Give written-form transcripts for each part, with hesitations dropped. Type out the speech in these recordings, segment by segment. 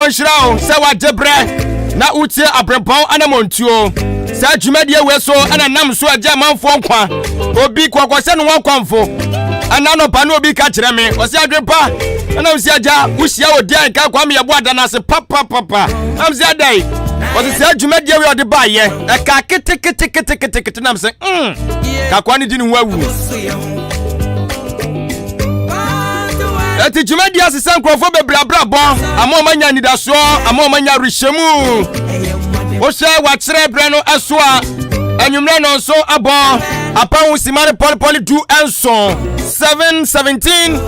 Monshrow, Sawa Debre, na utie Abrempong Anamom Tuo. Sa dwumadie we so ana nam so agya manfo nkwa obi kwakwase no wakwamfo ana no pa no obi ka kire me o se adwepa ana o se agya uhia Odi-Ahenkan Kwame YEBOAH na se papa am se adai o se dwumadie we odi ba ye e ka kete nam se ka kwa ni di ni wawu ati dwumadie asese nkrofo bebrabra bon amomanya nidaso amomanya rishemu o se wa kire bre no eso a anwumre no so abo apan simare poli do enso 717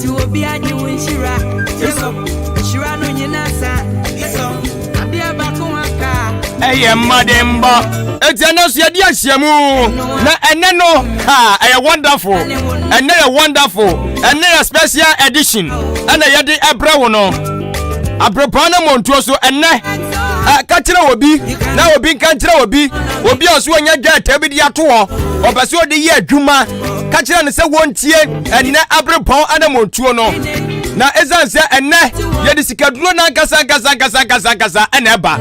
ti obi anyi wonshira eso shira no nyina sa eso abia ba ko aka eye mademba etiana so yedi ahyiamu na ene no ha eye wonderful ene a special edition ana yedi ebra wo no Abrempong Anamom Tuo so enne ka kire obi na obi kan kire obi oso anya gata bi dia to ho obese odi ye adwuma ka kire ne se wontie enne Abrempong Anamom Tuo no na ezan se enne ye di sikaduro na kasa ene ba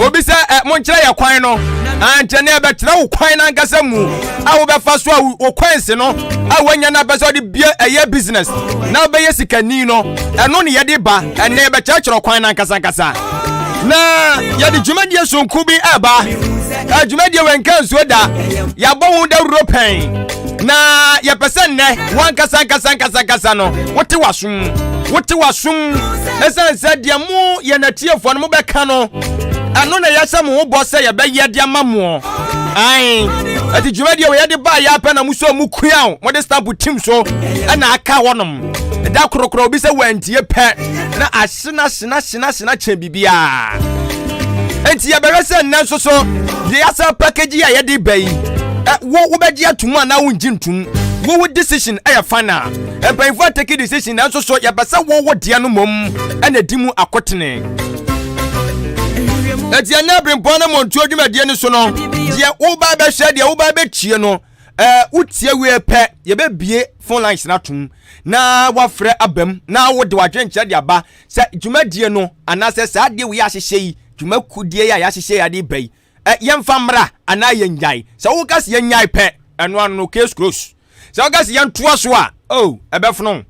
obi se mon kire ye kwan no anche ne be kire wo kwan na kasa mu a wo be fa so a wo kwanse no a wanya na be so di bia eye business na be ye sikani no eno ne ye di ba enne be kire kwan na kasa na ya di dwumadie sonku bi aba dwumadie wenkan so da ya bowu da European na ya pese ne wan kasa no wote wasum esense dia mu ye na tiefo no mo beka no ano na ya samu wo bose ya be ye dia mamu ai ati dwumadie we ya di ba ya pa na muso mu kuan mo de stamp team so na aka wonom da krokro obi se wantie pe na asina chebibia enti ya berese nnan so de asa package ya yedi bai wo be dia tumu na wo njintum wo decision aya final empanfo take decision na so ya besa wo dia no mom na dimu akotene enti ya na Abrempong Anamom Tuo dwumadie ni so no dia wo ba be hwe dia wo ba be chie no utie we pe ye be bie phone lines na tum na wafre abam na wo de wadwenche de aba se dwumadie no anase sa de we ya hyehye yi dwumakudie ya ya hyehye ya de bai yemfa mra ana yenjai se wo kas yenyai pe eno anu case close se wo kas yentoa so a ebefono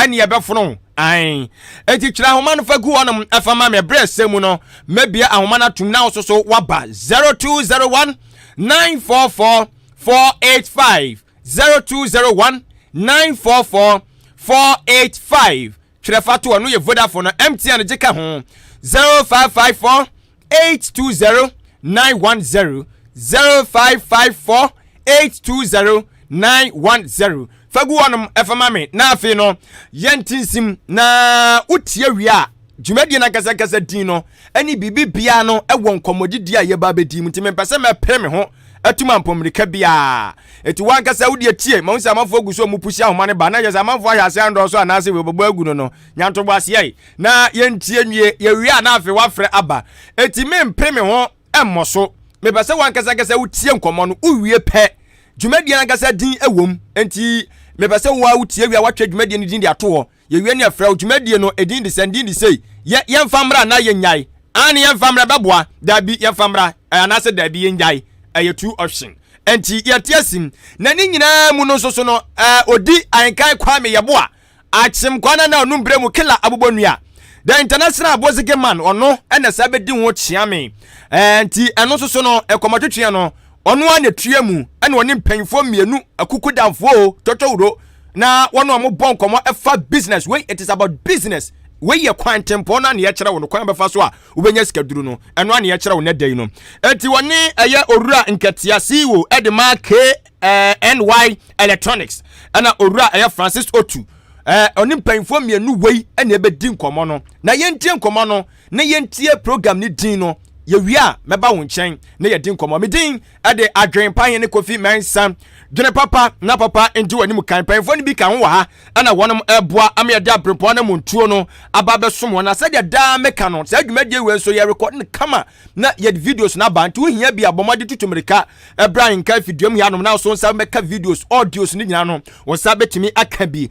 ene ebefono ai enti kira homa no fagu onum afama me brese mu no mabia ahoma na tum na so waba 0201 944 485 0201 944 485 Trefatu onu ye Vodafone MTN jeka ho 0554 820 910 0554 820 910 fagu onum efamame na afi no yentinsim na utie wi a dwumadie na kasa din no ani bibibia no ewon komodidi a ye ba bedi mutime pese me pre me ho atuma mpomrika bia eti wankasa wudi atie ma unsa amafo aguso mu pusi ahoma ne ba na yesa amafo ahase ando so anase we bobo agu no nyanto boase ai na yentie nwie ye wi ana afi wafre aba eti me mpre me ho emmoso me pese wankasa kasa wutie nkomo no uwie pe dwumadie na kasa din ewom enti me pese wa wutie wi a watwa dwumadie ni din de ato ye wi ne afra dwumadie no edin de sendin de sei ye mfamra na yenyai ani ye mfamra beboa dabi ye mfamra anase dabi yenyai aye two option enti yetiasim na ni nyina mu no so no Odi-Ahenkan Kwame YEBOAH achim kwana na onu bremu kila abubonua the international bozige man ono ena sabedi ho chiame enti eno so no ekomatwetwe no ono anetue mu ena oni mpanfo mienu akukudamfo totowuro na wono mo bon komo efa business wey it is about business we ye kwantempo na ne ye kire wo no kwan befa so a ubenya sikaduru no eno ane ye kire wo ne dai no enti woni eye owura Nketia C.E.O edema K.N.Y electronics ana owura eye Francis Otu oni mpanfo mienu wei ene ebedi nkomo no na yentie nkomo no na yentie program ni din no yewia meba wo nchen na ye din komo medin ade adwenpan ne kofi mensa dwene papa na papa enti wani mu kan panfo ne bi kan wo ha ana wonom eboa am ye da Abrempong Anamom Tuo no aba besom wona se de da meka no se adwumadie we so ye record ne kama na ye videos na ba nti wo hia bi abomade tutumirika Brian ka fidiom ya no na so nsa meka videos audios ni nyina no wo sa betimi aka bi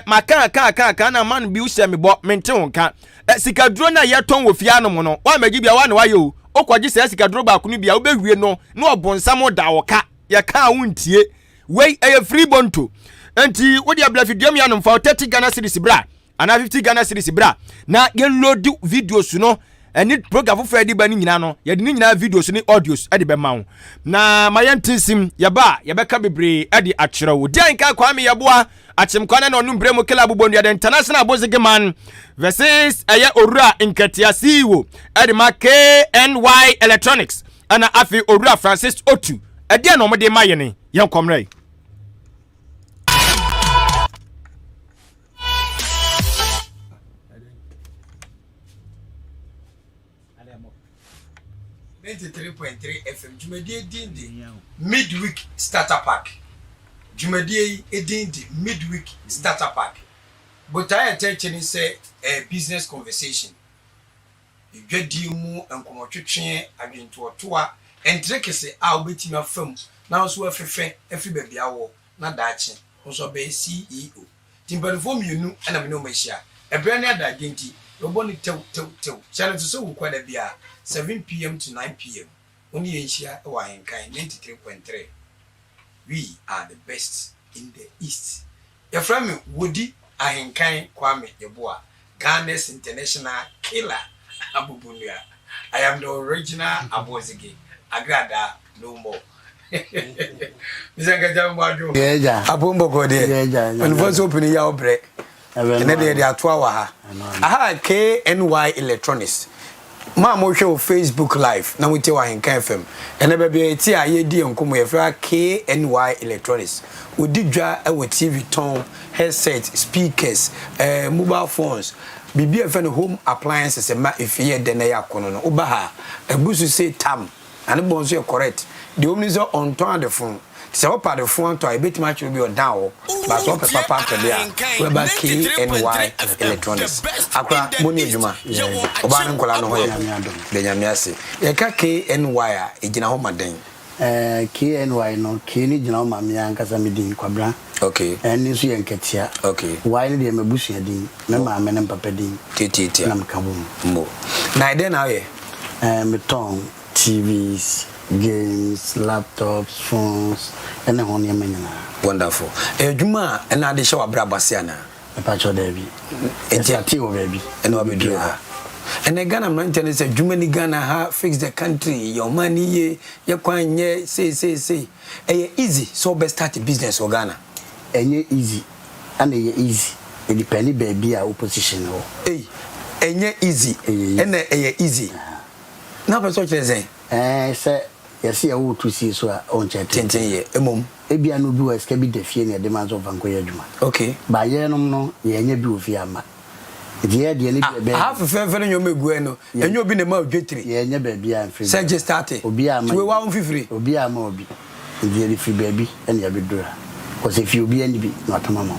maka na man bi wo se me bo mente wonka sikaduro na ye ton wo fia no mo no wa magi bia wa ne wa yo okwaji se sikaduro ba ko no bia wo bewie no na obonsam da wo ka ye ka wontie wei eye free bonto enti wo dia bla fidiom ya no mfa 30 Ghana cedis bra ana 50 Ghana cedis bra na ye load videos no eni program for Friday ba ni nyina no ye de ni nyina videos ni audios e de be ma wo na mayentinsim ye ba ye beka bebre e de akyere wo Odi-Ahenkan Kwame Yeboah achimkwana na onumbre mo kila bubondu ya international bozige man versus aya orura Nketia C.E.O e de ma K.N.Y electronics ana afi orura Francis Otu e de na omde ma ye ne yen komre FM Jumedie Dindi midweek starter pack. Jumedie Dindi midweek starter pack. But I attention say a business conversation. You get mu and come again to a tour and trick say I'll be team of film. Now so every baby hour not that also be C.E.O. Timber form you know and I know my share. A brand new identity. Your bonnet tell. Channel to so quite a beer 7 p.m. to 9 p.m. Only in share Yeboahguest 93.3. We are the best in the East. Your friend Odi-Ahenkan Kwame YEBOAH, Ghana's international killer. Abubunia. I am the original Abozige. Agrada no more. Mr. Kajambadu. Yeah, Abumbo Gode. And what's opening your break? And then they are 2 hours. I had K.N.Y electronics. Mama show Facebook live. Now we tell Odi-Ahenkan FM. And never be a tia ye on come with K.N.Y electronics. We did draw our TV tone, headset, speakers, mobile phones. Bibi a friend home appliances and if ye denaya kono obaha. A busu say tam. And the bones are correct. The only is on turn the phone. So part the phone to a bit much will be on down. But so papa to there. We back K.N.Y electronics. Akra money juma. Oban kola no hoye. De nyamiase. Ye ka K.N.Y e gina ho maden. K.N.Y no K.N.Y gina ho mamia nkasa medin kwabra. Okay. And so ye Nketia. Okay. Why ne me busu ya din. Me ma me ne papa din. Nketia. Na mkabum. Mo. Na ide na ye. Me ton TVs, games, laptops, phones, and on your menu. Wonderful. Juma and I show a brabasiana. A patch of baby. It's a tea baby. And what we do. And again, I'm not telling you, Jumani Ghana ha fix the country, your money, your coin, say. Easy, so best start a business or Ghana. And ye easy. And ye easy. And the penny baby are opposition. And ye easy. And ye easy. Now, for such as say, yes, I want to see so on chat 10 years. Ebi anu bi was can be the fear near the demands of Ankoya Juma. Okay. By yenom no, ye nye bi ofiama. The idea ni be. Half a fair you me gueno, and you be the mouth jetri. Ye nye baby and free. Say just started. Obiama. We want free. Obiama obi. The free baby and ya be do. Because if you be any be not mama.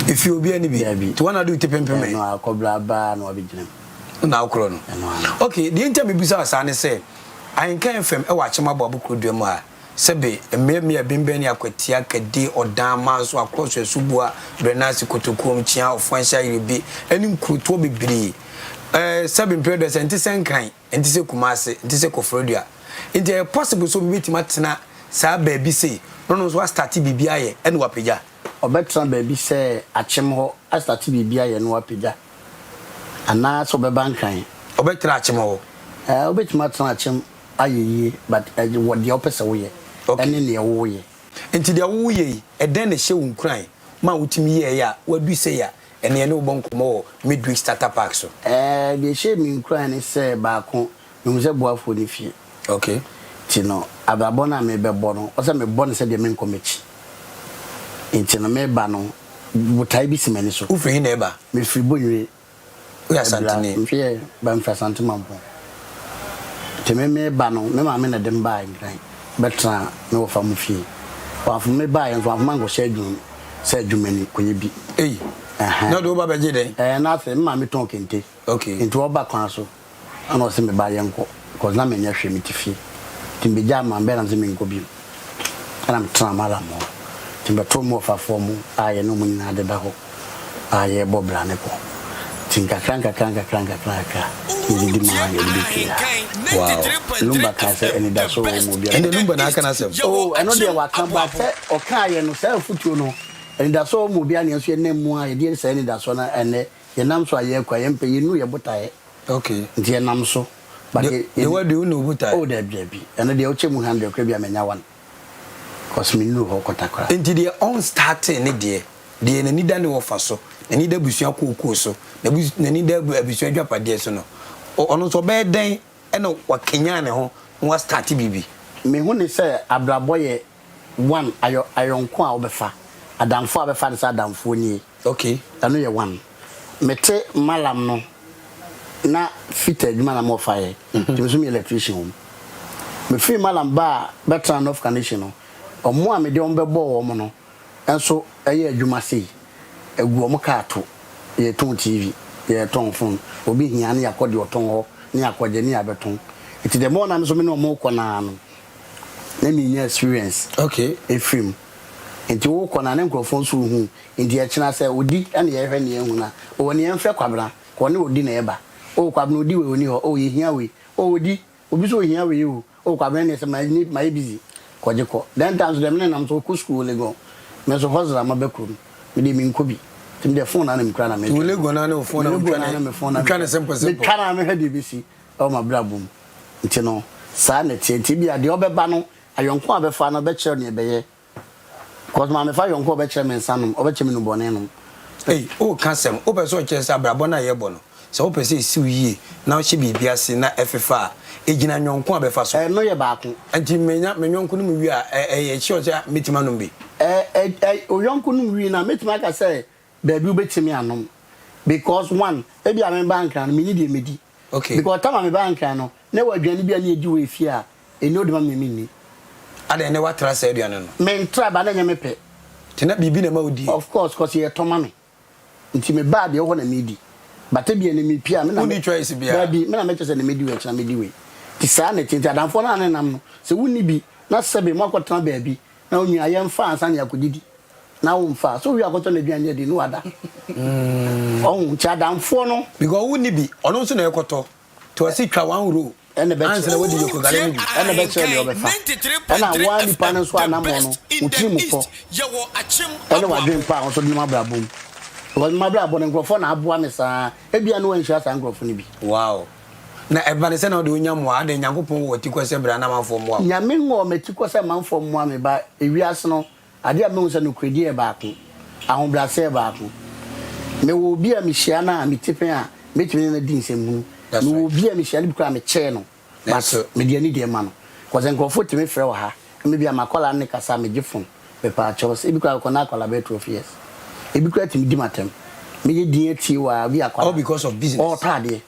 If you be any be, to wanna do it pempe. No, I'll cobra bar no be jam. Now chrono. Okay, the interview bisa asane say Odi-Ahenkan FM e wa chema babu krodwam a sebe me bembeni akwatia kade odan manso akroso asubua brenasi kotokom chia ofansha iribi eni nkruto bebiri sebe mpreders entisen kan entise kumase entise kofrodua enti possible so bitima tena sa baby say no so start bibia ye eni wapeja obetra baby say achem ho start bibia ye no wapeja ana so be bankan obetra achem ho obetima tena achem aye but what the opposite way ene ne wo ye enti de wo ye e den ne hye wunkran ma wutimi ye ya wadu se ya ene ne obonkomo midweek starter pack so de hye mi nkran ne se ba ko me se boafo ne fie okay ti no ababona me bebo no o se me bo ne se de me nkomechi enti no me ba no butai bi se mani so ufri na eba me fri bonwe o ya santene mfie ba mfa santemampo me ba no me ma me na dem ba ngran betra me wo fa mu fie wa fa me ba yan so afuma ngo share dwum say dwumani koye bi na do ba beje den na se me ma me ton kente okay into oba kwan so ana se me ba yenko cause na me nya hwe me tifie timbe ja ma be na se me nko bi ana me tra mala mo timbe to mo fa fo mu aye no mu nyina de da ho aye bobra ne ko tinka kranka ndi ma ya bi wow lumba ka se eni da so mo bia ende lumba na aka na se oh eno de wa kan ba se o ka ye no se futuo no eni da so mo bia ne so ene mu a ye de se eni da so na ene ye nam so aye kwa ye mpe ye nu ye botae okay ndi ye nam so but ye wadi unu botae oh de bia bi eno de o chemu 100 kwa bia menya wan cause me nu ho kotakra enti de on starting ne de na ni da ne wo fa so na ni da busua kokoo so na ni da busua dwapade so no ono so be den ena wa kenya ne ho wa start bibi me hu ne se abraboye one ayonko a obefa adamfo abefa ne se adamfo ni okay anu ye one mete malam no na fit adwuma na mo fa ye timi so me electrician hom me free malam ba better of condition no omo a me de on bebo wo mo no enso eye adwuma sei egu omo ka to ye ton tv ye ton phone obi hia ne yakode oton ho ne yakode ne abeton it the more na so me no mo ko na no na me nya experience okay efim enti wo ko na ne nkrofon so hu enti e kina se odi ene ye hwe ne hu na o ne emfe kwabra ko ne odi na eba o kwabra odi we oni ho o ye hia we o odi obi so hia we o kwabra ne se my busy ko je ko then times dem ne nam so ku school le go me so hozra ma bekuru me de mi nkobi tim de phone na me kra na me wo le go na ne phone na me phone na me simple me kana me hedi bisi o ma brabum nti no sa na ti bia de obeba no ayonko abefa na be kire ne beye cause ma me fa yonko be kire me nsanum obeche me no bone no o kasem o be so kire sa brabo na yebo no se o pese si wiye na o hye bibia se na efefa ejina nyonko abefa so no ye baako anti menya nyonko no mu wi a hye o se metima no bi o yonko no wi na metima ka say baby obetimi anom because one e bia me bank na me need e medi okay because time me bank no na wadwane bia na eji we fie a eni odima me ni ada ne watra sa aduane no me ntra ba na nya me pe tina bibi na ma odi of course cause ye toma me nti me bad ye ho na me di bata bia na me pia me na uni choice bia baby me na me chese na me di we na me di we ti sa na tinti adamfo na nam no se wuni bi na sebe mo akotena baby na onyu ayemfa ansa na yakodidi na wo mfa so wi akoto na duane de no ada on chadamfo no because wuni bi ono so na ekoto to asi twa one row ene be answer what did you go gale bi ene be chere yo be fa ene wa ni pa no so anamo no utiri mu ko ene wa dwen pa on so di mabrabom because mabrabom nkrofo na aboa me sa e bia no anhia sa nkrofo ni bi wow na ebane se na de onyamo ade nyankopon wo ti kwese bra na manfo mo nyame ngo meti kwese manfo mo me ba ewiase no ade a me hu se no kredi e baako ahobrase e baako me wo bi a me hia na me tipen a me timi na di nsemu me wo bi a me hia bikra me che no but me dia ni de ma no kwese nkrofo timi frɛ wa ha me bia makola ne kasa me gifon be pa chos e bikra ko na kola be 12 years e bikra timi di matem me ye din ati wa bi akola all because of business all tade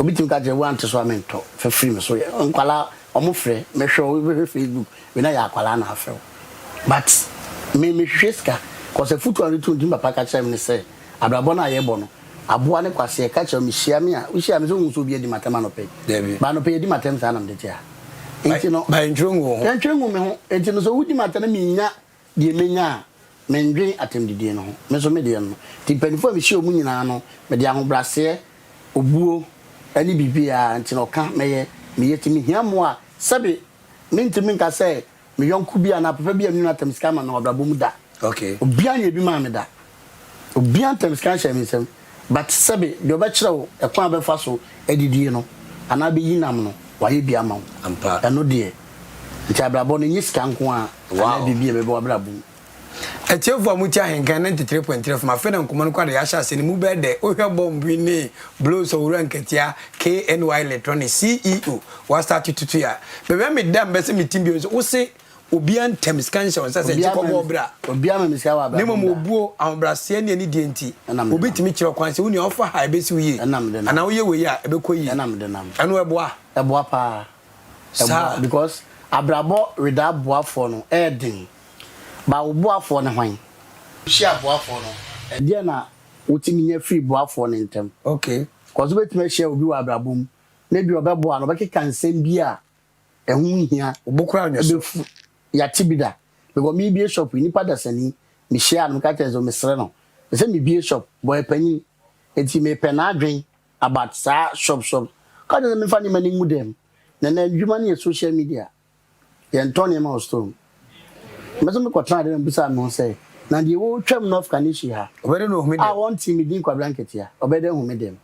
obi tim ka je want so amento for free me so nkwala omo frɛ me hwɛ we Facebook we na ya akwala na afɛ but me hweska cause futu ari tu ndimba paka kyerɛ me sɛ abrabɔ na yɛbɔ no aboa ne kwase ka kyerɛ me hia me a wo hia me so nso bi di matema no pɛ ba no pɛ di matem sa na me de enti no ba ntwengu ho ntwengu me ho enti no so wudi matena me nya de menya me ndwen atem didie no ho me so me de no ti panifo me hia omu nyina no me de ahobrase obuo ani bibia enti no ka meye me yetimi hia mo a sebe me ntimi nka sɛ me yonku bia na papa bia nuna atem sika ma na obrabo mu da okay obia na ebi ma me da obia atem sika hye me nsem but sebe de obɛkyerɛw ekwan bɛfa so edidie no ana be yinam no waye bia ma wo ampa ɛno de nti abrabo no nyisika nko a ana bibia bɛbɛ abrabo Etiefo amuti ahenkan 93.3 from afena nkomano kwa ya sha se ni mu bede ohwa bomb ni blows owura Nketia K.N.Y electronic C.E.O wa start tutu ya bebe me dam be se meeting bi wo se obian temps kansion say chikobo bra obian me sia wa bra nemo obuo ambrase ne ni die nti obetimi kire kwan say woni ofa ha ebesi uye ana uye we ya ebekọ yi enam de nam anu eboa pa because abrabo reda boafo no edin ba oboafo ne hwan hia boafo no e na wotimi nya free boafo ne ntem okay cause betime share obi wa abrabom na bi obeboa no bekeka nsem bi a ehun hia obokura nyeso ya tibida because me be shop ni pada sani me share no ka tezo me sere no say me be shop boy pani enti me pena adwen about sa shop ka de me fa ni mani mu dem na adwuma ne social media ye ntone ma ostrom me so me kwatra de mbisa no say na de wo twam north kanishi ha obede no humi dem I want team din kwa Nketia obede humi dem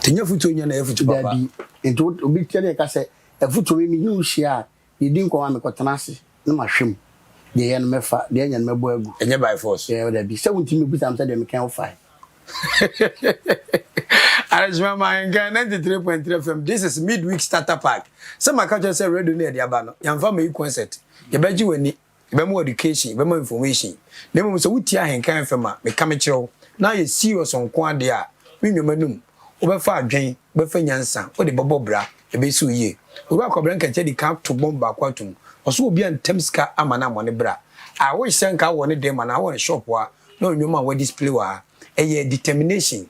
tinya futu nya na efutu papa enti obi tele ka say efutu we mi yu shia din kwa me kwatana ase na mahwem de ye no mefa de nya no mebo agu enye by force da bi 17 me am say de me kan ofai Arrangement Mayenga 93.3 FM. This is midweek starter pack. Some my culture say radio near the abano. Yamfa me concert. Yebeji weni, yebemu education, yebemu information. Nemo so Odi-Ahenkan Kwame me come chiro. Now you C.E.O on kwa dia. We nyomanum. Obefa adwen, obefa nyansa, o de bobo bra, ebesu ye. Oba kwabra Nketia di camp to bomba kwatum. Oso obi antemska amana mone bra. I wish senka woni dem na won shop wa. No nyoma we display wa. Eye determination.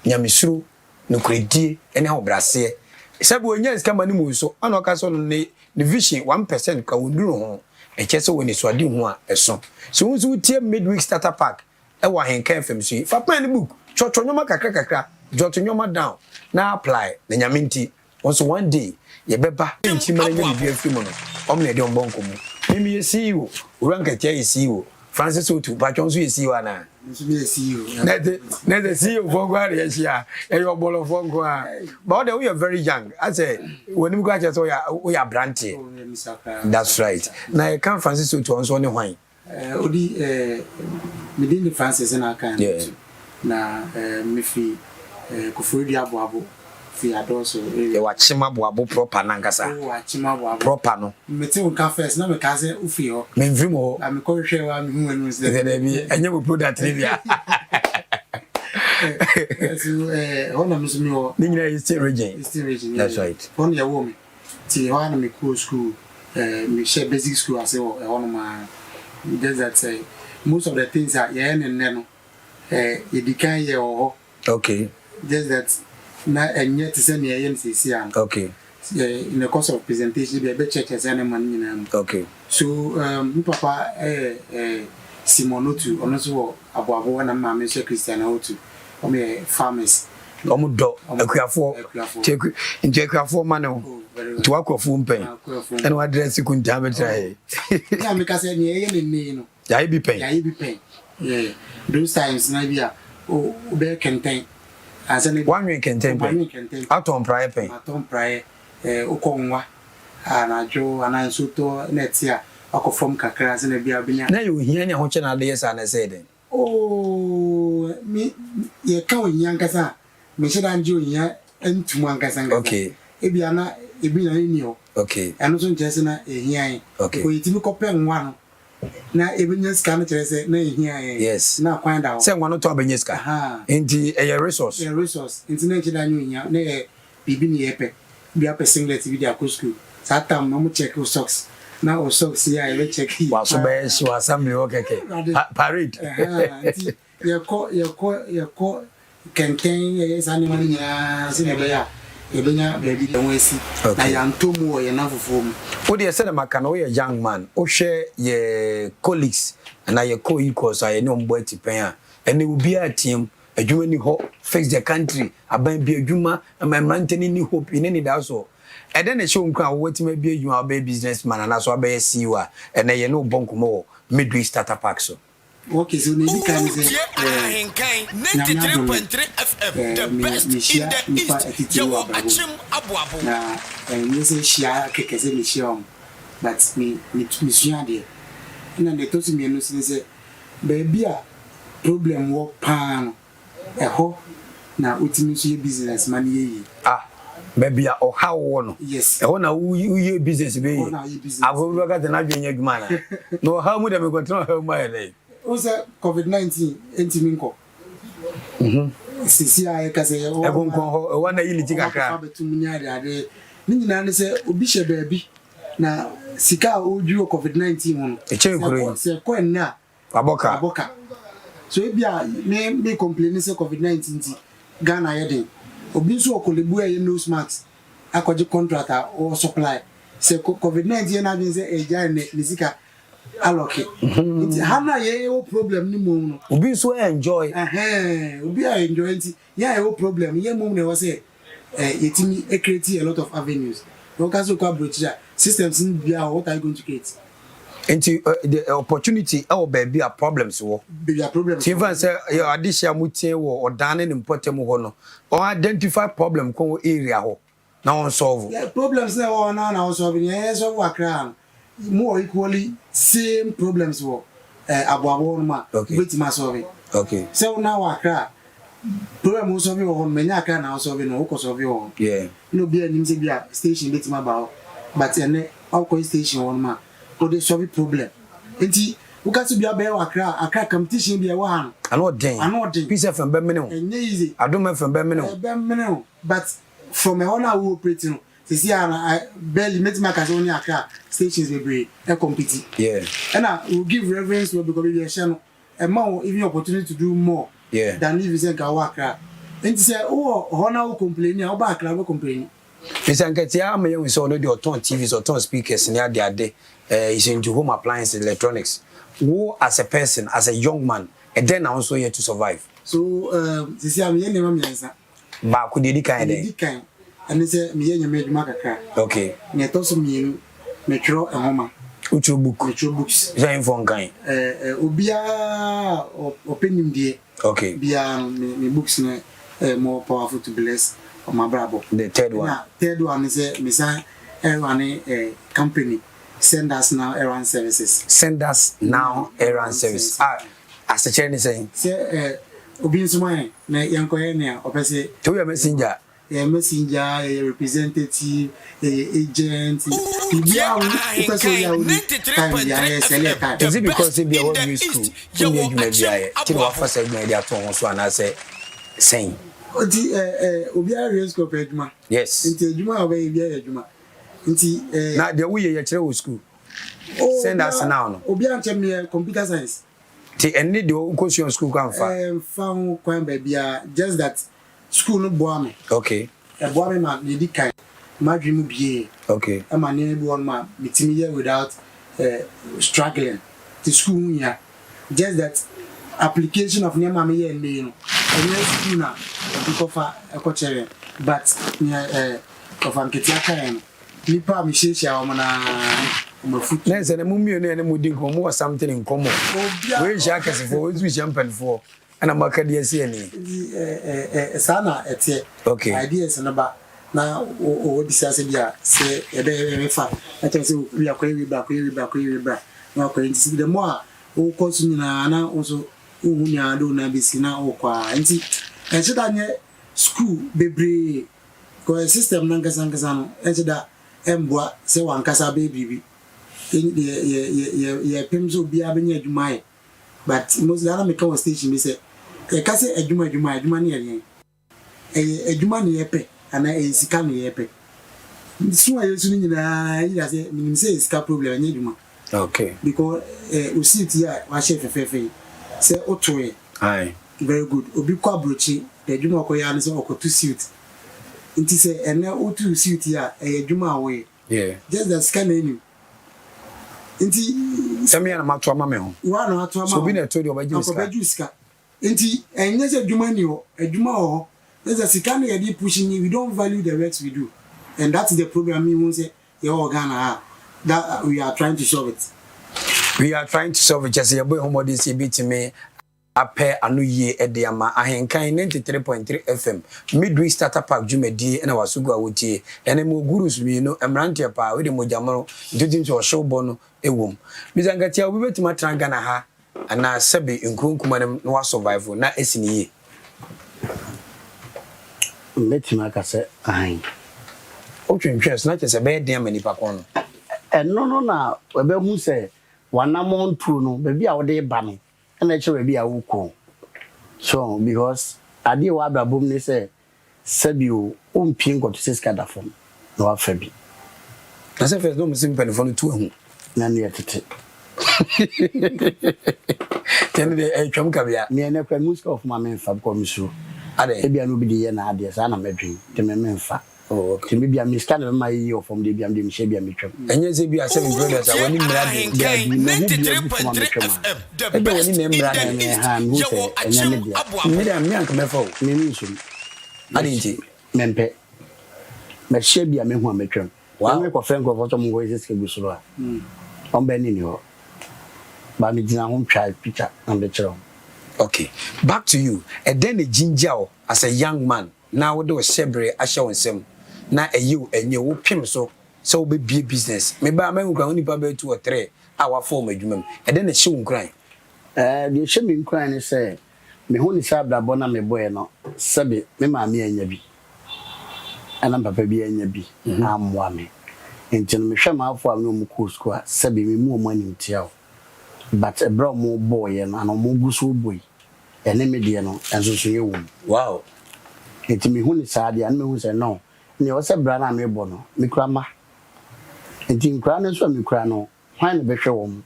Nyamisuru no kredie ene ha obrase sabu onye skama ni mu so ana ka so ne vision 1% ka wonduru ho e che so woni so ade ho a eso so unzu tie midweek starter pack e wa Ahenkan FM so fa plan book chocho nyoma kakra joto nyoma down na apply na nyaminti also one day ye beba nchi mara nya bibia fi mu no omne de ombonko mu mimi ye CEO Nketia ye CEO Francis Otu Pachonsu ye CEO ana Nede CEO for Guaria here. You bolo for Gua. But we are very young. I say when you go to we are brandy. That's right. Now you can't Francis to on Sony wine. Odi within the Francis and I can. Yeah. Na mifi kufuri abuabu fi adoso. You watch him abuabu proper nangasa. Oh, watch him abuabu proper no. Meti unka first na me kaze ufi ho. Me mvimo. Am ko hwe wa me hu enu se. There be enye we product trivia. So ona musumi ho. Ni nyina Eastern region. Eastern region. That's right. On ya wo me. Ti ho na me cool school me share basic school ase ho ono ma just that say most of the things are ye no edikan ye ho. Okay. Just that na enye to say me yen sisi am. Okay. In the course of presentation be check as any man nyina. Okay. So my papa Simonotu ono so aboabo na ma me Christian Otu o me farmers omo do akuafo cheku nje akuafo ma no to akofo mpen ene wa dress kunta betra ya me ka say ne ye ne no ya bi pen yeah those times na bia o be kenten asane one week kenten atom prayer pen o K.N.Y anajo anansoto netia akofom kakra asane bia benya na yo hia ne ho che na de yes na say den oh me ye ka ohia nkasa me sheda nje ohia entumu nkasa okay ebia na ebi na ni o okay eno so nche se na ehia okay ko yitimi kope nwa no na ebenya ska no chere se na ehia yes na kwan da o se nwa no to abenya ska enti a resource enti na cheda nyu ohia na bibi ni yepe bia pe singlet bi dia ko school satam no mo check o socks na o socks ya e check wa so be shi wa assembly o keke parade ye ko kenten ye sani mani nya sinebe ya ebenya baby enwesi na ya ntomu ye na fofom o de se na maka na o ye young man o hwe ye colleagues na ye co-equals aye ne ombo atipen a ene obi a team adwuma ni ho fix the country aban bi adwuma amamrantani ni hope ni ni da so ede na show nkwa wo wetima bi adwuma ba businessman na so abai CEO a ene ye no bonkomo midweek starter pack so okay so ni kan say Ahenkan 93.3 FM the best in the east Yeboahguest na ni say shia keke say ni shia but me shia de na de to si me no say baby a problem wo pan ho na utimi so businessman ye Baby or how one. Yes. I want to business be. I will look at an adjoining man. No, how would I go to her my day? Also, COVID-19, Entiminko. CCI Case, one day you take a car. Nina say, Ubisha baby. Now, Sika Oju COVID-19 one. A chain, say, K.N.Y. Aboka. So if you may complain, say COVID-19, Ghana Yedin. Obiso Kolibu, you know, smart. Akwaji contractor or supply. Say COVID-19 and I say a giant Nisika allocate. Hana ye problem ni mo. Obiso enjoy. Obi are enjoying. Yeah, no problem. Ye mo was say yetimi create a lot of avenues. Because you can bridge systems in Bia, what are you going to create? Into the opportunity our baby are problems wo Be a problem. Even say your addition mutie wo or daning important ho no or identify problem ko area ho na on solve. Yeah, problems now solving. Yes, so work around more equally same problems wo abo ma with my solving. Okay. So now work around problem solving wo menya aka na solving no ko solving wo. Yeah. No be anim say bia station bit ma ba but ene how station one ma or they solve problem. Enti ukasi bia be akra competition bia wa han. Ano den. Peace FM be mene ho. Enye easy. Adom FM be mene ho. Be mene ho. But from a honor we operating see I barely met my only akra stations we be e compete. Yeah. And I will give reverence to because we share a more even opportunity to do more. Yeah. Than if you say ka wa akra. Enti say oh honor we complain ya ba akra we complain. Mr. Nketia am you so no the ton TVs or ton speakers near the ade is into home appliances electronics. Who as a person as a young man and then also here to survive. So see am ye name am yansa. Ba ku dedi kan dey. Dedi kan. And say me ye nyame adwuma kakra. Okay. Ne to so mienu me twro ehoma. Uchu book. Me twro books. Zain fon kan. Obia opening die. Okay. Bia me books ne more powerful to bless on my brabo. The third one. Third one is me say run company send us now errand services. Send us now errand service. As the chairman is saying. Say obi nsuma na yankoye ne opese to your messenger. A messenger, a representative, a agent. Is it because they be a new school? You may be a till first media to also and I say saying. Obia raise copedma. Yes. Into Juma away be a Juma. Into now the way you school. Send us now. Obia tell me computer science. And need the question school come found quite baby just that. School no boa me. Okay. E boa me ma dey kan. Ma dream bie. Okay. E ma ne bo on ma metimi here without struggling. The school here. Just that application of name me here me no. E school na because for e but me of Nketia kan. Nipa me share o na foot. Na say na mu mi no na mu din ko mu something in common. We share kase for we champion for. And I'm a sana etie. Okay. Ideas na ba na o discuss bia say e be fa. I tell say we are we back. Na ko nti the more o course nyina na also hu nya do na besi na o kwa. Nti e cheda nye school bebre ko system na nkasa no e cheda emboa say wan kasa be bibi. Ye pemzo bia be nya adwuma. But most of the time, station me say, "I can't say adwuma ni eri. Adwuma ni epe, ana sika ni epe." So I used to you say, "Me say sika problem ni adwuma." Okay. Because we see it here, we share fefe. Say otoe. Aye. Very good. Obi kwa brochi, the adwuma ko ya ni say okotu suit. Nti say ene otu suit here, adwuma away. Yeah. Just that scan any. Nti sami na matwa ma me ho wa na atwa ma so bi na to de obaji sika nti enye se adwuma ni ho adwuma ho there's a sika na dey pushing we don't value the works we do and that's the program we want say your organ that we are trying to solve it just your boy homody see bit me apɛ anu yie ɛde ama ahenkan 93.3 FM midweek starter pack dwumadi na wasugu awotie ene mo gurus mi no emrantie pa we de mojamoro ntutim so show bono ewom bizangatia obi betima tranga na ha ana sebe nkunkumanam no survive na esini yie betima ka se ahen twentwes na kyese be den mani pa kon no no na we be hu say Anamom Tuo no baby a wo de ba no na che baby a wo ko so because ade wa abrabom ni say sabio o mpien ko to siska da fam no afa bi na se first no me sim penfo tu hu na ne tete tene de twam ka bia me na kwa music of my men fab ko misu ade e bia no bi de ye na ade sa na medwin te me menfa oh okay te me bia me stand my year from the bia me share bia me twam enye se bia 7 brothers a woni mra de 93.3 FM the best in the east Yeboah me da me anka me fa me ni so ade nti mempe me share bia me hu a me twam wow me ko friend ko foto mo go ise ske gusuro a on be ni ni ho ba me dina ho twa picture and the chiro. Okay, back to you. And then the ginger as a young man. Now we do a shebre a show and sem. Now a you and you pim so be business. Maybe I may go only by 2 or 3 hour form a human. And then the show crying. The shame crying is say me honey sab da bona me boy no sabe me ma me anya bi. Ana papa bi anya bi. Amwa me. Enti no me hwe ma afo am no mu cool school sabe me mu o mani ntia. But a bro mo boy and an omoguso boy. And then mediano and so you. Wow. It me who is sad and me who say no. Ne was a brana me bono, me grandma. And in cranes from me crano, find a better woman.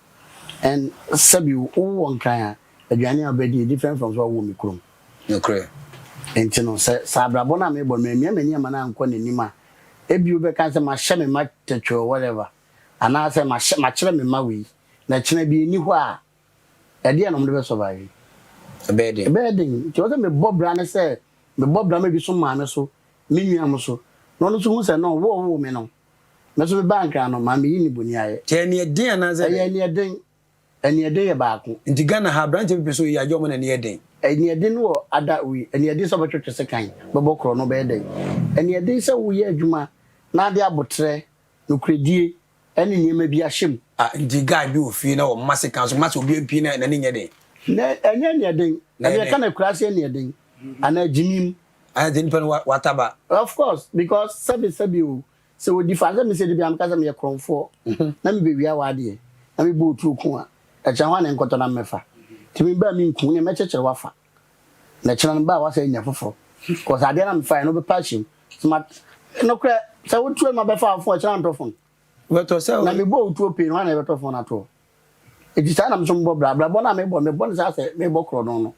And Sabu, all one kind, a journey already different from what woman crum. No cray. And you know, Sabra Bona me bon me, many man and Nima. If you be cancer my shame, my touch or whatever. And I say my children in my way. Na china bi ni ho a ade na mo de survive bedding ti o se me bob bra na say me bob bra me bi so ma me so me nua mo so no no so hu say no wo me no me so be bank no ma me yini boni aye ti ene den na say ene eden ye ba ko nti Ghana ha branch be so ya jo mo na ne eden ene eden wo ada wi ene eden so be twetwe sekan be bokro no be eden ene eden se wo ye adwuma na de abotre no kredie ene niema bi ahyem nti guy bi ofie na o masse kan so masse obi mpi na ne nye den na enye ne den na be kana kurase ne den ana jimim I didn't pen wataba. Of course, because sabi o so we different me say dey am kasa me kronfo na me be wi awade na me bo tu ku a cha hwa na nkoto na mefa ti me ba mi nku ne me chechere wafa na chira na ba wa say nya fofo cause ade na me fa no be passion smart no kra sa wo tu ma be fa afo chira ntofon we to say na me bo tu ope hwa na be tofon na to e ti sa na me so bo bra bo na me bo sa say me bo kro no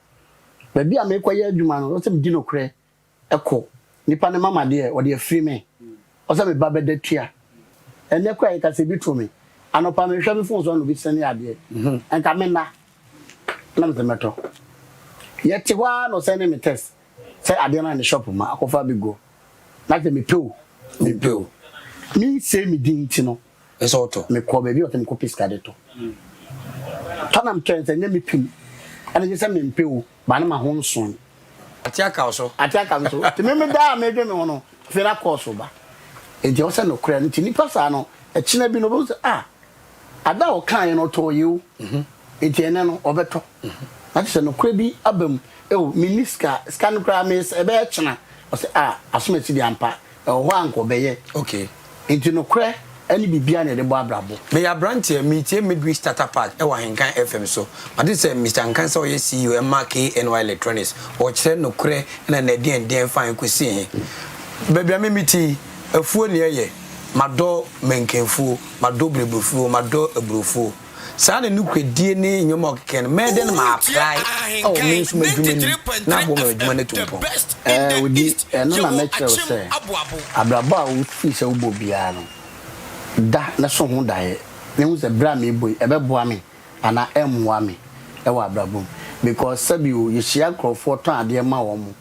ba bia me kwaye adwuma no so me di no kra eko nipa ne mama de o de free me o se me ba be de tua ene kwa ka se bi to me anopa me hwe me fon so no bi sene ade enka me na me meto ye ti wa no sene me test say ade na ne shop ma akofa bi go na te me pew mi se mi din ti no eso to me ko be bi o te me ko piska de to tanam chen se ne me pim ana je se me pew ba na ma ho nson Atiaka so ti me da me dwe me hono fe na course ba enti o se no kra nti ni pasa no e china bi no bo se ada o kan no to you enti ene no obeto na se no kra bi abam miniska scan kra me e be china o se asometi di ampa e ho anko be ye okay enti no kra ani bibia na de bo abrabo me ya branch meet midweek starter pack Odi-Ahenkan FM so but this Mr. Nkan so ye C.E.O. K.N.Y electronics o kire no kure na na den fine kwesi baby am miti afuo ne ye mado menkenfuo mado brebufuo mado abrufuo sa na nukwedie ni nyoma okeken me den ma apply me so madwuma na bo madwuma na tumpo odi no na make sure say abrabo a wo fi se wo bobia no da na so ho dae ne hu se bra me boy e be boa me ana emwa me e wa abrabom because sabi o ye hia krofo ton ade ma wo mo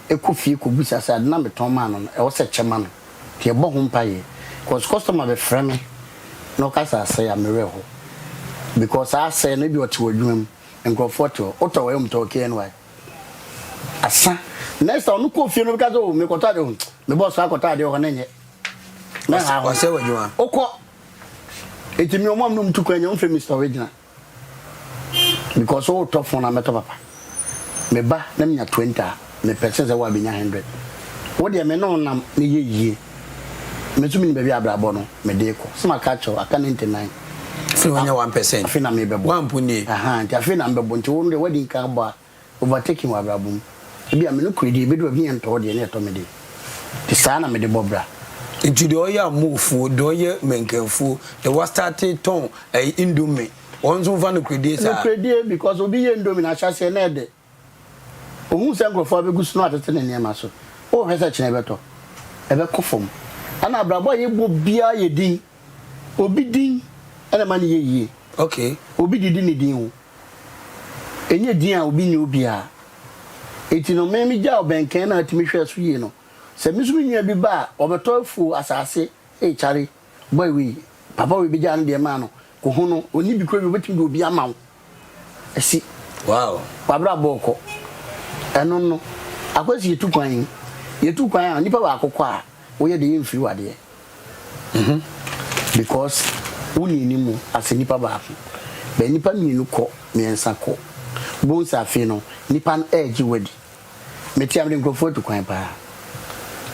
ekofie ko busa sa na me ton ma no e wo se chema no tie bo ho mpaye cause customer be frɛ me no kasa say am re ho because I say no bi o ti wadwum enkrofo to o to wa yum to K.N.Y asa next on ko fie no because o me kota de me boss akota de ho na nye na ha se wadwuma okọ etimi omam no mtu kwanya mfe Mr. Original because all top phone na meto papa me ba na nya 20 me pese se wa benya 100 wo de me no nam ne ye me tumi ni baby abrabo no me de ko so maka cho aka 99 feel when you 1% afi na me bebo 1.8 nti afi na mbebo nti wo de wedding ka ba overtaking wa abrabo bi a me no kredi be do bi ento de na eto me de ti sa na me de bobra into the oil move do ye menkenfu the was started ton indomie onzo van no kredi sa no kredi because obi ye indomie na chase na de ohun se nkrofo be gusu no atete ne niam so o hesa chine beto ebe kofom ana abrabo ye bo bia ye din obi din ana man ye yie okay obi didi ni din ho enye din a obi ni obi a etino memi ja obenken na atimi hwe so yie no se mi so mi nua bi ba obeto afu asase e chare boy we papa we bi ja no de ma no ko hu no oni bi kro bi betim do obi ama wo esi wow pabra boko eno no akwasi yetu kwan a nipa ba akokọ a wo ye de yemfiri wade because woni ni mu ase nipa ba afu be nipa mienu kọ miensa kọ bonsa afi no nipa no eji wadi meti amde nkrofo tu kwan pa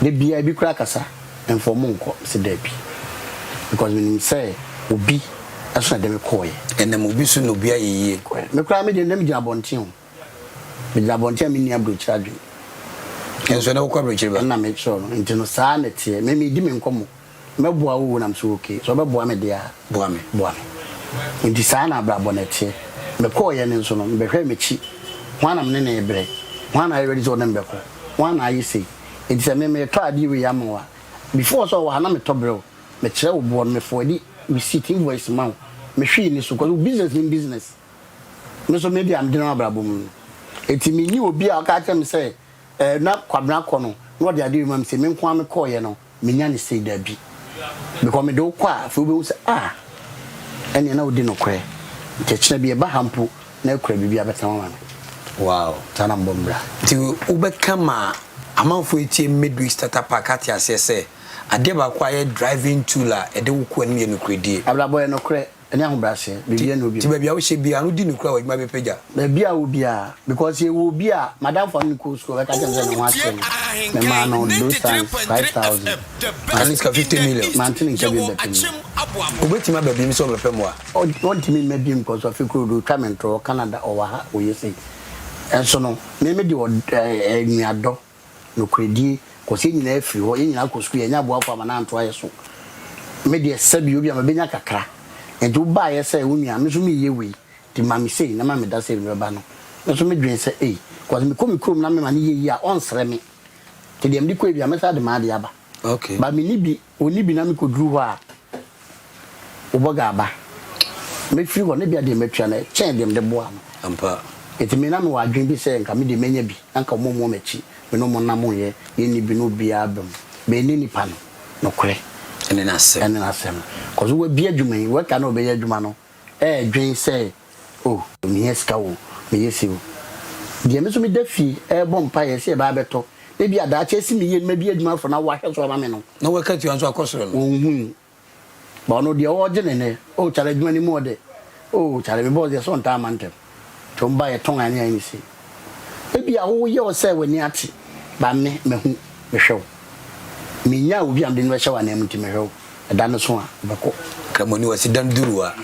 de bia bi kura kasa enfomo nko se da bi because when say obi aso na dem koye enem obi so no bia yeye me kura me de dem gya bonten ho me gya bonten me ni abro chadwe enso na ko abro chirba na me cho no nti no saa na tie me di me nkomo me boa wo na mso okay so be boa me de a boa me nti saa na abra bonete me koye ne nso no me hwe me chi hwana me ne ebre hwana ready so na mbeko hwana ayi sei nti se me to ade we yamwa before so wa na me to bro me kire wo bo me for di receipt invoice man me hwe ni so ko business me so maybe am dinner abra bom eti me ni obi a ka tell me say na kwabna kono no de ade mam se me nko am koye no me nya ne sei da bi because me do kwa fo be say ene na odi no kwe nkechina bi e ba hampo na ekura bibia betama no wow tana mbombra ti ubeka ma amanfo etie midweek startup park ase se ade ba kwa ye driving tool a ede wuku ani ye no kredi ablabo ye no kre ene ahobrase bibia no bi ti bibia wo hye bia no di no kra wa djuma be peja bibia wo bia because ye wo bia madam for nko school ka tell them what say me man on those times 5,000 and it's 50 million mantin ke bi betim ubetima be bi mi so be pem wa on timi me bi because of ikuru come to Canada or ha o yesi enso no me di enuado no kredi ko se nyina afiri ho nyina ko school nya boa kwa na nto ayeso me di sabi obi am benya kakra enti uba ye say wunua me so me ye we ti mami sei na mami da sei ba no so me dwen say ko me komi krom na me ma ne ye a on sere me ti dem di ko bia me sa de ma de aba okay ba me ni bi oni bi na me ko duru ho a oboga aba me firi ho ne bia de metwa na chen dem de boa no ampa eti me na me wa dwen bi say nka me de menya bi nka mo mechi me no mo na mo ye ni bi no bia abem be ni ni pa no kore ene na asem cause we be adwuma yi we ka na obey adwuma no dwen say me yeska wo me yesi wo de me so me dafi bom pa ye se ba beto e bia da che si me ye me bi adwuma for na wa hwe so ba me no na we ka ti anso akosoro no ohun ba no de o je ne chare adwuma ni mo de chare me bo de so nta mantem to mba ye ton ani ani si e bia wo ye o se we ni ati ba me hu me hwe minya obi am de no hwe wa na mti me hwe da no so a beko kramoni wasi dan duruwa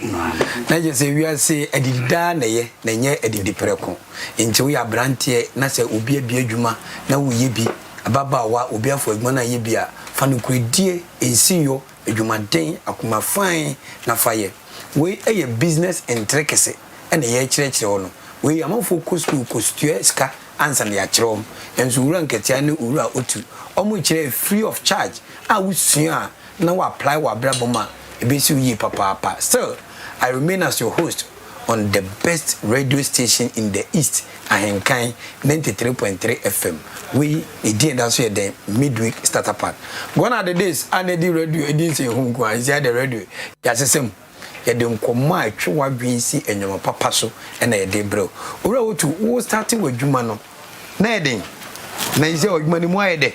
na je se wi ase adidida na ye na nye adidi preko nti we abrantie na se obi abi adwuma na wo ye bi ababawa obi afo adwuma na ye bi a fa no kredie ensiyo adwuma den akoma fine na faye we eye business entrekese ene ye kirekire wono we am focus to kostue ska answer na ya kirom enso wura Nketia ne wura otu omo kire free of charge a wusua na wa apply wa braboma ebesi yi papa still I remain as your host on the best radio station in the East, Ahenkan 93.3 FM. We did also the midweek starter pack. Gone are the days and the radio didn't say home go and the radio. Yes, same. Ya de nkoma atwe wa dwensi enyoma papa so na ye de bro. Ora wotu wo starting with dwuma no. Na eden. Na ise odwuma ni mu ayede.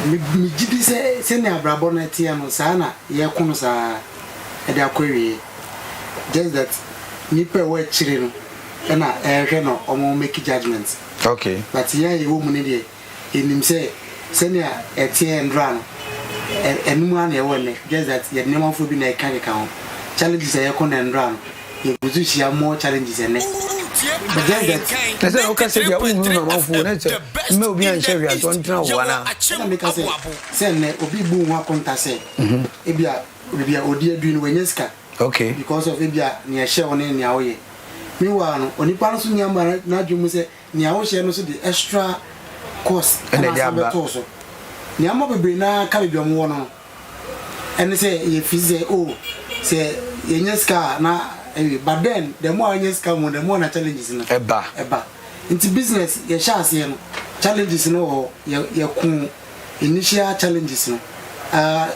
Me gidi se ne abrabo na tie no sa na ye kunu sa e de akwawie. Just that nipa wa chire no na ehwe no omo make judgments. Okay. But here you woman dey enim say ne etie ndra no enu an e won just that ye name for bi na e kan kan challenges e kon and run ye go to share more challenges and but just that na say o ka say ya unu na manfo na say me obi an share ya so ntra wo na na make say ne obi bu ho akonta say e bia odi adu ni wenyeska okay because of e bia ne share won ne awoye meanwhile no onipa no so nyamba na adwum say ne awo share no so the extra cost and the aba so ne amo bebre na ka bibia mo no and say ye fize oh say yenyeska na but then the more yenyeska mo the more na challenges no eba into business ye chance ye no challenges no ye ku initial challenges no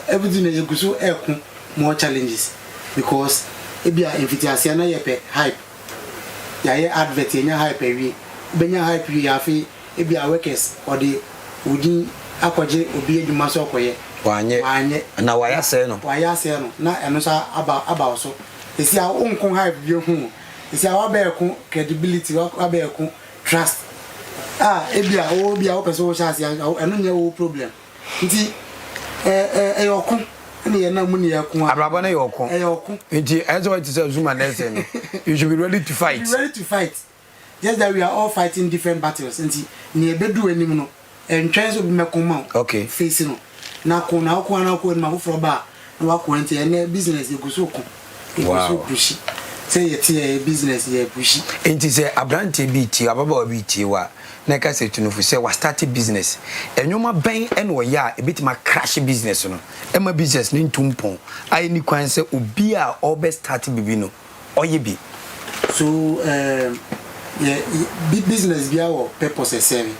everything ye guso ku more challenges because e bia invitiation na ye pe hype ya ye advert ye nya hype wi benya hype wi afi e bia workers or the udi akwaje obi adwuma so okoye wanye na waya se no na eno sa aba so esi a unkon hype bi hu esi a wa be ku credibility wa be ku trust e bia o person wo chance eno nya wo problem nti yokun ene ye na mu ne yakun abrabo na yokun nti enzo what is Zuma nese no you should be ready to fight just that we are all fighting different battles nti ne ebedu anim no entwenso bi mekoma okay face no na ko na ma foforo ba na wa ko nti ene business e guso ko wow pushi say ye business ye pushi nti say abrante bi ti ababa bi ti wa na ka say tunufu say wa start business enwoma ben ene wo ya e bitima crash business no e ma business ni ntumpon ai ni kwan say obi a obe start bibi no oye bi so business bi our purpose serving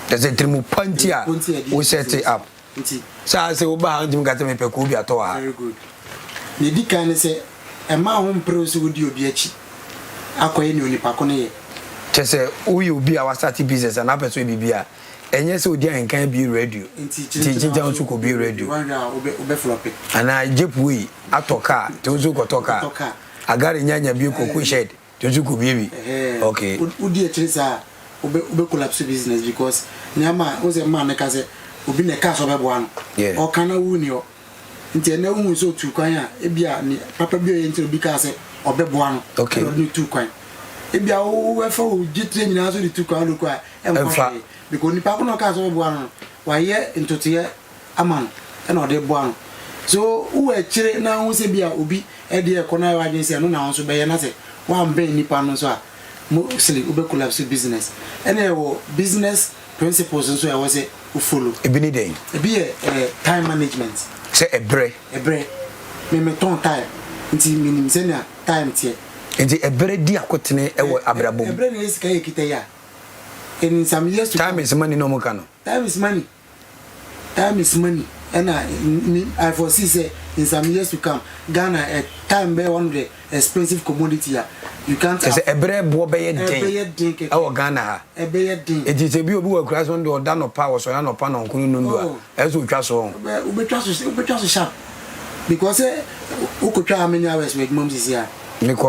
there's a trimu pantia we set it up so say oba handim gata me pe ko bi ato ha very good ne di kan say e ma ho mpro so di obi achi akoye ni onipa ko ne ye chese uyi obi a wa start business and apeso bibia enye se Odi-Ahenkan bi radio tinja onsu ko bi radio obe flop ana jepuyi atoka tonsu ko toka agari nyanya bi ko shed tonsu ko bi okay udi etrisa obe collapse business because nyama o se man ka se obi ne ka so be bo ano o kana wuni o nti na hu so tu kwan a e bia ni papa bi o ye nti obi ka se obe bo ano okay ni tu kwan e bia o we fa o jitre nyina so di tu kwan lo kwa e mfa because ni papa no ka so be bo ano wa ye ntote aman e na ode bo ano so u e kire na hu se bia obi e de e kona wa agency no na so be ye na se wa mbe ni pa no so a mostly ube collapse business and business principles so I was say follow ebini dey be time management say ebre me ton time nti minim say na time tie nti ebre di akotene ewo abrabom ebre na isika yekita ya in some years to time is money no mo kano time is money and I foresee say in some years to come Ghana a time be one of the expensive commodity here you can't say ebre bo be den e wo Ghana ha ebe den it is bi obi wo kura so ndo da no power so ya no pa no nkunu ndu a e so twa so ube twa so sharp because ukotwa how many hours with mom this here me ko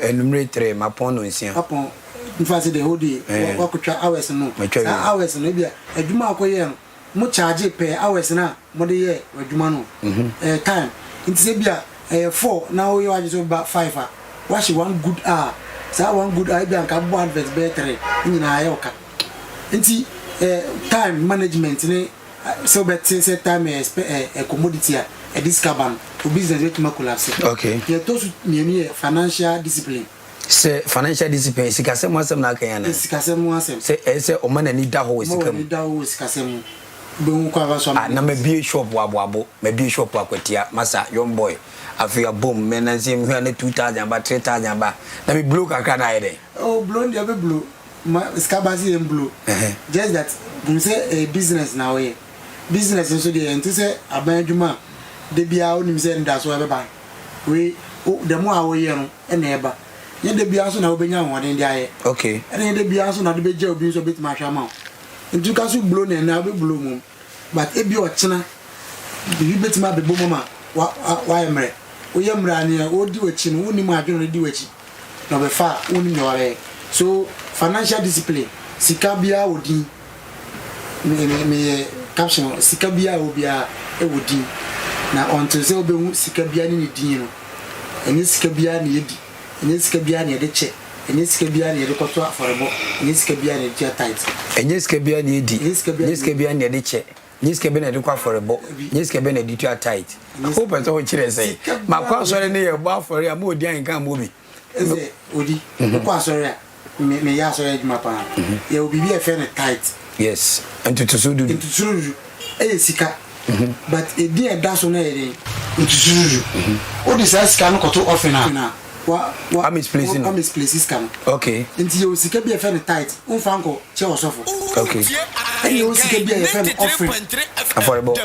enumerate mapon no nsia upon in fact the whole day ukotwa hours no hours no bia adwuma akoye no mo charge per hours na mo de ye adwuma no time nti se bia 4 now you are just about 5 ah wash one good hour so one good hour bia ka bo advert be 3 nyina aye oka nti time management ni so bet say time a commodity a discount for business to make collapse okay ye to me financial discipline say financial discipline sikasem asem na kan yana sikasem asem say o man ani da ho sikasem be un kwa so na me bi shop wabo me bi shop akwatia masa young boy afia boom menanzi mhua ne 2000 ba 3000 ba na me blow kakra na ide oh blow dey be blow ma skabazi em blow just that we say a business now here business so dey enti say abanadwuma de bia onim say nda so be ba we the more awo ye no e na eba ye de bia so na obenya hoden dey aye okay ene de bia so na de beja obi so betima hwa ma ntu ka so blow na be blow mum but e bi o chena bi betima be bo mama wa emre o ye mra ne o di wachi no woni mu adwene di wachi no be fa woni nyore so financial discipline sika bia odin me caption sika bia obia e wodi na onto se obehu sika bia ni din no enye sika bia na yedi enye sika bia na yede che enye sika bia na yede koto aforebo enye sika bia na yede tight enye sika bia na yedi enye sika bia na yede che enye sika bia na yede kwa aforebo enye sika bia na yede tight ko pese ho kire say makwa sore ne ye bo afore am Odi-Ahenkan mo bi odi ko asore a me ya asore adwuma pa ye obi bi e fe ne tight yes entutusudu sika but e dia daso na ere entutusudu odi sa sika no koto ofina wa am is placing am is places kan okay nti yo sika bi e fe ne tight unfanko che osofo okay yo sika bi e fe ne offering affordable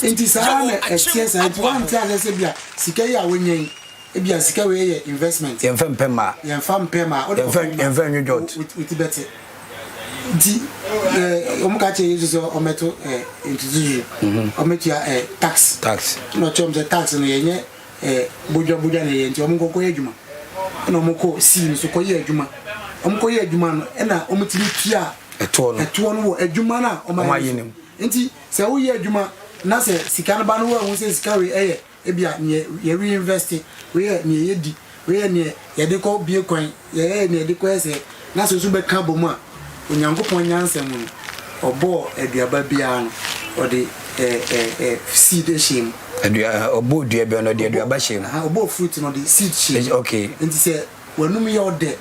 nti sa na excess and one thing say bia sika ya wonyen ebia sika we ye investment yem fam pema odi yem fam new jot with better di omuka che yesu so ometo intuzu ometo tax no chom the tax no yenye boja na ye nti omukoko ye adwuma na omukoko si so ko ye adwuma omukoko ye adwuma no na omutiri tia eto no wo adwuma na omayenim nti se wo ye adwuma na se sika no ba no wo se sika we ebia ye reinvest we ye yedi we ye de ko bie kwan ye de ko ese na so be ka bomu a onyankopon nyansem no obo aduaba bia no ode seed shame obo dua bia no de aduaba shame obo fruit no de seed shame okay nti se wanum ye ode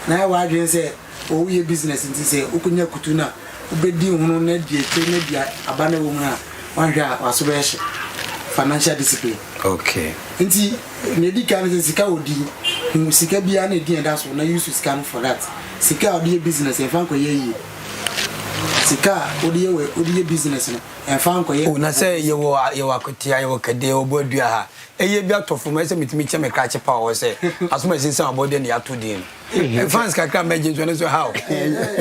na wa adwen se o ye business nti se ukunya kutu na ubedi hunu na die na dia abana wo mu na wanhwa waso be financial discipline okay nti ne di kan se sika odi sika bia na di enda so na use sika for that sika odi business e fan ko ye yi sika odi business no e fan ko ye na say yewo akotia yewo kade obo dua ha eye bia tofo ma se mitimi che me krache pa wo se asoma sinsan abode ne yato din fans kakra meje so ne so how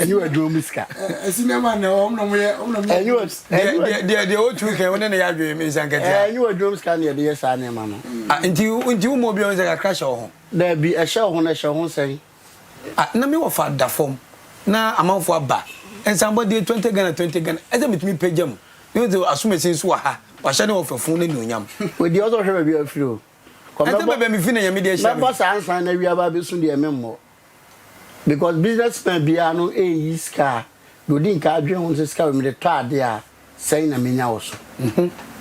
you are doing miska sinema na omno de o tu ke wona ne ya dwe me san Nketia you are doing miska ne de yesa ne ma no nti mo bi on se kakra she ho da bi e she ho na she ho sen na me wo fa da form na amanfo aba ensambode 20 Ghana eze mitimi pejam you do asuma sinso ha wa hye ne ofafun ne nunyam we di ozo hwe bi afiri o kombe be me fi na yami de hye me boss ansan na wi aba be sun de memmo because businessman bia no iska do din ka adwen ho se ska me de to ade a sei na menya wo so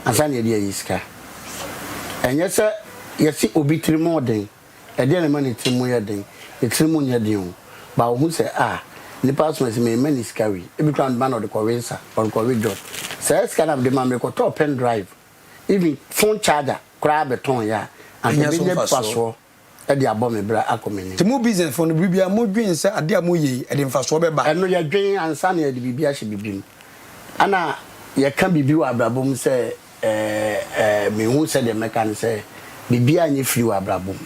ansan na de iska enye se yesi obi trimo den e de na mani trimo ye den e trimo nya den ba wo se ni pass me me mani skawi e bi twan man of the convincer or corridor say scan of the man me ko top pen drive even phone charger kra beton ya and the business password e dey abom me bra akomeni ti mo business for no bibia mo dwen se ade am ye e dey mfaso be ba eno ya dwen ansa na de bibia hye bibim ana ye kan bibi wa abrabom se me hu se de mekan se bibia anye free wa abrabom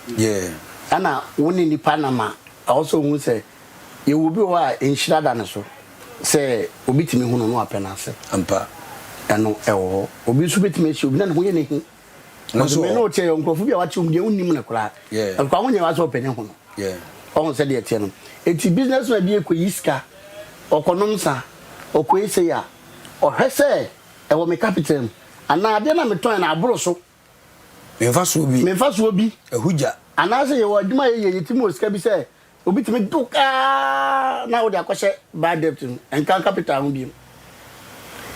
ana woni ni panama also hu se ye will be wa enhira da ne so se obi timi hu no apena se ampa eno ewo obi so betimi echi obi na ho ye ne hu no so me no che nkofu bia wa che umde unnim ne kura kwa ho nye wa so opene hu no on se de tie no eti business na bi ekoyiska okonom sa okoyese ya ohwese ewo me capital ana ade na meton na aburo so me fa so obi ehuja ana se ye wo aduma ye yetimi osika bi se obi timi duka na wo de akɔhye bad debt enka capital ho bi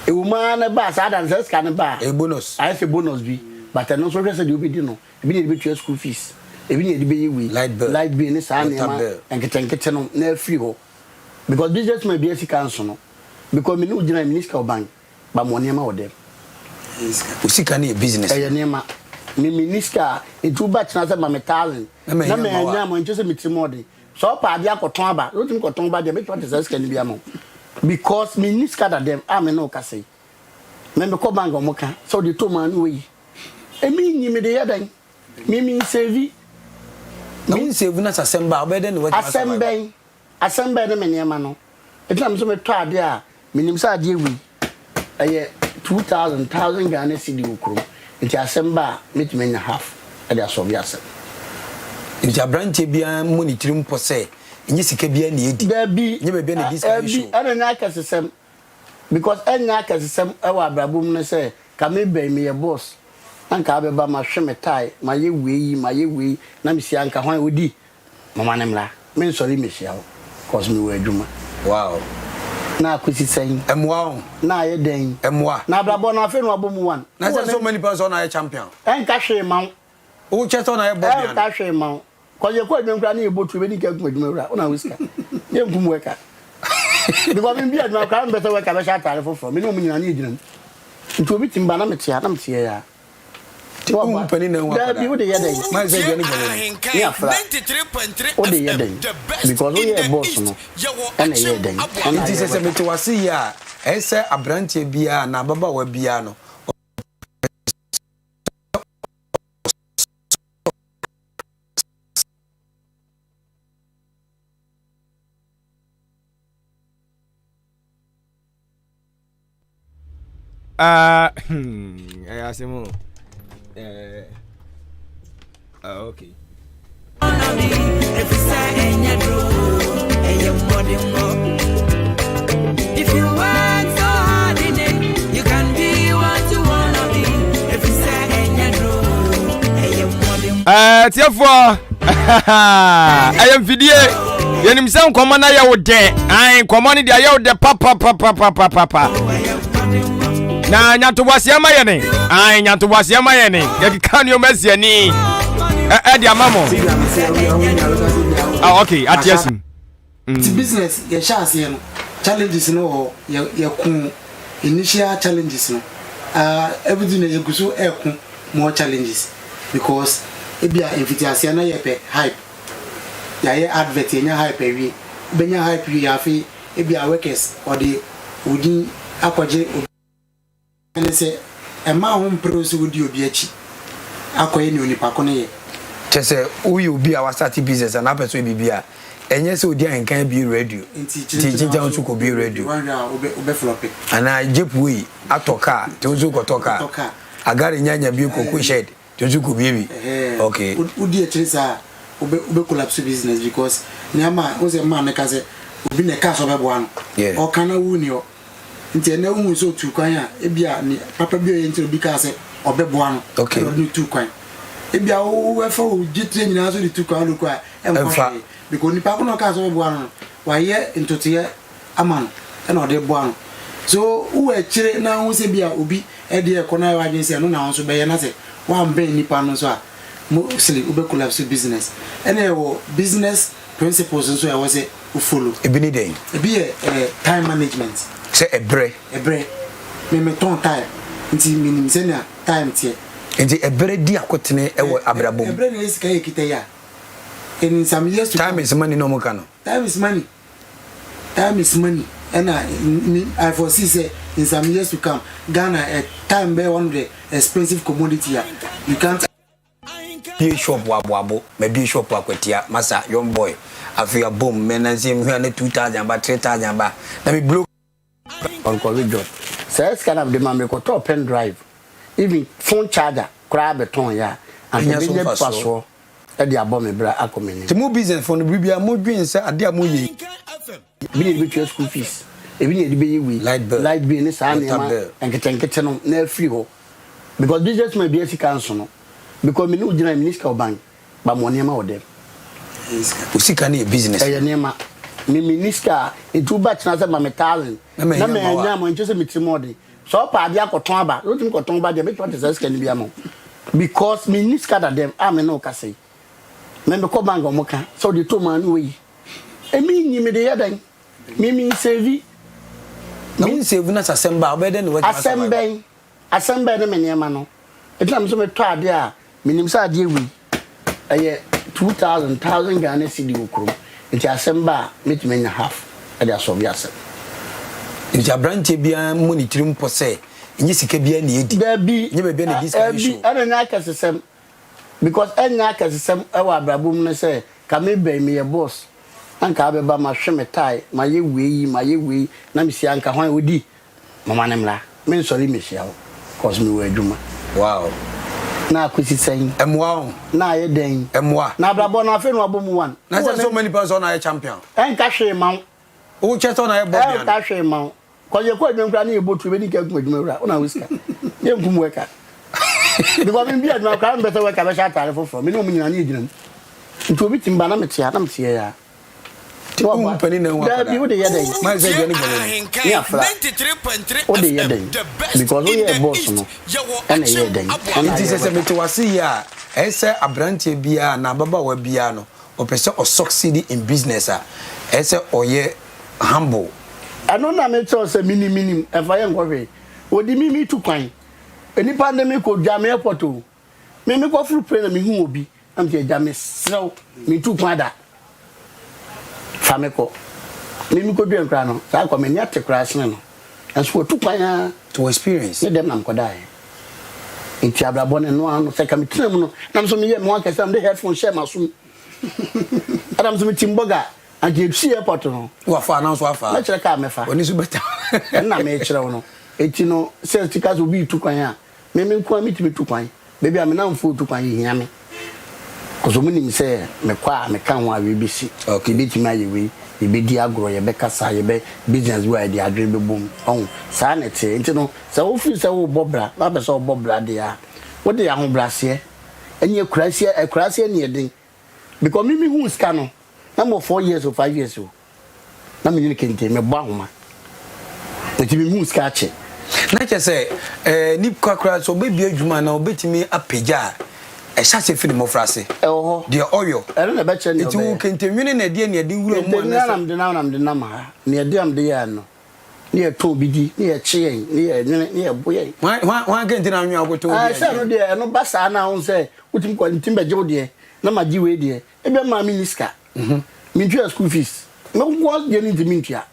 ewuma na ba sa dan se ska na ba bonus I say bonus bi but no so hwese de obi di no ebi ne de be school fees ebi ne de be yiwi light bill ni sa na ma enkete no na free ho because business may be a council no because me no gina minister bank ba mo nema wo dem usika na business nema me minister etu ba tena se ma metalin na me nya mo nche se mitimode so pa dia koton aba rotim koton ba dia me twa tesa scan bia mo because me need scatter them am no ka say me ko bank mo ka so the to man we e mi nyi me de yadan mi save na asemba obede ne what asemba ne me niam no e tlam so me to ade a minim sa ade wi eye 2000 Ghana cedi okro nti asemba metimenya half e dey so bi asem nti abrante bia monitoring po se enye sika bia na edi da bi nye bia na discussion ana nya kasesem because enya kasem e wa abrabom no say ka me be me ye boss anka abeba ma hwe me tai ma ye we na me si anka hwan odi mama ne mra me nsori me hia wo cause me we adwuma wow na akwisi sen emwa na ye den emwa na abrabo na afi no abomu one na say so many person na ye champion enka hwe ma wo cheto na ye body enka hwe ma cause ye ko adwum kra na ye botu be ni ka adwuma wura una wiska ye nkum weka because me bia adwuma kra better weka be sha tare foforo me no munyina na yegyina nti obi timba na metia ya Tiwa pani na wa da bi wo de yeden ma say gani ya fra 93.3 wo de yeden because we are boss no ana yeden ana ti se meti wasi ya ese abrantie bia na baba wa bia no Asemo okay. If you work so hard in it, you can be what you wanna be. If you say tiafo I am video yenim se nkomo na ye wo de ai nkomo ne de ye wo de papa na nyato wase ama ye ne ai nyato wase ama ye ne ye kan yo masi ani di amamo okay atiasim the business ye chance ye no challenges no ye ku initial challenges no everything ye guso e ku more challenges because ebia invitiation na ye pe hype ya ye advert ye nya hype wi benya hype wi ya fi ebia workers or the udi akwaje ene se e ma ho mpro udi obi achi akoye ni onipa ko ne ye chese uyi obi a start business na person bibia enye se Odi-Ahenkan bi radio tinja onsu ko bi radio obe flop ana jepuyi atoka tonsu ko toka agare nyanya bi ko ku shed tonsu ko bi okay udi etrisa obe collapse business because nyama oze man ne kaze obi ne ka so be boa no o kana wuni o nti na wu so tu kwan a ebia ni papa bi o yenti obi ka se obe boa no okay ni tu kwan ebia o we fa o jitre nyina so di tu kwan lo kwa emfa because ni pa ko no ka so be boa no wa ye ntote amano e na o de boa no so u e kire na hu se bia obi e de e ko na wa agency no na so be ye na se wa mbe ni pa no so a mostly ube collapse business and business principles so I was say follow e bi ni dey e bi time management say ebre me ton time nti minim say na time tie nti ebre di akotene e wo abrabom ebre na is kai kita ya in some years to time is money no mo kano time is money and I foresee say in some years to come Ghana a time be one of the expensive commodity here you can't be shop wabo me be shop akwatia masa young boy afia boom menansi me na 2000 ba 3000 ba na me blow on corridor says kind of the man ko top pen drive even phone charger cry beton ya and the passo e dey abom me bra akomeni the more business for the bibia mo dwin say ade a mo yi bi ni be school fees e bi ni be yi light bill ni sa na ma enketenkete no na free ho because business may be a council no because me no gina minister bank ba mo niam o dem usika na business e niam me minister e tu ba tena say ma metalin na me nya mo nche say me trimode so pa dia koton aba no tim koton ba dia me twa say scan bia mo because minister that them am no ka say me ko bank o mo ka so the to man we e mi nyi me de yadan me save me save na asemba obede no asemba na me niam no e tlam so me to ade a minim sa ade wi eye 2000 Ghana cedi okrom nti asemba metimenya half ade asobi asem nti abranche bia monitor mpo se nyi sika bia na edi da bi nyi be na discount show ana nya kasesem because enya kasesem e wa abrabom no se ka me be me ye boss anka abeba ma hwe me tai ma ye we na me si anka hwan odi mama ne mra me nsori me hia wo cause me we adwuma wow na akwisi sen emwa na ye den emwa na abrabo na afi no abomu one na say so many person na champion enka hwe ma o cheto na ye body enka hwe ma Cause you quite don't granny about to really get with me on a whisker. You come work at. Because I'm being my crown better work I shot telephone from me. No, I need them. To be in Banamity, I'm here. Penny no one. That you the other. My Yeah, 93.3 FM. Because we are boss and a year day. And it is a bit to see ya. Ese abrante bia na baba wa bia no. O pese o succeed in business a. Ese oye humble. I don't know me to say minim if I am going. Odi me to kwan. Any pandemic ko jam airport o. Me go full plane me hu obi. Am je jam so me to kwan da. Fameko. Me ko duen kra no. Sa ko me nya te kra sene no. Aso to kwan to experience. Ne dem nam ko dai. Inti abrabone no ano se ka me tinem no. Nam so me ye me wan kesa am de headphone share masum. Adam so me timboga. And you see a pot no. Wafa na so afa. Na chere ka mefa. Oni so beta. Na me chere no. Eti no se tikas obi tu kwan a. Me nko am ti tu kwan. Baby am na mfo tu kwan hia me. Kozo mu nim se me kwa me kan wa we bi si. Okay, bi ti ma ye we. E be di agro ye be kasa ye be business where dey adre be bom. On sa na te. Enti no se wo fi se wo bobra, na be se wo bobra de ya. Wo de ya ho brase. Enye kurase ne den. Because me hu ska no. I'm 4 years or 5 years old. I'm in Kente, me Bahuma. The TV moon scratch. Na che say nip kwakra so baby adwuma na obetimi apeja e hyase fi mo frase de oyo I don't know about you. It will continue na de na de wura mo na am de na ma na de am de ya no ne to bidi ne che ne boye wan kente na nwa agoto ah say no de no basa na on say utim ko ntim beje wo de na ma ji we de e be ma minister me twa school fees me ko de ni ntimi ntwa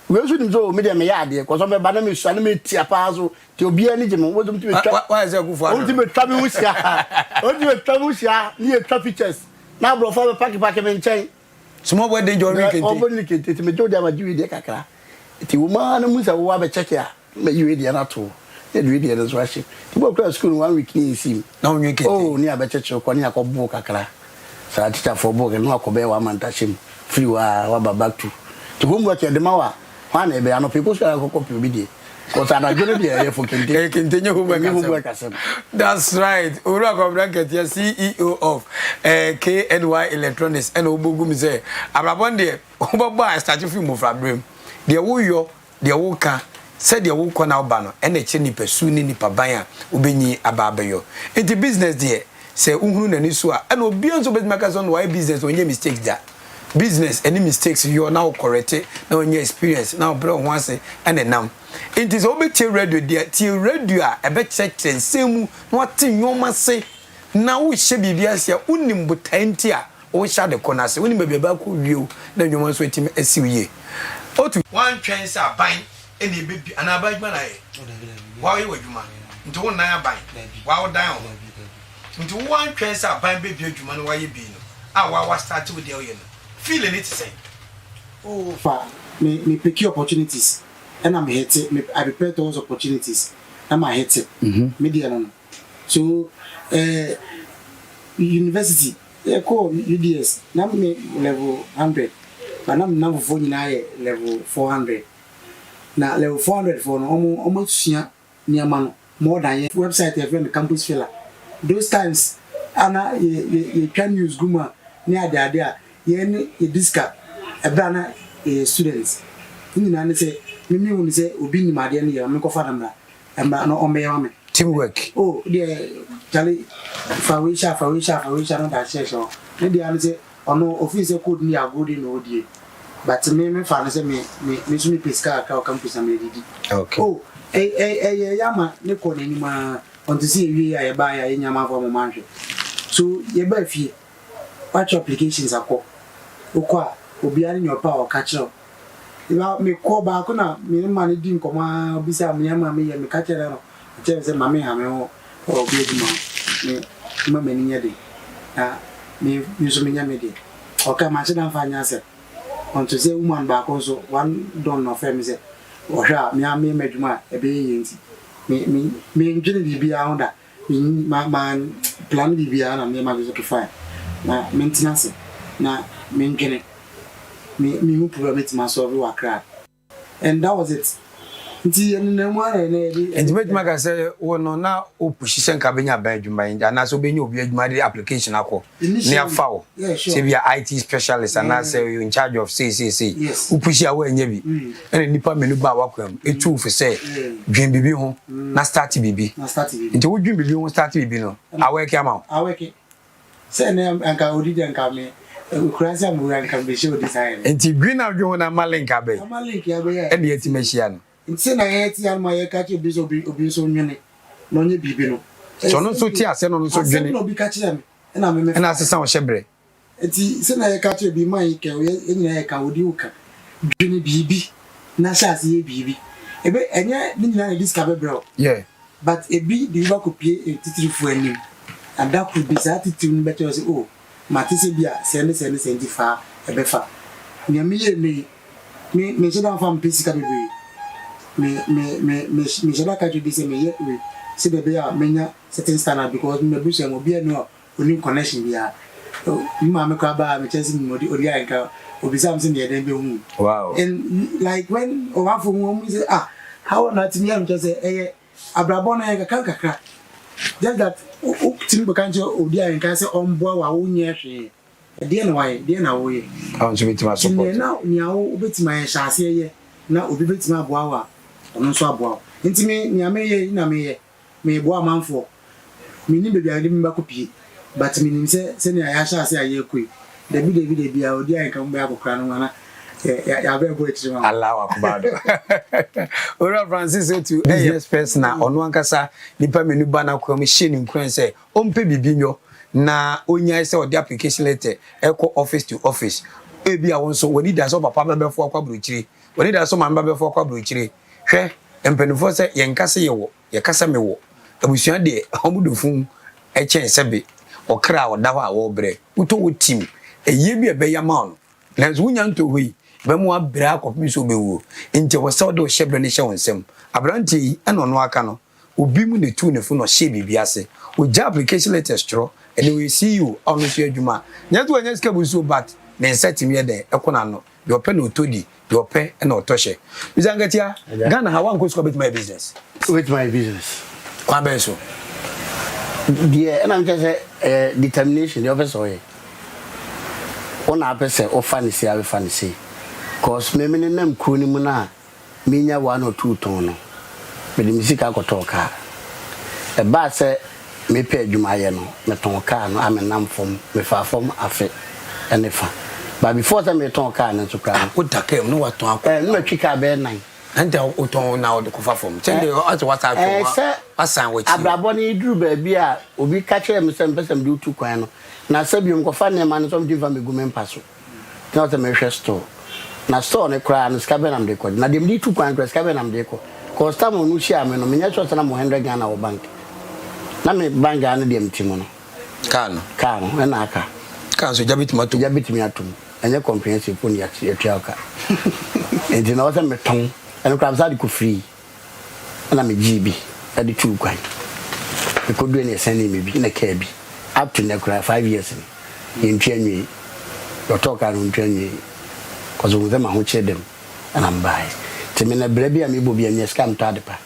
we so dim so me de me ya de ko so me ba na me sua na me tia pa so ti obi ani je me wo dum ti me twa why is go for o ti me twa me wusia o ti me twa me wusia ni e twa pictures na bro for pack me nchen small boy dey join kente o bo ni kente ti me jo de ma ji we de kakra ti wo ma na mu sa wo ba check ya me ji we de na to e do we de so ashi ti bo class school 1 week ni sim na onwe kente oh ni abeche ko ni akobu kakra sa teacher for book no akobe wa mantashim free wa back to homework de mawa wana ebe ano people share ko copy bi de ko ta na jone de for kente continue homework asem. That's right. Ura ko Nketia CEO of K.N.Y Electronics and obogum say abrabon de obaba start film of Abrem de wo yo de wo ka said de wo ko na oba no e na che ni pesu ni ni paban a obenyi ababayo enti business de say unhuru na ni so a na obi onso betimaka so no why business onye mistakes da business any mistakes you are now correct now in your experience now bro once and now it is obi ti radio there ti radio a be check semu no ati nyoma se na wo hye bibia se unim butanti a wo hya de kona se unim bibia ko wieo na nyoma so etimi asiwie otu one chance aban ene bebi ana abajuma na ye wa ye wadwuma nto na aban wa wo dan nto one chance aban bebi adwuma no wa ye bi no a wa start with the oye no feeling it say oh fa me pick opportunities and I'm hit I prepare those opportunities I'm hit media no so university ko UDS na me level 100 but na for na level 400 na level 400 for no almost sua niama no more than website even the campus filler those times ana you can use guma near there yen e disca ebrana students ni na ne say mimi won say obi ni made ne ye me ko fa namra emba no ombe ya me teamwork oh there jali fawisha no da share so ne dia ne say ono office code ni agodi no odie but me fa ne say me so me pesca ka campus am edidi okay oh yama ne ko ni ma on to see wi ya ba ya nyama for mo manhwe so ye ba fie what applications akọ okwa obiari nyopa o kachiro iba me ko ba ko na me ma ne din ko ma obisa me ma me ye me kachiro no che se ma me ha me o bi eduma me ma me ni yede ah me yuso me nya me de o ka ma se dan fa nya se on to say woman ba ko so one don no fe me se o hwa me am me meduma e be yenti me njini bibia onda ma plan bibia na me ma go to fine na maintenance na me ngene me who problem it myself we were crack and that was it nti ene mo ara na enti betuma ka say wono na opushisen ka benya ban adwuma yin na so benya obi adwuma de application akọ ne afa wo say be IT specialist and na say you in charge of say opushi awo enya bi ene nipa menu ba wakwam etu fi say dwen bibi ho na start bibi nti wo dwen bibi ho start bibi no aweke ama aweke say na anka odidi anka me Ukraine am we anka be show design nti green adwo na malinka be ya be ene yeti machia no nti na yeti an ma ye ka che bi so nwene no nye bibi no so no so ti ase no so dwene no bi ka che me na me na asesa wo hyebre nti se na ye ka che bi man ke enye ye ka odi uka dwene bibi na sha ase ye bibi ebe enye ni nyina na discover bro yeah but ebi di ba kopie titiri fu anim and that could be that titiri no better say oh matise bia send fa ebe fa nya me ye me jeda fam physical bebe me jeda ka jodi se me ye we se bebe ya menya certain standard because me busu mo bia no oni connection bia ma me ka ba me chesi me Odi-Ahenkan obisa am se ne den be hu wow and like when for mo say how not me am just say abrabon na ya kakra just that tin be kan je Odi-Ahenkan say omboa wa wo nye hwe de na wo ye so betima support na nya wo betima ya hyase ye na obi betima aboa wa ono so aboa nti me nya me ye na me ye me boa manfo me ni bebi ade me ba kopie but me nim se ne ya hyase aye koi debi bia Odi-Ahenkan mba akokra no na ya be bo etiri ma Allah akbar ora Francis to yes person na ono ankasa nipa menu ba na kwa me hye ni nkran se ompe bibi nyo na onya se odi application letter eko office to office ebi awon so woni da so papa bebefo akwa brochire woni da so mamba bebefo akwa brochire hwe empenufo se yenkase yewo yekasa mewo abusua de omudofun echen sebe okra oda ho a wo bre uto wo team eye bi ebe ya ma no nanzo wunya nto hoi bemu abra akopim so bewo nje wo se do hyebre ne hye wonsem abranti yi ana ono aka no obi mu ne tu ne fu no hye bibi ase o ja application letter stro anyway C.E.O ono so adwuma nyato anya ska buso but ne setim ye de ekona no de ope na otodi de ope na otoshe Nketia Ghana ha wan ko so bet my business kwa be so die na mche determination the office oye ona pese o fanisi ave fanisi cause me nem kuni mu na menya 1 or 2 ton no me de misika akotoka e ba se me pe adwuma ye no me ton car no amenam fom me fa fom afe ene fa but before that me ton car no to kra o takem no waton akọ no twika be 9 ante o ton na o de kofa fom tende at what akọ asan wachi abrabo ni duru ba bia obi ka kire me se mpesem de utu kwan no na sabium kofa ne ma no som diva me gumen paso na o te me hwe store na store ne kra no ska be nam de ko na dem di tu kwan kra ska be nam de ko cause time no share me no me nya chose na mo 100 Ghana wo bank na me bank ane dem timo no kan na aka kan so jabitimi atum enye comprehensive pon ya tuaka enti na wasa me ton eno kra sa de ko free na me GB ade tu kwan e ko do ne send me bi na ka bi up to na kra 5 years ni K.N.Y do talk around K.N.Y cause we them ho che dem and am buy te me na brebi am ibo bi anya scam to adepa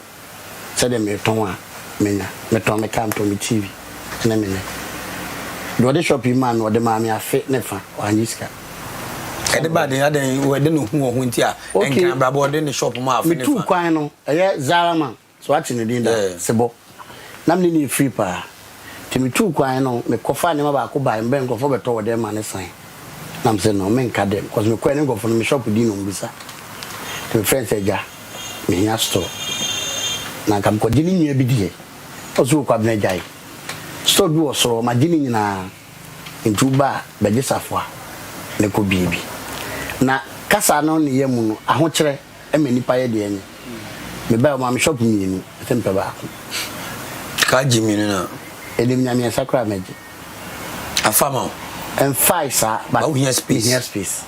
se dem me ton a menya me ton me cam to me TV na me do the shop man no de ma me afe ne fa wanyiska ede ba de aden we de no hu ho nti a enkan bra bo de ne shop ma afe ne fa me tu kwan no eye Zara man so ati ne din da sebo nam ni free pa te me tu kwan no me kofa ne ma ba ko ba mbe nkofo beto wo de ma ne san nam se no men ka dem because me kwan ne nkofo no me shop di no mbisa te friends eja me nya store na kam ko dini nwa bi die ozo kwa bna jai store bi osoro ma dini nyina ntuba beje safwa ne ko bibi na kasa no ne yemu no aho kire e me nipa ye de enye me ba ma me shop mi tempe ba ka jimi na edim nya me sakra meje afama en faisa ba we have space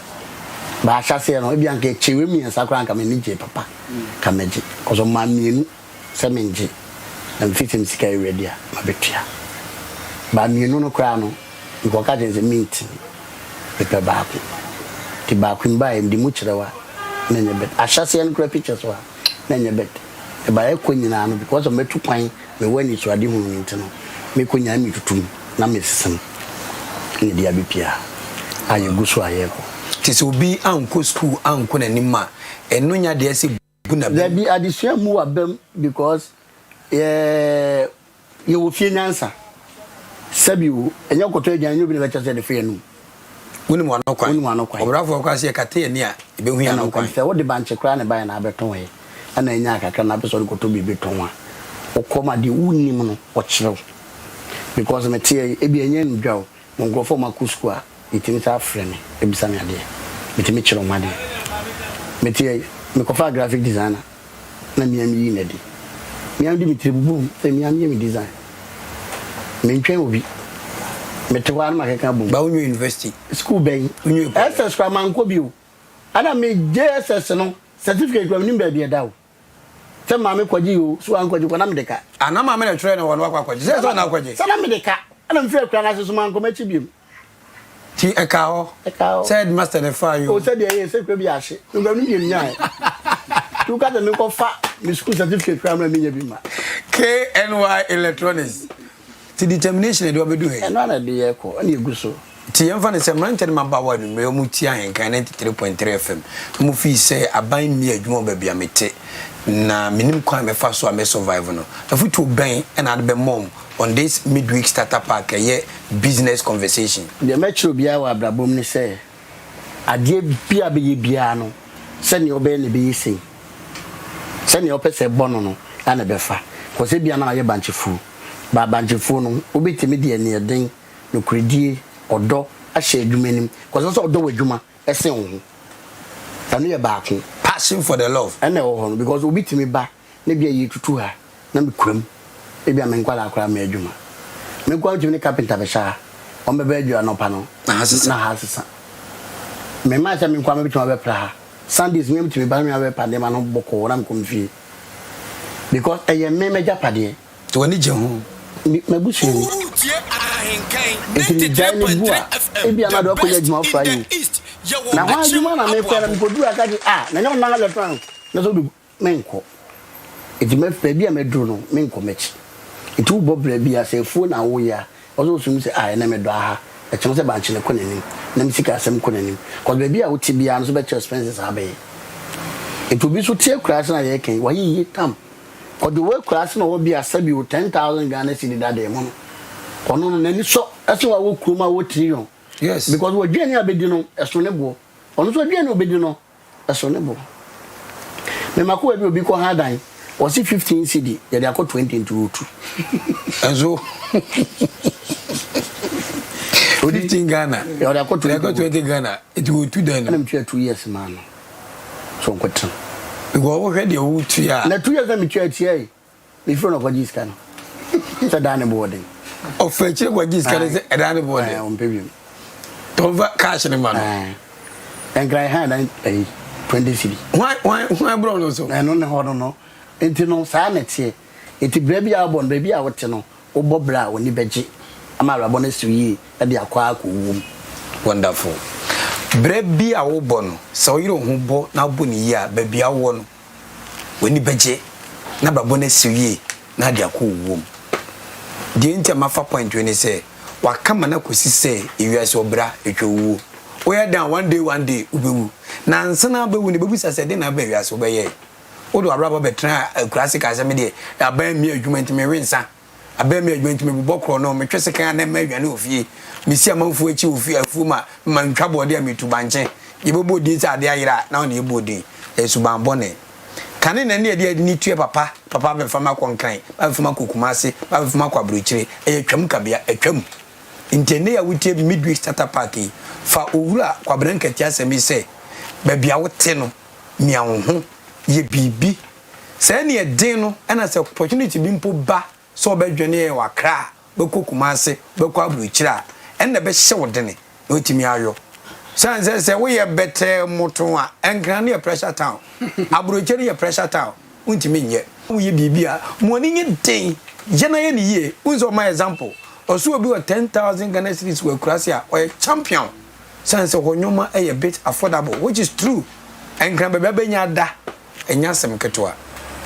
ba chase no ebi anke chewe mi sakra anka me nije papa ka meje kozo ma mienu se menje na fitim sika ready a ma betua ba mienu no kra no nko ka jenze meet pepe ba ku ti ba ku mba em di mu kirewa na nye bet a chase en kra pictures wa na nye bet e ba ekɔ nyina no because of metu kwan me wani so ade hu nti no me kɔ nyina me tutum na me sesem ne dia bepia aye guso ayeko tisi obi anko school anko nanima eno nya de ase buna there be addition mu abem because you will feel answer sabiu enye koto agyan nyu bi na becha se de fe anu woni mo anokwan obrafo kwa se kate ni a ebehu ya anokwan se wo de banche kra ne ban na abeton he ana enya akaka na beso koto bi beton a okoma de unim no ochiro because me tie ebi enye ndwa mo ngofo makusku a itimi sa frene ebisa me ade mitimi chiro made me tie me kofa graphic designer na miami yi na di miami di mitiribu se miami mi design me ntwen obi me te wa na makeka bum ba unyo university school bay unyo SS kwa manko bi o ana me JSS no certificate kwa nimba bi da o se ma me kwaji o so an kwaji kwa na me deka ana ma me na try na won wa kwaji se so na kwaji se na me deka ana me fe kwa na so manko ma chi bi ti ekao said master the fire o said ye se kwa bi ahye ngam ni bi nya tu ka de me ko fa me school certificate kwa na me nya bi ma K.N.Y electronics ti determination de obedu he eno na de ye ko ani eguso ti yemfa ne se mrante ne mabawa no me mu ti Ahenkan 93.3 FM mu fi se aban mi adwuma ba bia mete na minim kwa me fa so a me survive no afutu ben and at be mom on this midweek starter pack ye business conversation de metro bia wa abrabom ni se ade bia be ye bia no se ne obe ne be yisi se ne opese bono no ana be fa ko se bia na ye banchefu ba banchefu no obetimi de ne eden no kredie odo ahye adwumanim ko so odo wadwuma esen ho tanu ye baako passion for the love and no because obetimi ba na bia ye tutu ha na me kuram e bia me nkwala akora me adwuma me kwa juni carpenter be sha o me be adwua no pa no na hasisa me ma sha me kwa me bituma be pra Sundays me bitimi ba me be pande ma no boko na me komfie because eye me japade to wani je ho me busu ni Odi-Ahenkan 93.3 FM na do ko ya juma fra yi na ho adwuma na me kwa na me kodu aka di na nyo na le tran na so du menko eti me fa bia me duro no menko mechi eti wo bobre bia se fu na wo ya ozo sum se na me do aha e chemo se banche ne konanim na me sika asem konanim ko be bia wo ti bia no so be expenses abe eti obi so tie kura na ye kan wa yi tam ko the way class na wo bia sabi 10,000 Ghana cedi da de mo no ono no nani so eso wa wo kuruma wo trillion yes because wo dwani abedi no eso ne bo ono so dwani obedi no eso ne bo me mako bi obi ko hadan o si 15 cedi ya de akọ 20 into 2 enzo 15 Ghana ya de akọ 20 Ghana it will 2 then na mtua 2 years man so nkwetran go wo hwede wo tua na 2 years na mtua tia me fro no kwaji scan it's dane boarding of fetch kwaji scan say dane boarding on pay tova cash ne man and guy hand 20 cedi why bro no so no no enti no sa na tie enti brebi abon brebi a wote no obobra woni beje ama rabo na siwi e de akwa akowum wonderful brebi a wo bo no so yiro hu bo na bo ni ya baby awo no woni beje na babo na siwi na de akowum de enti mafa point we ni say wakama na kosi say ewiase obra etwewu oya dan one day ubewu na nsana bewu ni bebu sase de na ba ewiase obeye odo abraba betra classic asem de aban mi adwuma me rensa aban mi adwuma me bobokro no me twese kan na ma adwane ofie me si amanfu achi ofie afu ma ntwa bode a metu banche yebobo di sa de ayira na on yebodi esuban bone kane na ne de ni tue papa be fama konkan ba fama kokumase ba fama kwabrochire twam kabia twam intene ya wutie midweek starter pack fa owura kwabra Nketia semi se ba bia wote no mia wo ho ye bibi say ne den no na say opportunity bi mpo ba so obedwane ye wakra be kokumase be kwabrochire na be hye wodene na otimi ayo sanse say we ye better moto a enkran ne pressure town abrochire ye pressure town untimi nye wo ye bibi a mo ni nye den je na ye ni ye unzo my example oso obi 10,000 Ghana cedis we Croatia or champion sense honyoma a bit affordable which is true enkran bebe nya da enya sem ketwa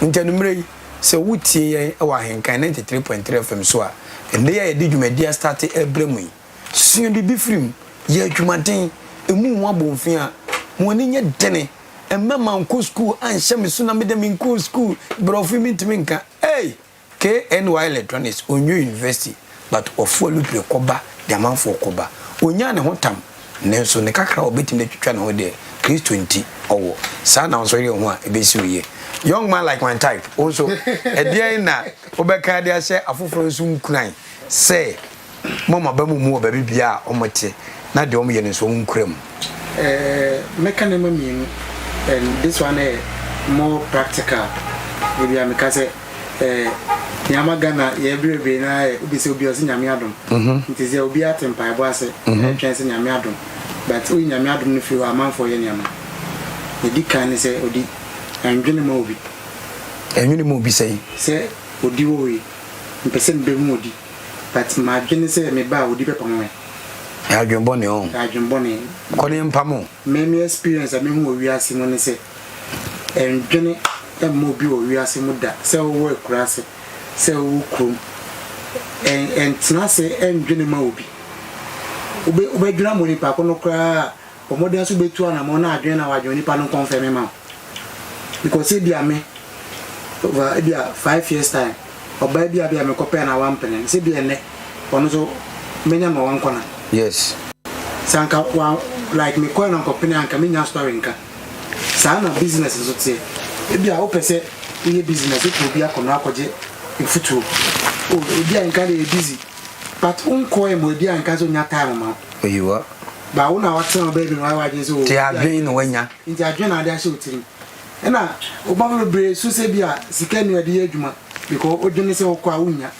ntanumre se wutie yen e wa henkan 93.3 FM so a ende ya di dwumadia start Abrempong yi suye bibi frim ye adwumaden emu wa bonfin a mo ni nye dene emema nko school anhye me so na me de me nko school brofi mi ntimi nka K.N.Y electronics onyo university but ofo lupre koba diamantfo koba onya ne hotam nenso ne kakra obeti ne twitwa ne ho de Chris 20 owo sa na so ye ho a ebesi oye young man like my type also edie na obeka de ahye afoforo nso nkuran say mama ba mu ba bibia omote na de omo ye ne so nkuram mechanism and this one more practical maybe I make say nyama Ghana ye brebe na obi se obi osi nyame adom nti se obi atempa ebo ase twen se nyame adom but o nyame adom no fi wa amanfo ye nyama e di kan se odi anwene ma obi say odi wo yi mpese mbe mu odi but ma dwene se me ba odi pepa mo ya adwembone o kone mpamo me experience me hu owi ase mo ne se endwene mo bi owi ase mo da se wo ekura ase se wo krom en tina se endwene ma obi obe dwena mo ni pa ko no kra omoden so betu ana mo na adwene na wadwene ni pa no confirm ma because e bia me over e bia 5 years time oba bia me ko pe na 1 penny se bia ne ono so menya no wan kona. Yes. Sanka wa like me ko na ko penny anka menya story nka sa na business so tie e bia o pese e business ko bia ko na akoje ifutu o e bia nka dey busy but unko e mo bia nka so nya time ma oyiwa ba una watan baby no wa je so ti adwen no wanya nti adwen na ade ahye otiri ena obama bre so se bia sika ni ade adwuma because odwene se okwa unya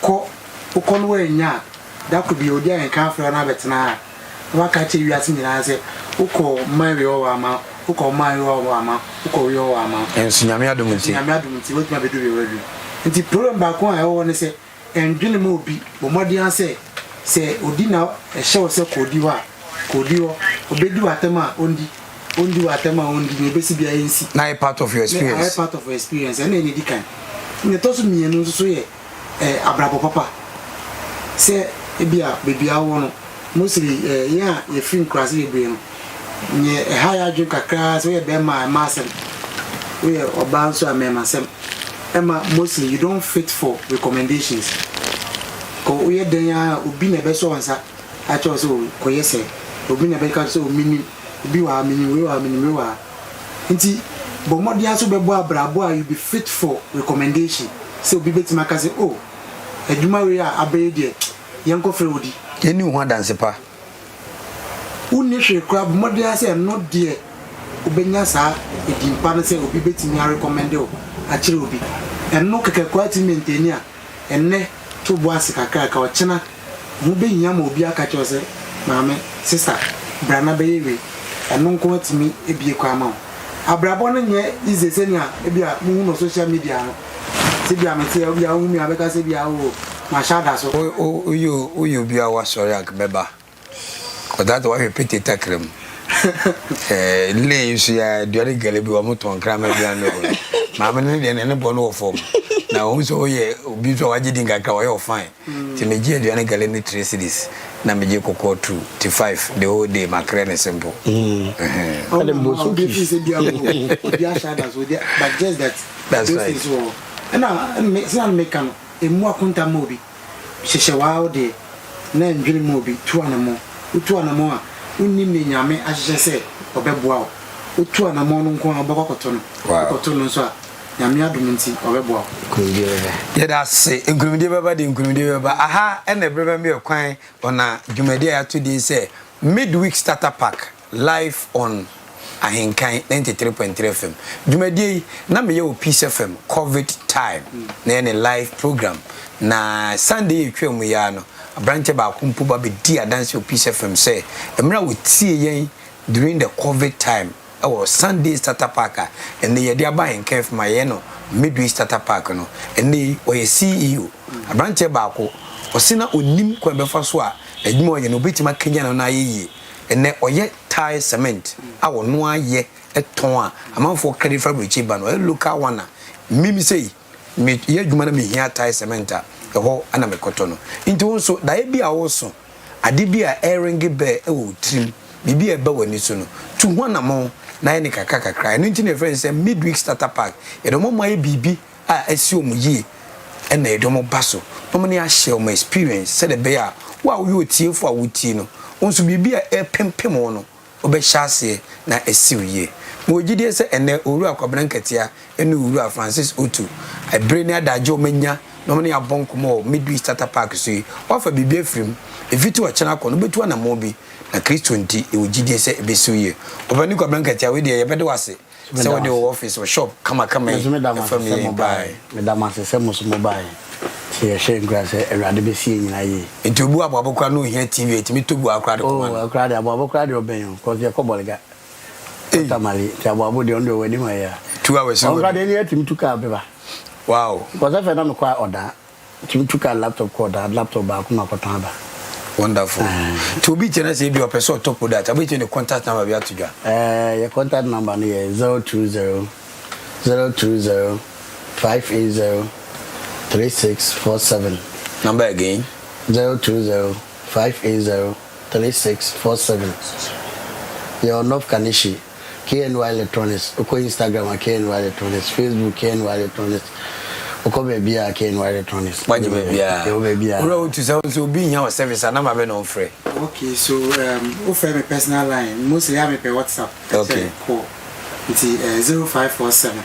ko ukon we nya that could be Odi-Ahenkan afra na betena wa ka che wiase nyina se uko mari o ama uko mari o ama uko yo o ama ensu nyame adom nti wetima bedu we wadu nti problem ba ko a wo ne se endwene ma obi bo modian se odi na ehye wo se kodi wa obedi watema ondi watema ondi ne besi bia yensi na a part of your experience and any dikan ne to so mienu so ye abrabo papa se ebia bebia wo no mostly ya ye film class ye be no nye higher drink kakra so ye be ma masem we oba so amema sem ema mostly you don't fit for recommendations ko we den ya obi na be so onsa a cho so ko yese obi na be ka so mini obi wa mini we wa nti bo modia so be bo abrabo a you be fit for recommendation so obi betima ka say oh adwuma we a abeye yanko frewodi eni ho dance pa unni hwe kra bo modia say no de obenya sa edimpa no say obi betimi a recommend o a kire obi enno keke kwati maintain a enne to bo asika ka o chena mo be nya ma obi aka che say maame sister brana be yewe enno nko atimi ebie kwa ma abrabo no nye izese ni a ebia mu no social media no se bia me se obi a hu mi abeka se bia o mashada so oyo bia wa sorry akbeba ko that wa repeat it takrem le yusu ya duare gele bi wa moton krama bia no ma me ne bo no form na o so ye obi so waje dinga ka wa fine ti meje duare gele ni 3 cities na meje kokko 2 to 5 the whole day makre ne simple ale mo so bi se bia mo bia shada so dia but just that's right so and me can emu akunta mobi hyehyɛ wa de na ndwene mobi tu anamo a unni me nyame ahyehyɛ sɛ obɛboa wo utu anamo no nko abɔkɔtɔ no kɔtɔ no so a nyame adom nti obɛboa wo yɛda se nkurumde bɛba aha ɛna brɛbɛ me kwan ona dwumadi a to di sɛ midweek starter pack live on Ahenkan 93.3 FM dwumadi na me ye Peace FM COVID time na any live program na Sunday etwam ya no branch ba kumpu ba be di adanse Peace FM say emra wo tie yen during the COVID time our Sunday starter pack and the year ba Ahenkan FM ye no midweek starter pack no and the oye C.E.O branch ba ko osina onim kwa befa so a adwuma ye no betima Kenya no na ye ene oye tile cement awo no aye eton a amanfo kadi fabric ba no local one a mimi say me ye adwuma na me hia tie cement a ho ana me koto no nti won so da bi a wo so ade bi a eringe be e wo trim bibi e ba wani so no tu ho na mo na ye kakra no nti na friend say midweek starter pack e do mo mai bibi a esi omu yi e na e do mo baso mo ne a share my experience said the be a wa wo tie fo a wo tie no won so bibi a e pempem no obɛhyase na esiwie mo gidie se ene oru akwabena Nketia ene oru a Francis Otu ebre ne adaje o manya no me abonko mo midweek starter pack so yi wafa bibia efrim efitu ochena ko no betu na mo bi na Kristo nti e gidie se ebesiwie obani kwabena Nketia we de yebede wase se we de office or shop kama family buy me damase se mo so mobile se share grass erade be sie nyina yi nti obu abobokra no hia TV etimi tobu akra de ko oh akra de abobokra de obenyo ko je ko bolega tamali ti abobo de ondo wedi ma ya 2 hours akra de ni etimi tuka beba wow ko za fe na me kwa order etimi tuka laptop ko order laptop ba ko na ko tan ba wonderful to be chena say be your person top of that abi the contact number be atujwa your contact number ni 020 580 3647 number again 020 580 3647 your North Kanishi K.N.Y Electronics uko Instagram K.N.Y Electronics Facebook K.N.Y Electronics uko baby K.N.Y Electronics baby baby uro to so be here service and number be no free. Okay, so offer my personal line mostly have me per WhatsApp. Okay, cool. It's 0547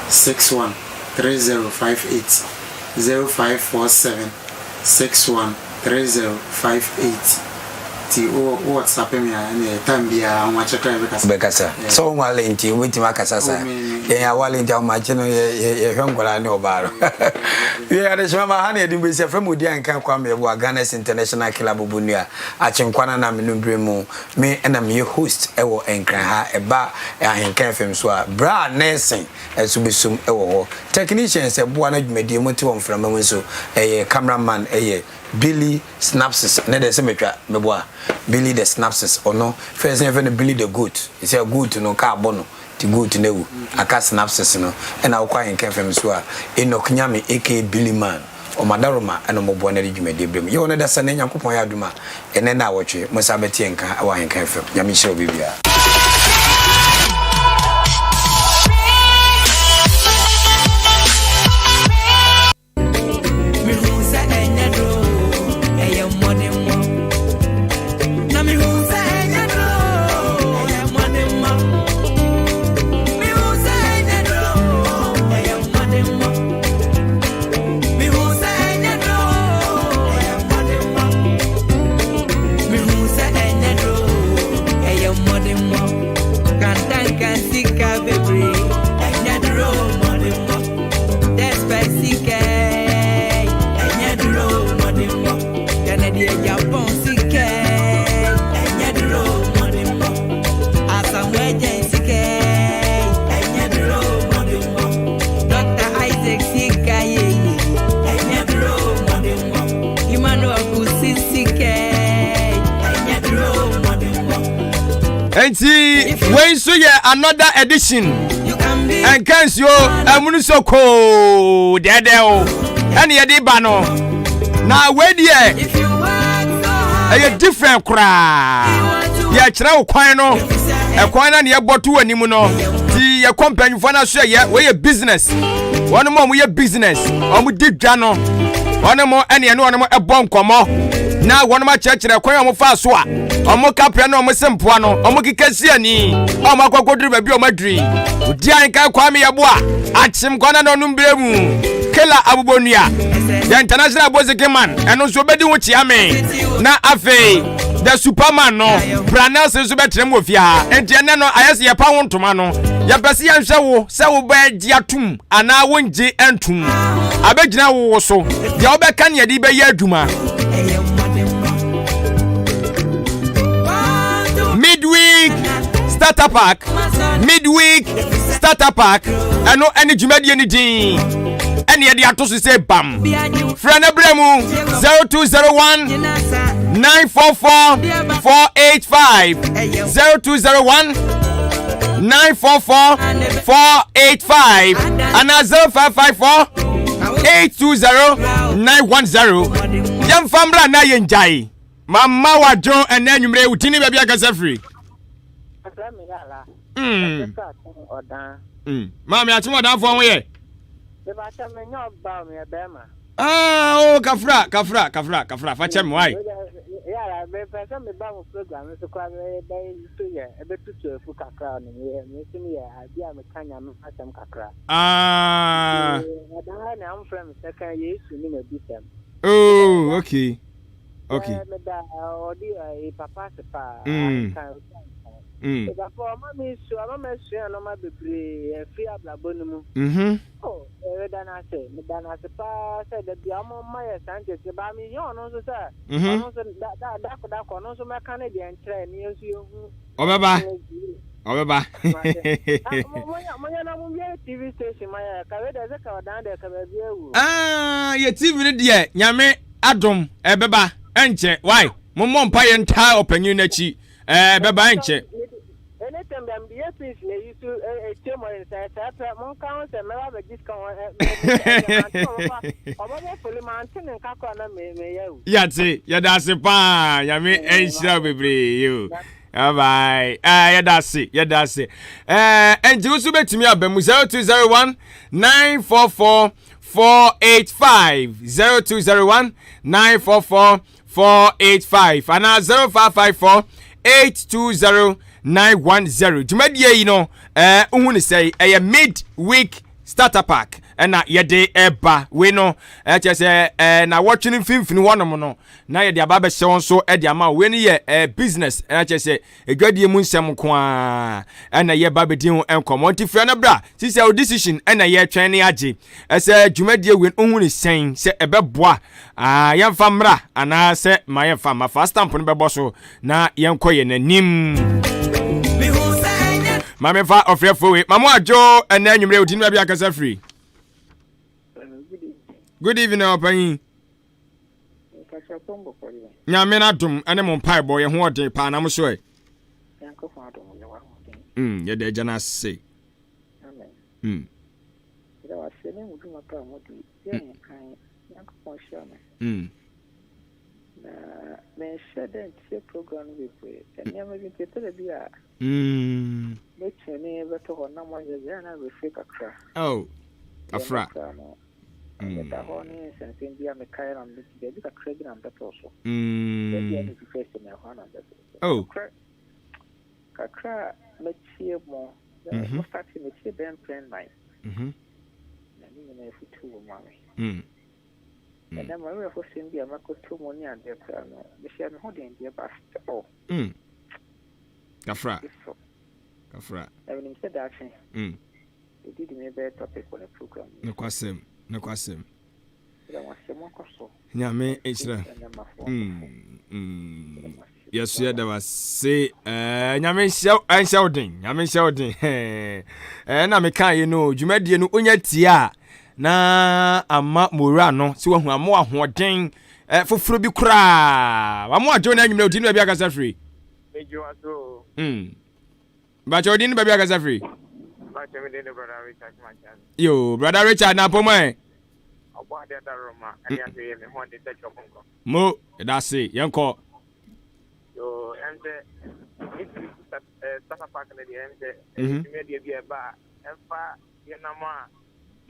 61 3058 0547 61 3058. Ti o WhatsApp me and tambia on watch try bekasa so wale nti wetin makasa sa ya wale nti o ma che no ye hwenkola ne obaro ye ade shema ha na edin be se from Odi-Ahenkan Kwame YEBOAH Ghana International Club Bunua achenkwana na me no bremu me na me host ewo enkran ha eba Ahenkan FM so a bra nursing esubesum ewo ho technicians eboa na dwumadi moti won frama mu so cameraman Billy Snapsis na de se metwa meboa Billy the Snapsis ono first name Billy the goat is a goat no ka bono ti goat na wu aka Snapsis no na akwa Ahenkan FM so a Enoch Nyame aka Billy man o madaroma na mo bo na de dwumadi brem ye wona da sa na Nyankopon ya aduma ene na awotwe mo sa beti enka awa Ahenkan FM nyame hye obibia when so another edition and can't you amunu so ko dedeo and ye di ba no na we die a different cry ye kire wo kwan no e kwan na ye boto animu no ti ye company for na so ye we business one mo ye business o mu di dwa no one mo ene ne one mo e bon komo na one ma chekire kwan mo fa so a omo kapre na omo sempoa no omo kikasi ani omo akwakoduru ba bi omo adri Odi-Ahenkan Kwame YEBOAH achim kwana na onumbre mu kela abubonua the international music man eno so bedi wo chiame na afei the superman no Branel se so betrem ofia enti ene no ayese ye pa wontoma no ye bese ye hwe wo se wo ba gi atum ana wonje entum abegina wo so ye obeka ne ye di be ye aduma midweek starter pack eno any jumadi any din any ye ato so say bam friend Abremu 0201 944 485 0201 944 485 and 0554 820 910. Yam family na yenjai. Mama wa John and then you may utini baby akasa free. Mama atimo dan for we. Oh, kafra. Fache me why? Yeah, me person me ba mo program so kwa me to ye e be tutu efu kakra no me timi ye idea me kanya me asem kakra. Ah. Na am friend second yesu ni me bisem. Oh, okay. Me da odi papa se pa. But for mama so mama so no ma bebre free ablabo no mu. Oh, me dana se pa se da bia mo ma ye sanje se ba mi yo no so say. No so da ko no so me kan de entre ni so yo hu. Obeba. Moya na mo TV station ma ya ka we da se ka dan de ka ba bi ewu. Ah, ye TV ni de nyame adom ebeba enche why? Mo mpa ye nta opanyin na chi. Beba enche. Anytime them the piece they used to chemo inside that mon count and me discount fully mountain and kakwa me you. Yati, yadase pa, yami enshira bebre you. Bye. Yadase. And you also bet me up 0201 944 485 0201 944 485 and 0554 820 910. Jumedie you know uhuni say a mid-week starter pack and na yede eba we no say na watching film one no na yede aba so so e de ama we ni ye business say egwadie mu nsem ko a na ye ba bedi ho enkomo ntifra na bra si say decision na ye twen ne age say jumedie we uhuni sen say ebeboa yemfa mra ana say ma yemfa ma fast stamp no bebo so na yenkoye nanim. Mama fa ofrefo we mama ajo ena nwumre odinu bia akasa free. Good evening opan. Nyame na dum ene mo pai boy ho ode pa na mo so e. Ye de jana se. Amen. Da wa se ne mudu mapa mo di ye mo kan yankopon hia me. Na me shede tie program we pe enya me bi tele bia. Mechene beto hona mo ye na we fake akra. Oh. Afra. Da honi sense bia me kai na me bi akra bi na beto so. Bia ni face me hona beto. Oh. Kakra mechie mo. Mo start mechie ben plan nine. Na ni na futu mo mame. And then my wife was in the Amako 2 money and the piano. The share holding the bast. Oh, Kafra. I mean, said that. It did me a better topic on a program. No question. There was some more so. Nyame echira. Yes, there was say nyame shouting. Na me kan you know, dwumade no onya tia. Na ama mora no si wahu amo ahoden foforo bi kura amo ajo na nwumre odin ba bi akasa free ejo aso ba cho odin ba bi akasa free ba che me de brother Richard Machan yo brother Richard na pomo obo ade da roma ani ase ye me ho de touch okonko mo da se yenko yo ense start pack na de ense me de bi e ba enfa ye na ma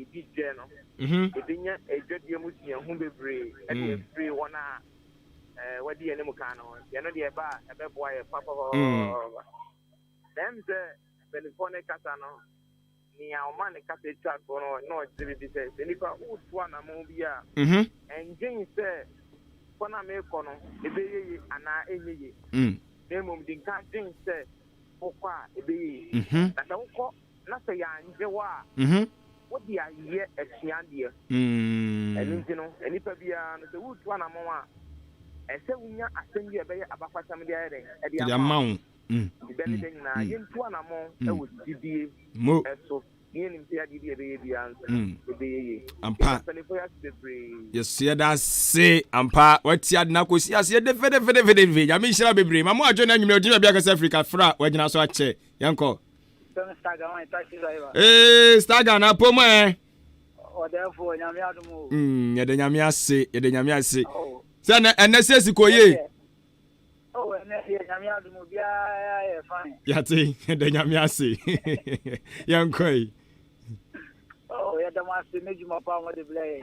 ibi jeno edinya ejodie musia hu bebre e de free wona wadi ye ne muka no ye no de ba e be boa ye papa dem ze benefone kasa no ni a o man kasa chat no jibi bi se nipa utu na mo bia engine se kona me kono ebe ye ana enyeye demom din kan din se okwa ebe ye na se ukọ na se ya nje wa what the year a Chiandia? And you know, any pabia, the wood one among a 7 year assembly about some day at the amount. The benefit now, in 2 among that would be more so in the baby answer. Yes, yeah, that's say, and pa, what's your knuckles? Yes, yeah, the I mean, shall be brave. I'm more joining you, Africa, fra, when you also check, Yanko. FM Staga one taxi driver. Staga na pomo O therefore nyame adumo. Ye de nyame ase, ye de nyame ase. Say na enese sikoye. Oh, enese nyame adumo bia ya fine. Yati, ye de nyame ase. Yankoi. Oh, ye de masse meji mapa mo de blay.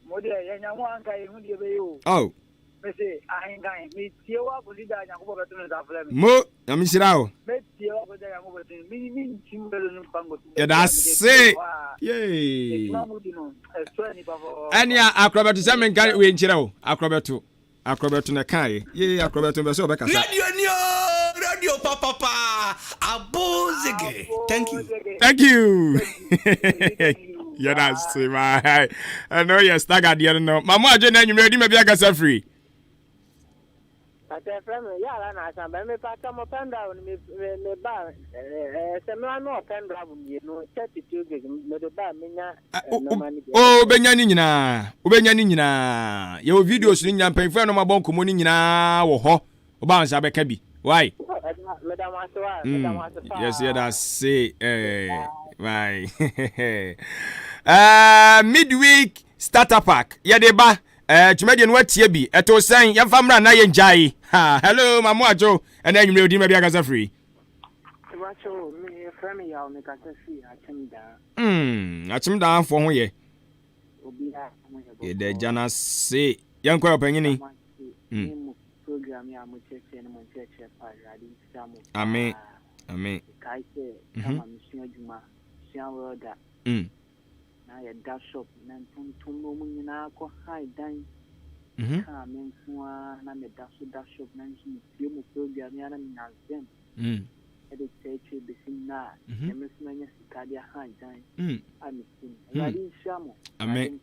Mo de ye nyamo anka ye hu de be yo. Oh. Me say ahenkan me tie wa bozida nyakobo beto no da flame. Mo, nyame shira o. Me tie wa bozida nyakobo beto mi chimbelo no pango. Yeah, that's it. Yay. Any acrobat to some guy we in Chiro. Acrobat na kai. Yeah, acrobat to so back. Radio papa. Abozege. Thank you. Yeah, that's it. I know you're staggered. You know, Mama, I just you ready. Maybe I got some free. I said, friend, yeah, and I said, me pack my pen down, me bar. No pen down, you know, 32 gigs, me the bar, me oh, Benyanina. Your videos in your pen for no more bonk money na wo ho. Oba nsa be kabi. Why? Yes, yeah, that's it. Right. Midweek starter pack. Yeah, they ba. Chumedian what yebi. Eto saying ya famra na ye njai. Ha. Hello, Mama Ajo. And then you may maybe I free. Wacho me friend ya me ka free achimda. Achimda for ho ye. Obi ha. Ye de jana say. Yanko opanyini. Program ya mo check no mo check pa radi samu. Amen. Amen. Kai se kama mission adwuma. Sia worda. Na ya dash shop na tonton no mu nyina ko high dan. Ka men fuwa na me dash shop na nchi tie mo program ya na na zen. E de cheche be sinna. E me smanya sikadia high dan. Ami sin. Radi samu. Amen.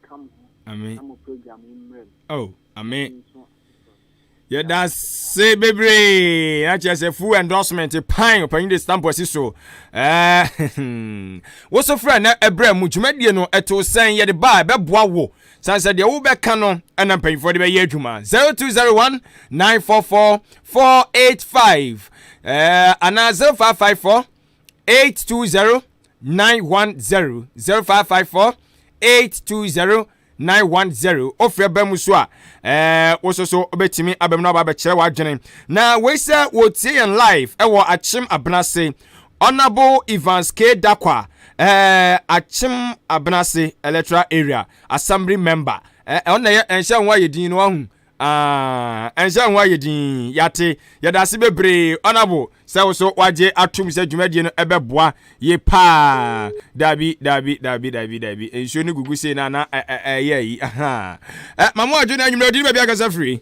Amen. Samu program imrem. Oh, amen. Yeah, that's say baby. I just a full endorsement. Pine upon the stamp was so. What's a friend? Abrempong Anamom Tuo saying ye the bar beboa. Sansa the Uber canon and I'm paying for the Yejuma 0201 944 485 and 0554 820 910 0554 820 910 ofre bemusua wososo obetimi abem na ba be kire wadwene na we say wo tie en live e wo achim abnase honorable Evans K Dakwa achim abnase electoral area assembly member on na enhya nwa yedin no hu enhya nwa yedin yate yadase bebre honorable say wo so waje atum se dwumadie no ebeboa ye pa dabi enhyo ni gugu se na yi aha mama adwo na anwumre odi be bia kasa free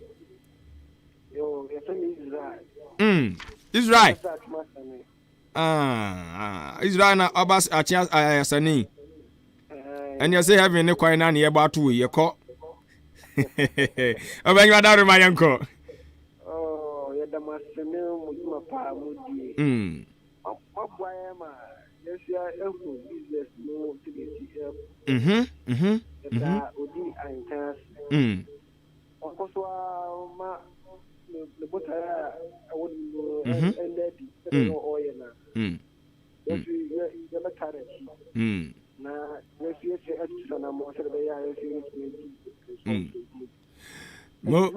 yo Israel Israel Israel na obas achia asani and you say having ne kwan na ne ye bato ye ko obanyi daru ma yanko ya da masene mu pa mu die abwaye ma yesia ehu business no TDC da Odi-Ahenkan okoso ma le botaya awon endedi no oye na ya batare na yesia extra na mo serbe ya yesia mo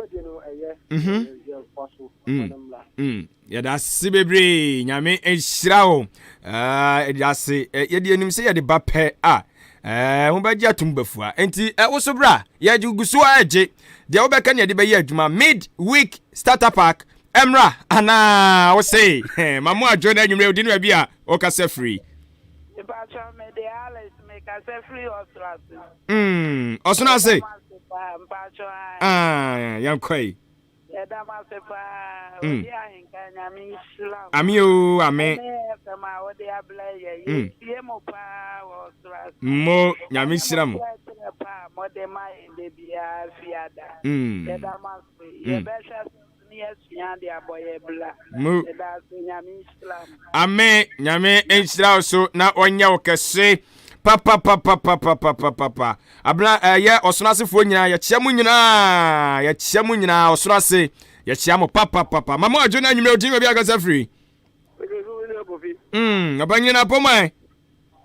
ya da sibebre nyame enhyirawo ya se ye de anim se ye de bape ho ba gya tumbafua enti wo so bra ya de gusu aje de wo beka ne de be ye adwuma mid week starter pack emra ana wo say mamu adwo na anwumre odi no bia o ka se free me de Alex me ka se free osuna say yankoi Eda masepa Odi-Ahenkan nyame Islam amio ame ma odi ablaye ye mo pa wo sra mo nyame Islam pa mo de mai de bia fiada eda maspe ye besha ni esunya de aboye bla eda nyame Islam ame nyame Islam so na onya wo kese papa abla ye osonasefo nyina ye chiamu nyina osonase ye chiamu papa mama adwo na anwumre odi bia ga free Abanyina pomai.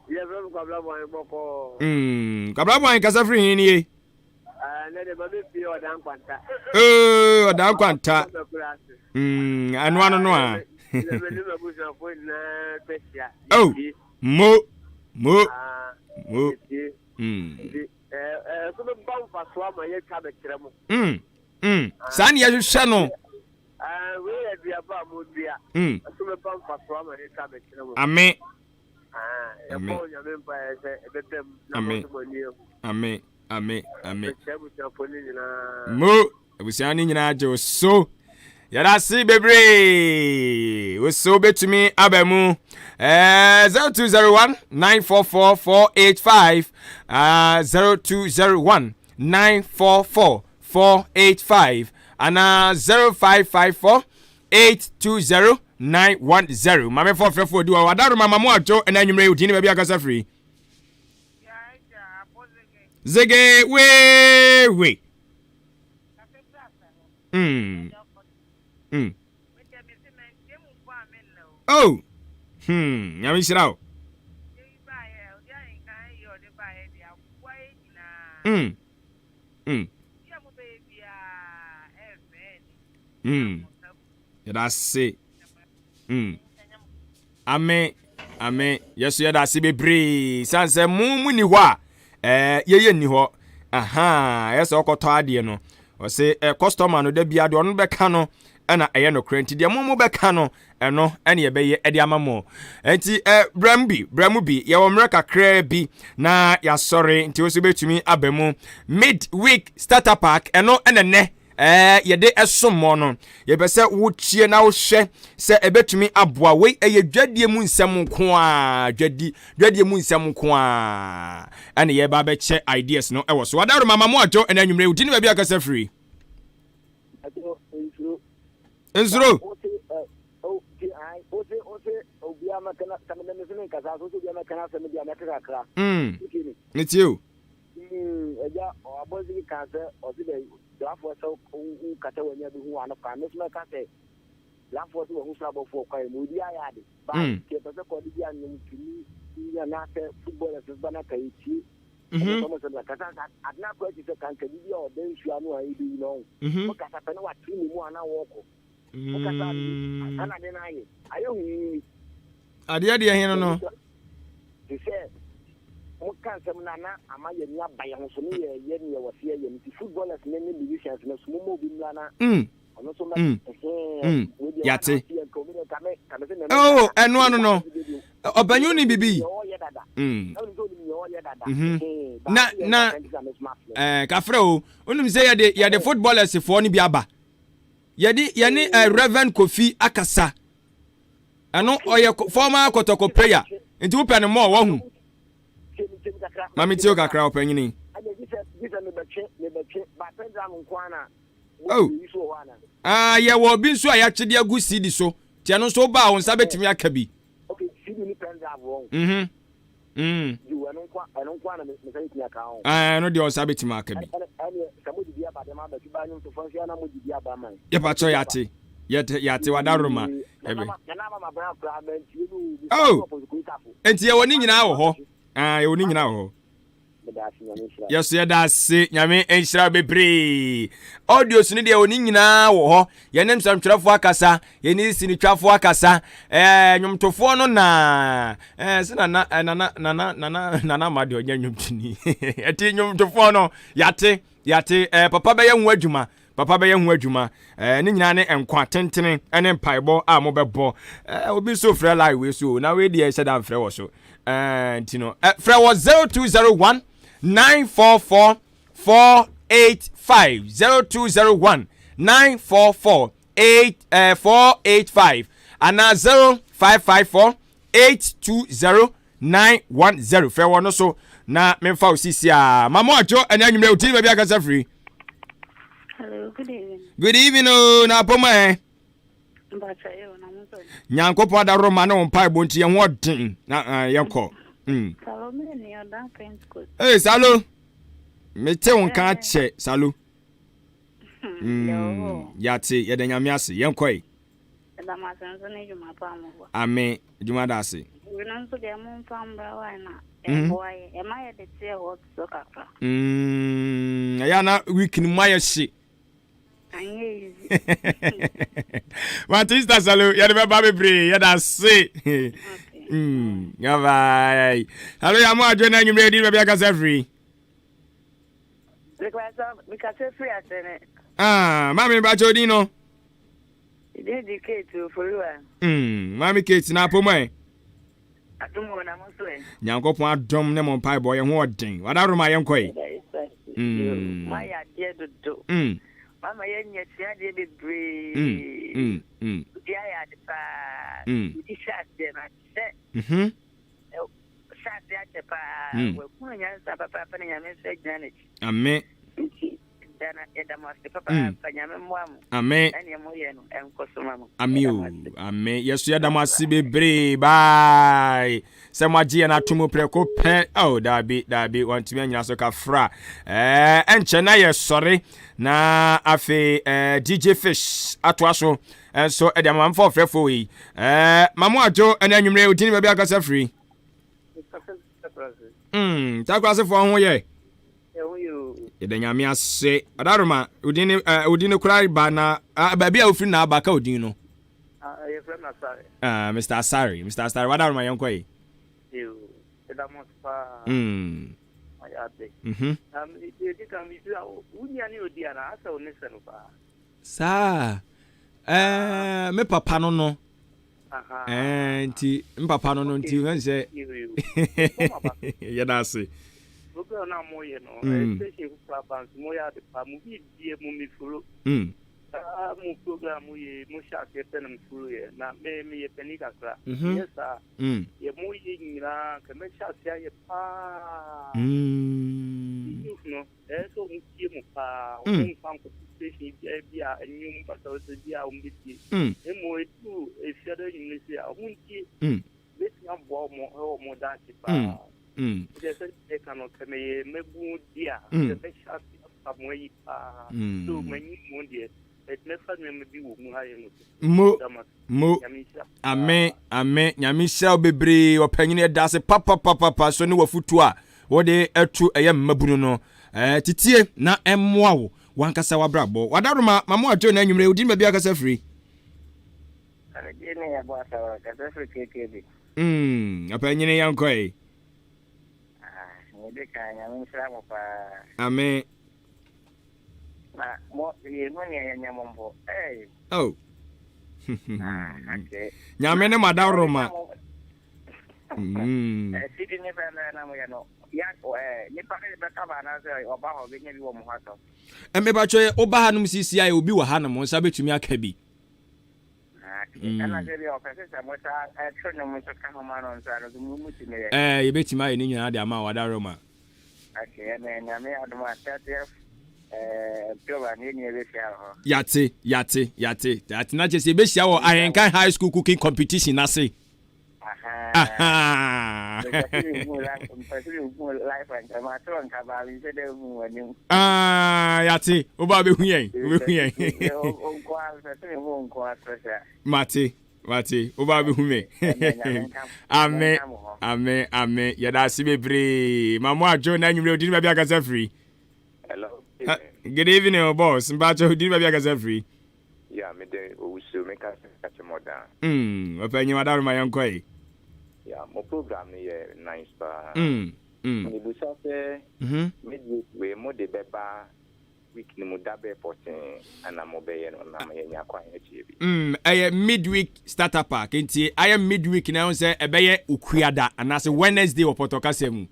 Yes, I'm going boko. Kabla kasa free ni. Na de baby fi odan kwanta. Odan kwanta. Anu anu no a. Oh, mo. So the bomb for swam ye ka be kire mo. San ye hwehwe no. We e bia ba mo bia. So the bomb for swam ye ka be kire mo. Amen. Amen. Amen. Mo, ebusiani nyina ajo so. Yada si bebre. We so betumi abemu. 0201 944 485 0201 944 485 and 0554 820 910. Mame for frefo do wadaru mama mo ajo na nwumre udi ni bia akasa free. Zege we. Oh. Nyami shirao. Yada se. Amen. Yesu yada se bebre. Sanse mumu ni hwa. Yeye ni ho. Aha, yesu okoto ade no. O se customer no da bia de onu beka no na eye no krenti de mumu beka no eno ene ye beye ede amamo. Enti bramu bi ye wo mre kakra bi na ya sorry enti wo se betumi abamu mid week starter pack eno enene yede esomo no ye be se wo chie na wo hwe se ebetumi aboa we eye dwadie mu nsem nko a dwadie mu nsem nko a ene ye ba be che ideas no ewo so wadaro mama mo ajo ena nwumre udi ne ba bia kasa free Nzuro Nitio eja obozi kaze ozide dafo so kata wanya bi hu anoka mesma kase lafo so hu sabo fo kwa mu dia ya de ba ke pese ko di ya nyum tini ya na ke football se bana kai ti so so kata adna ko ti se kan ke di o den shu anu ayi bi no ko kata pe no wa ti ni mu ana wo ko ko kata ana de na yi ayo hu ade he no ti se mo kan sem nana ama ye nya ba ye ho so ne ye ne ye wose ye nti footballers ne ne divisions ne so mo bi nana ono so ma yate oh eno no obanyu ni bibi na kafre o onum se ye de footballers for ni bi aba ye ni Reverend Kofi akasa ano oye former Kotoko prayer nti wo pe ne mo wo hu Mami tio kakra opanyini. Oh. Ye wo bi nso aya chede agu CD so. Tia no so ba won sa betimi aka bi. Okay, CD ni penza won. You anon kwa na me say tia ka on. No de on sa betimi aka bi. Samodi bia ba de ma ba ba nyum to fonsia na modi bia ba man. Ye pa cho yate. Yate wadaroma. Ebe. Oh. Enti ye woni nyina wo ho. Ye woni nyina wo ho. Yes, yadase nyame enhira bebre audio sini de oni nyina wo ho ye nem sam twrafo akasa ye ni sini twafo akasa nwomtofo no na sina na ma de onya nwomtini eti nwomtofo no yate papa be ye hu adwuma ni nyina ne enkwa tentene ene mpaibo a mo bebo obi so frɛ live we so na we de ye sheda frɛ wo so ntino frɛ wo 0201 944 485 0201 944 485 and 0554 820 910 fair one so na memfa osisi a mama ajo anya nwumre oti ba bia kasa free. Hello, good evening. Good evening na poma Mbacha yo na muso. Nyankopɔ da roma na on pai bonti ye ho den na yenko. Salo me ni odan friends school. Hey Salo. Me te won ka che Salo. Yate ye da nyame ase yenko yi. da masanso ne juma pa mo. Ame juma da se. We no so de mo fam bra wa na. Boy, am I the tea hot so kakra? Ya na week ni maya shi. Anye easy. Matista salo ya de ba bebre ya da se. Ya bye. Hello ya mo ajo na nyumre di be aka se free. Because free asene. Mami ba jodi no. Dedicate to for you. Mami Kate na pomo e. Adumo na mo so e. Nyankopon adom ne mo pai boy ho odin. Wada roma yen koi. My idea do. Mama yen yet ya de bebre. Ya ya de pa. Di chat de na se. Chat ya de pa. We kunya sa papa pa na message na ni. Amen. Dana edamasi papa panyame mwamu. Amen. Ene mo ye no enkoso mama. Amen. Yesu edamasi bebre. Bye. Se magie na tumu preko pe. Oh, dabi want me nyina so ka fra. Enche na ye sorry na afi DJ Fish atwaso. So edamam for frefo yi. Mamu ajo ene anwumre odini be aka sa free. Takwase fo ho ye. Yede nyame ase adaroma odini kura ba na baabi a ofiri na abaka odini no Your friend Asari. Mr. Asari wadaroma yenko yi Edamos pa ayate you can be unya ni odi ana asa onisenu pa sa me papa no nti mpapa no nti nse yeda ase Ogo na moye no especially for banks moya de pa mu bi die mu mi fulu mu program ye mu sha ke penem fulu ye na me ye penika kra yes ye mu ye nyina ke me sha sia ye pa no so mu tie mu pa mu fan ko station bia enyum pa so bia bi tie e mo etu e fia de nyini sia mu tie let me abo mo da ti pa Just a kind of mebu dia, the best shot of Moyi, so many Monday, it never may be Mo, Ame, Yamisha bebre, or penny does a papa, so no futua, what they are true a young mabuno, Titie, na wow, one casawa brabo, what are my journey, you didn't be a free. Opinion young quay. Amen. Oh. Nyamene madaroma. Eme bacho oba hanum CCI obi wa hanum nsa betumi aka bi. You bet my in your other man, what aroma. Yate. That's not just a bit or Ahenkan High School cooking competition, I say. Yate, Obabe, Mate, Obabe Hume. Amen. Yada Sibebre. Mamma Joe, and you didn't maybe I got free. Hello. Good evening, boss. Mbacho, didn't maybe I got free. Yeah, me de we should make us catch more down. Open your mother, my uncle. Yeah, my program here nice pa. Me bu say midweek we mo de beba week ni mo dabe 14 and am obey no na me nya kwa echi I midweek starter pack nti I am midweek now say ebeye ukuada and as Wednesday or potokasem.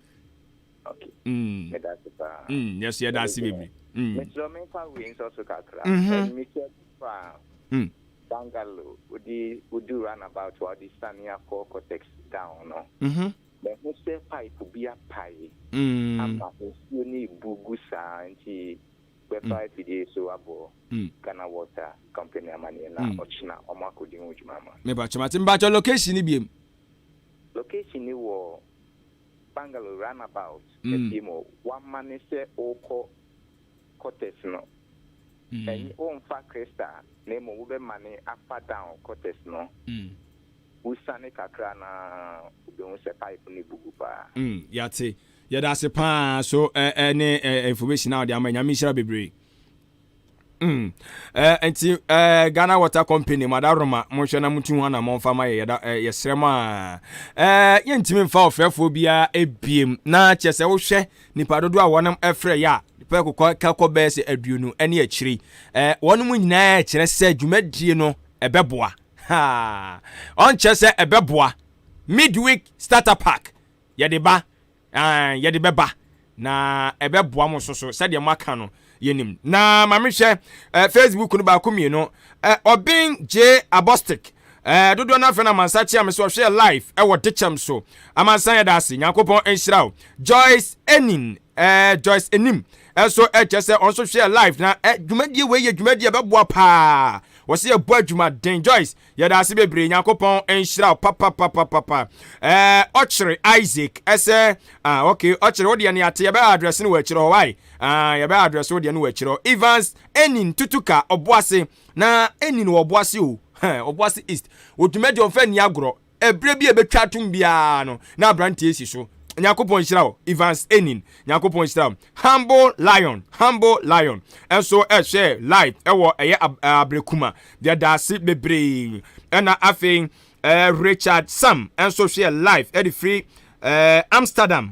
Okay. Me that's pa. Yes, yeah, that's baby. Me so me fa we so kakra. Me check fa. Bangalo would do run about what the Sania cortex down, no? Then who say pipe will be a pie. I'm not only Bugusa and she website today so abo Ghana Water Company money na Ochina or Marco Ding with Mama. Maybe but your location is location you were Bangalo runabout. A team 1 man is say Oko cortex no. And on fa crystal, name of money up down cortes no. Usane kakrana don't say pipe ni bugupa. Yate. Yeah, that's a pan. So, any information out there, I'm sure be enti Ghana Water Company madaroma moshana mutu wana monfama yesrema yentimi mfa ofrefo bia ebiem na chese wo hwe nipa dodo a wonam efre ya nipa kokọ bese aduonu ene akiri wonum nyina kire se dwumadie no ebeboa ha on chese ebeboa midweek starter pack yede ba yede beba na ebeboa mo soso se de maka no yenim na mamehwe Facebook no ba komie no obin J Abostic dodo na fena mansachi am so share live wo dechem so amansan yeda ase yakopon enhiraw Joyce Enin Joyce Enim so chese on so share live na dwumadie we ye dwumadie beboa pa wo se ebo adwuma den Joyce yeda ase bebre yakopon enhiraw papa Ochre Isaac ese okay Ochre wo de ne ate ye ba address no wa kire ho why ya ba address wo de no wa kire Evans Enin tutuka oboase na Enin wo oboase o oboase east wotumedi onfa ni agro ebre bi ebetwa tum bia no na brante esi so nyakopon hira Evans Enin nyakopon hira humble lion enso share live ewo eye abrekuma dia dase bebre na afin Richard Sam enso share live e free Amsterdam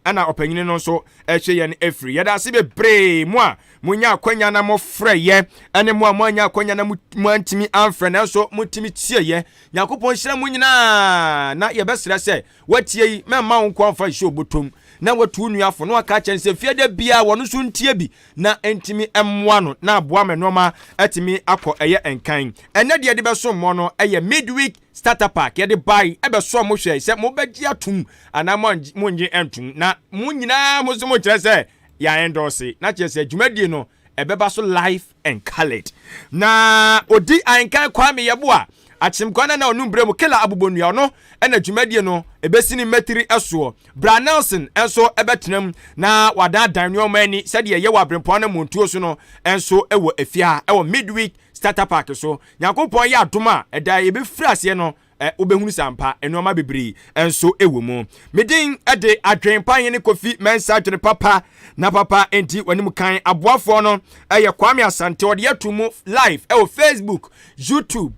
ana opanyini no so ehwe ye ne free ya dase bebre mo munya akwanya na mo freye ene mo amanya akwanya na mantimi amfre na so mutimi tieye yakopon hira mu nyina na ye besra se watie yi memma wo kwamfa hye obotom na watu nuafo no aka chen se fiade bia wono so ntie bi na entimi emmoa no na aboa menoma atimi akọ eye enkan ene de de beso mo no eye midweek starter pack ye de buy ebeso mo hwe se mo bagi atum ana mo nje entum na mo nyina mo so mo kire se ya endorse na chese dwumadie no ebeba so life and colored na Odi-Ahenkan Kwame YEBOAH achimkwana na onumbre mu kila abubonua no ena dwumadie no ebesini metri eso Bra Nelson enso ebetenam na wada dan no mani sede ye Abrempong Anamom Tuo so no enso ewo efia ewo midweek starter pack so yakopon ya adoma eda ye be frase no obehunu sampa enoma bebri enso ewo mu medin ede adwenpan ne kofi mensa adwene papa na papa enti wanim kan aboafo no eye Kwame Asante ode yatumu live ewo Facebook YouTube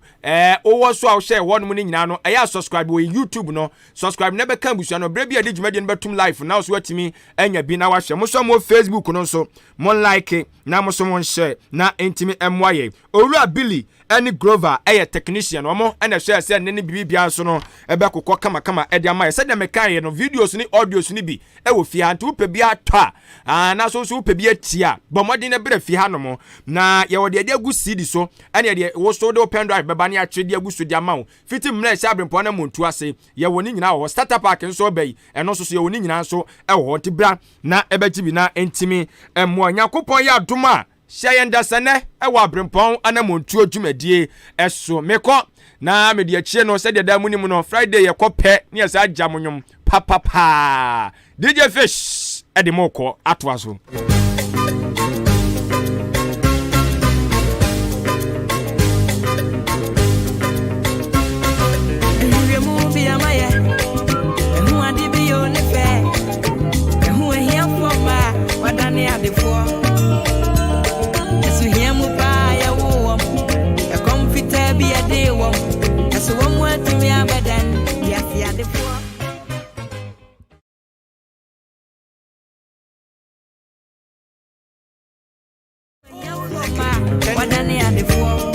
owo so a share won mu ni nyina no eye subscribe wo YouTube no subscribe na be kan busu no bre bia de dwumade no betum live na so watimi enya bi na wahwe mo so mo Facebook no so mo like na mo so mo share na entimi emwaye Owura Billy any Grover technician omo na share say ne bibia so no ebe kokọ kama ede amaye say dem kan no videos ni audios ni bi wo fie ha ntu pe bia twa na so pe bia tia bomodin na bre fie ha no mo na ye wo de agu CD so ene de wo so de pen drive beba ni atwede agu so de amawo fiti mna se Abrempong Anamom Tuo ase ye wo ni nyina wo starter pack nso bai eno so ye wo ni nyina so wo tibra na ebeji bi na entimi emmo Yakopon ya adoma Shayenda sane ewa Abrempong Anamom Tuo dwumadie eso meko na me de achie no se de da munim no Friday ye kope ne ye sa jamonyom papa DJ Fish edimoko atwaso So one more to me abadan yes the four wadane ya the four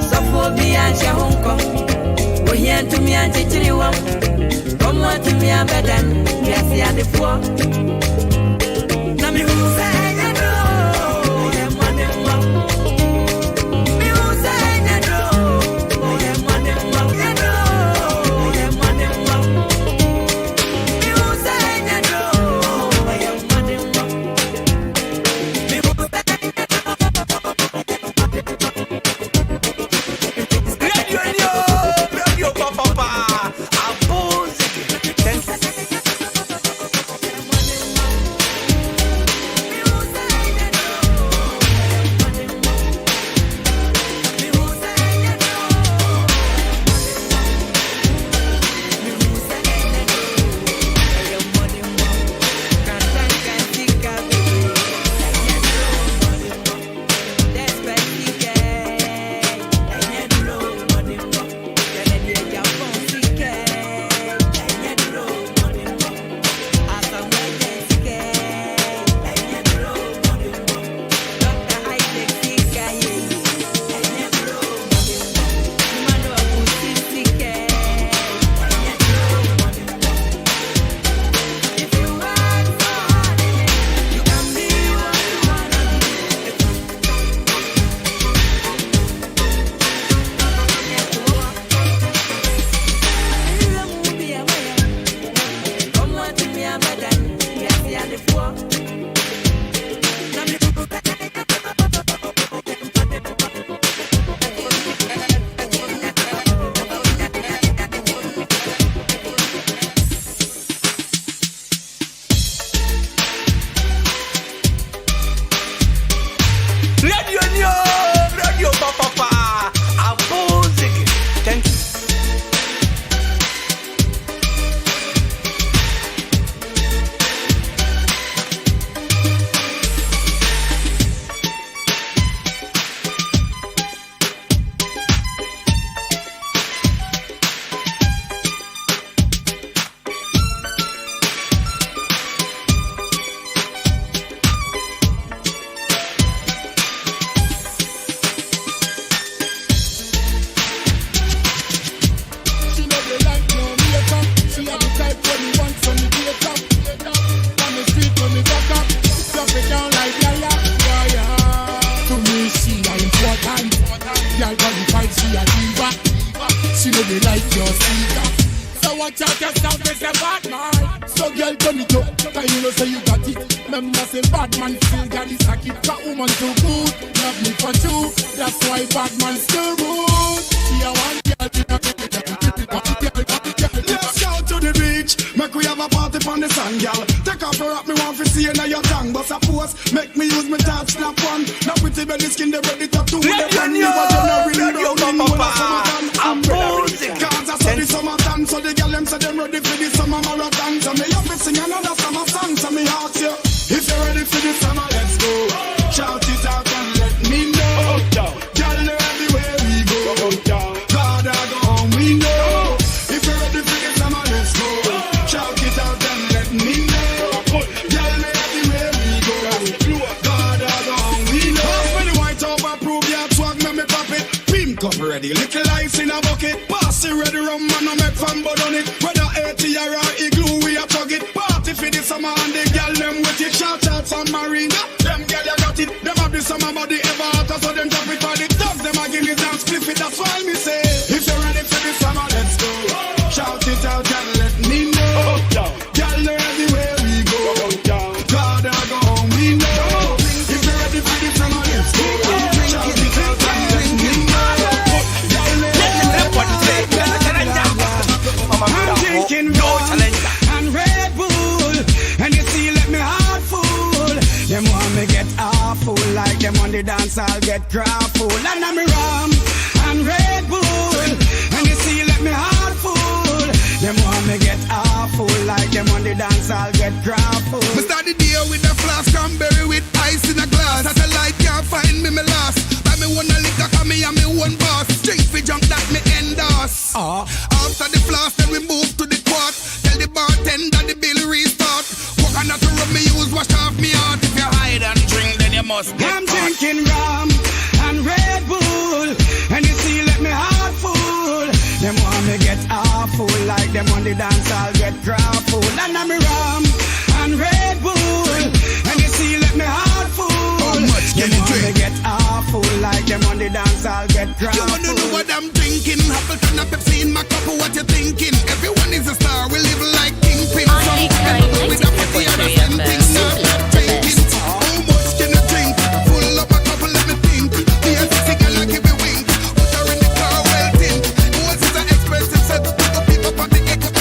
so for be an shahonko we here to me and chiri wam one more to me abadan yes the four na me who say watch out yourself, there's a bad man. So girl, turn it up, cause you know say you got it. Remember say bad man still got his socket. That woman too good, love me for true. That's why bad man still good. See, I want girl, let's go to the beach, make we have a party on the sand, girl. Take off your hat, me want to see you now your tongue. But suppose, make me use my top snap one. Now pretty belly skin, they ready to do with the pan. You are generally brown in I'm boozing. Cause I saw the summertime, so the girl them say them ready for the summer marathon. So me have to sing another summer song. So me ask you, if you're ready for the summer, let's go. Shout it out and let me know. Girl, everywhere we go. God, I go home, we know. If you're ready for the summer, let's go. Shout it out and let me know. Girl, everywhere we go. God, I go home, we know. When the white over prove your swag, me pop it. Pim cup ready, little ice in a bucket. Pass it ready, rum man, I make fun but on it. Whether 80 or igloo, we a tug it. Party for the summer and the girl them with it. Shout out some marina, them girl you got it. Them have the summer body ever hotter, so them drop it for the dogs. Them a give me some split it, that's why me say, if you're ready for the summer, let's go. Shout it out and let me know. Girl, everywhere we go. God, I go home, we know. If you're ready for the summer, let's go. Shout it out and let me know. I'm drinking rum and Red Bull, and you see, let me heart full. Them want me get awful, like them on the dance, I'll get grapple. And I'm rum and Red Bull, and you see, let me heart full. Them want me get awful, like them on the dance, I'll get grapple. We start the day with a flask, cranberry with ice in a glass. Satellite can't find me, me lost. Buy me one a liquor, cause me and me one boss. Drink for junk that me endorse. After the flask, then we move to the quart. Tell the bartender the bill restart. Coconut rub me use, wash off me heart. If you hide and drink, then you must get I'm caught. Drinking rum and Red Bull, and you see, let me heart full. Them want me get awful, like them on the dance, I'll get grapple. And I'm rum and Red Bull, and you see, let me heart full. How much can you drink? Me get awful, like them on the dance, I'll get grapple. You wanna know what I'm drinking? Appleton and Pepsi in my cup, what you thinking? Everyone is a star, we live like kingpin. Some people with a party and a same thing. Drinking, how much can you drink? Full up a couple, let me think. Be a sexy girl, I give you wink. Put her in the car, well tint. What's is an expensive set? People on the echo.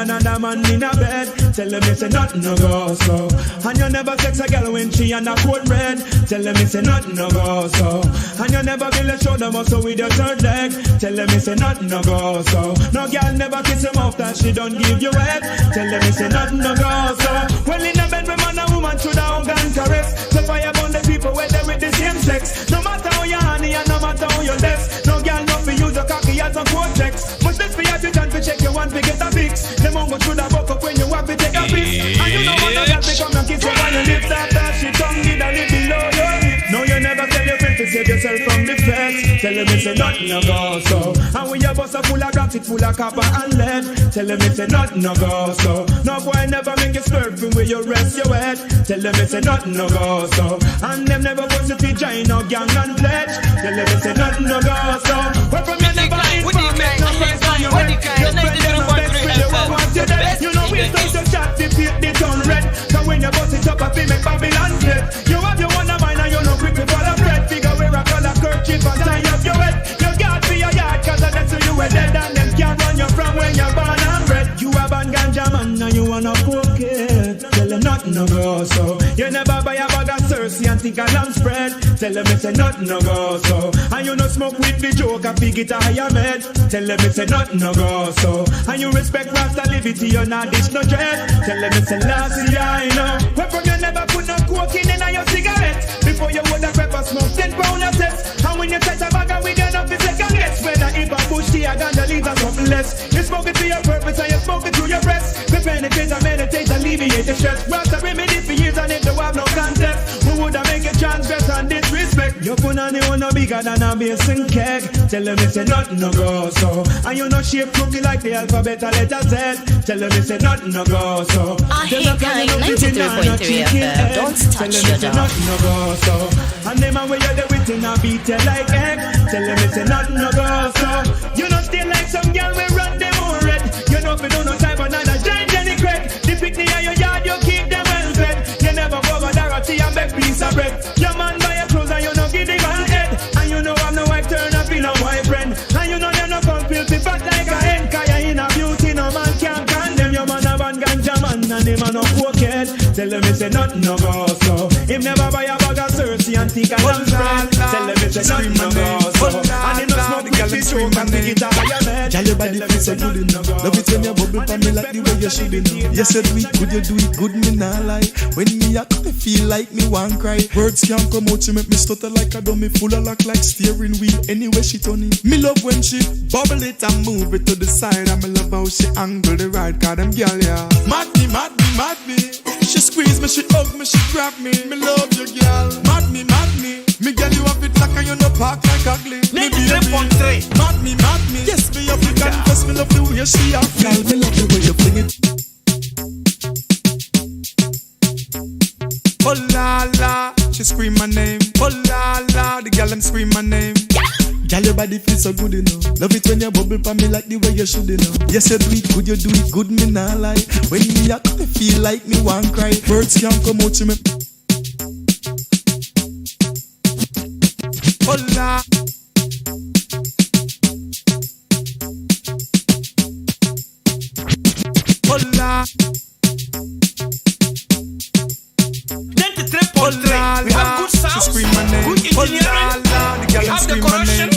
another man in a bed. Tell them it's a nothing no go so. And you never sex a girl when she and a coat red. Tell them it's a nothing no go so. And you never build a shoulder muscle with your third leg. Tell them it's a nothing no go so. No girl never kiss him off that she don't give you head. Tell them it's a nothing no go so. Well in the bed with man and woman should have gun caress. So fire on the people where they with the same sex. No matter how you honey and no matter how you less. No girl not for use a cocky as a cortex. Must this be at your chance to check your one to get a fix. Them on go should have buck up when you have to take a piss. And you know what the girl become and kiss you on your lips. After she tongue did a little below your lips. No you never tell your friend to save yourself from the flesh. Tell them it's a nothing no go so. And when your bus are full of rocks, it full of copper and lead. Tell them it's a nothing no go so. No boy never make you swerve from where you rest your head. Tell them it's a nothing no go so. And them never was to join no gang and pledge. Tell them it's a nothing no go so. Where from you never inform me, no friends on your head. Your friend them no best with you who want you dead. You know we start to chat to paint the town red. So when you bust it up, I feel make Babylon dead. You have your one of mine and you no quick to follow bread. Figure where I call a kerchief and tie up your head. You got for your yard cause I that's who you were dead. And them can't run you from when you're born and bred. You have a ganja man and you wanna poke it. Tell them nothing no go so. You never buy a bag of Cersei and think a lamb spread. Tell them it's a nothing no go so. And you no smoke with the joke and pig it a higher med. Tell them it's a nothing no go so. And you respect Rasta liberty, you not dish no dread. Tell them it's a last year, I know. Where from you never put no cocaine in your cigarette. Before you would have pepper smoke 10 pound of sets. And when you touch a bag of weed, you know it's like a guess. Whether if a bush tea, a ganja leaves or something less. You smoke it for your purpose and you smoke it through your breast. Prepare the penetrate and meditate, alleviate the stress. Rasta remedy for years and if you have no contest. Who would have make a transgress and disrespect? You put on the one no bigger than a basin keg. Tell them it's a nothing no go so. And you no shape crooked like the alphabet a letter Z. Tell them it's a nothing no go so. Ahenkan 93.3 FM. Don't touch your dial. No go so. And them a way you do it in a beat you like egg. Tell them it's a nothing no go so. You not stay like some girl we run them all red. You know if you don't know type of nana giant Jenny Craig. The picnic in your yard you keep them well fed. You never bother Dorothy and beg piece of bread. Your man buy your clothes and you no give the man head. And you know I'm no wife turn up in a wife friend. And you know them no come filthy fat like a hen. Cause you in a beauty no man can't condemn. Your man a ban ganja man and him a no cokehead. Tell them it's a nothing no go so. Him never buy a bag of Cersei and think I don't spread. Tell them it's a nothing no go so. And him no smoke with the stroke and think it a higher bed. Tell your body feels so good enough. Love it when you bubble for me like the way you should enough. You said we could you do it good, me nah lie. When me a come feel like me want cry. Words can't come out, she make me stutter like a dummy. Full of lock like steering wheel, anyway she turn it. Me love when she bubble it and move it to the side. And me love how she angle the ride, cause them girl, yeah. Mad me, mad me, mad me. She squeeze me, she hug me, she grab me. Me love you, girl. Mad me, mad me. Me girl, you have it like and you no park like ugly. Me baby. Mad me, mad me. Yes, me up it and first me love the way she have. Girl, me love the way you fling it. Oh la la, she scream my name. Oh la la, the girl them scream my name. Girl, your body feels so good, you know. Love it when you bubble for me like the way you should, you know. Yes, you do it good, you do it good, me nah lie. When me a come feel like me want cry. Words can't come out to me. Oh la. Oh la. We have good sounds, good engineering, we have the corruption.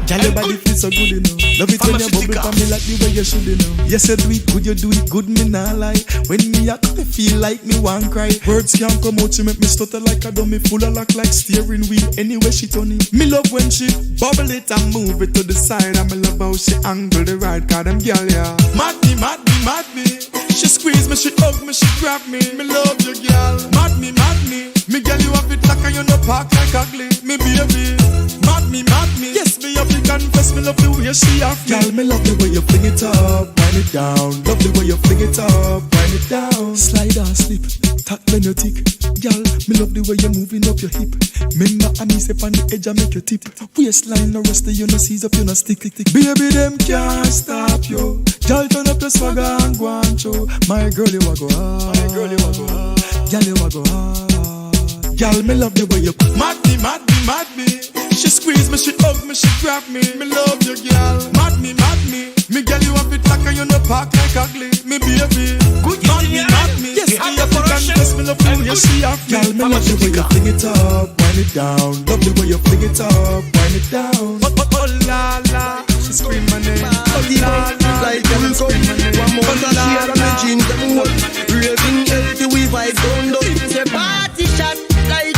Girl, your body feels so good, you know. Love it when you bubble for me like the way you should, you know. Yes, you do it good, you do it good, me nah lie. When me a come feel like me want cry. Words can't come out, she make me stutter like a dummy. Full of lock like steering wheel, anyway she turn it. Me love when she bubble it and move it to the side. And me love how she angle the ride, cause them girl, yeah. Mad me, mad me, mad me. She squeeze me, she hug me, she grab me. Me love you, girl. Mad me, mad me. Me girl, you have it like and you no park like ugly. Me baby. Mad me, mad me. Yes, me up, you confess, me love the way she have me. Girl, me love the way you fling it up, wind it down. Love the way you fling it up, wind it down. Slide and slip, tack when you tick. Girl, me love the way you moving up your hip. Remember, I me step on the edge and make you tip. Waistline no rest, you no seize up, you no stick. Baby, them can't stop you. Girl, turn up the swagger and go on show. My girl, you a go hard. My girl, you a go hard. Girl, you a go hard. Girl, me love the way you mad me, mad me, mad me. She squeeze me, she hug me, she grab me. Me love you, girl. Mad me, mad me. Me girl, you have it like and you no park like ugly. Me you see her, girl, me love the way you fling it up, wind it down. Love the way you fling it up, wind it down. Oh la la, she scream my name. Oh la la, like them scream my name. One more share of my jeans, them up. Raving healthy, we vibe down low. Say party shot like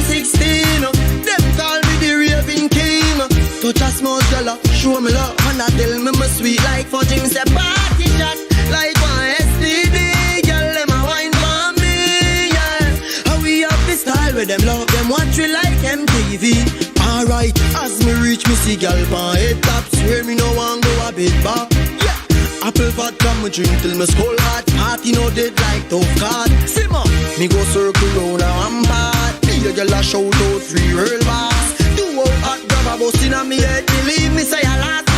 116. Them call me the raving king. Touch a small girl, show me love, and I tell me my sweet like fudging. Say party shot like 1 STD. Girl, them a wine for me, yeah. How we have this style with them love, them watch we like MTV. Alright, as me reach me see gal pan head top. Swear me no want go a bit back. Yeah, apple vodka me drink till me skull hot. Party no dead like tough card. Simmer, me go circle round a rampart. Me a gal a shout out 3 real bars. Do out hot grab a bus inna me head. Believe me say a last.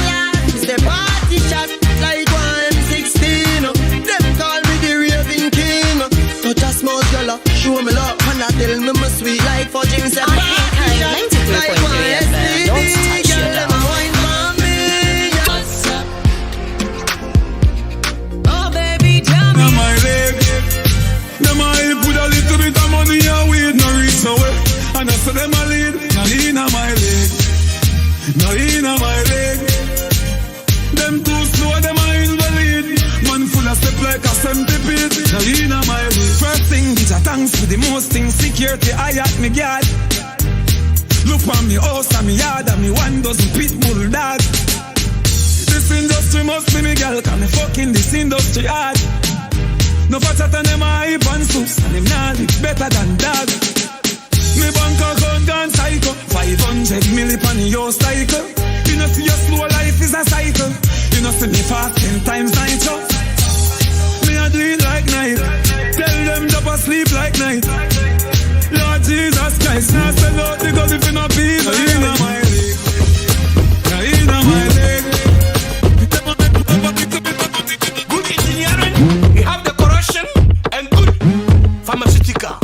It's the party shot like 116. Them call me the raving king. Touch a small girl, show me love, and I tell me my sweet like fudging. Say party shot like 1STD. Girl, them a wine for me. What's up? Oh baby, tell me. Now my leg, now my put a little bit of money away, no reach away. And I saw them a lead, now in my leg, now in my leg. Them too slow, them a invalid. Man full of step like a centipede. Now in my leg. First thing, get a thanks for the most thing. Security, I at me guard. Look on me house and me yard and me 12 pit bull dog. This industry must be me girl, cause me fucking this industry hard. No fatter than them a hype and soups, and them nah live better than dog. Me bank account gone psycho, 500 million on your cycle. You know see your slow life is a cycle. You know see me fast 10 times nitro. Me a do it like night. Tell them drop asleep like night. Lord Jesus Christ, now sell out the gun if you not be now in my leg. Now in my leg. Good engineering, we have the corruption, and good pharmaceutical.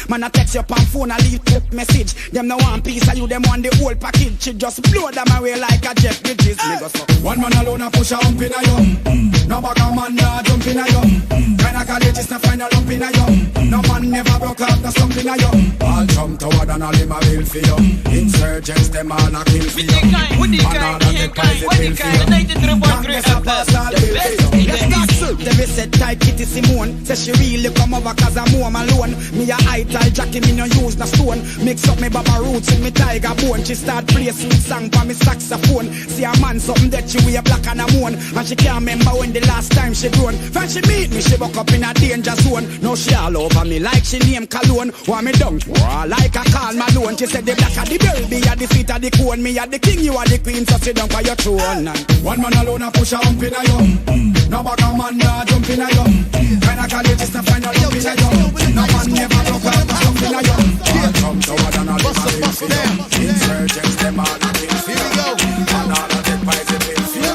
Man, I text you on phone, I leave quick message. Them no one piece of you, them want the whole package. She just blow them away like a jet bridges. One man alone a push a hump in a you. No bag a man nah jump in a you. When I college is to find a lump in a you. No man never broke out the stump in a you. All jump toward and all him a bill for you. Insurgents them all a kill for you. And all of the prize a bill for you. Congress a pass all bill for you. They said tight Kitty Simone. Say she really come over cause I'm home alone. Me a high tie jacket, me no use no stone. Mix up me baba roots with me tiger bone. She start play sweet song for me saxophone. See a man something that she wear black and a moon. And she can't remember when the last time she grown. When she meet me, she woke up in a danger zone. Now she all over me like she name Cologne. Want me down, like a Karl Malone. She said the black of the baby, at the feet of the cone. Me at the king, you are the queen, so sit down for your throne. One man alone a push a hump in a you. No bag a man nah jump in a you. When I call it, it's to find a lump in a you. No man never broke out the stump in a you. All jump toward and all him a bill for you. Insurgents them all a kill for you. And all of the prize a bill for you.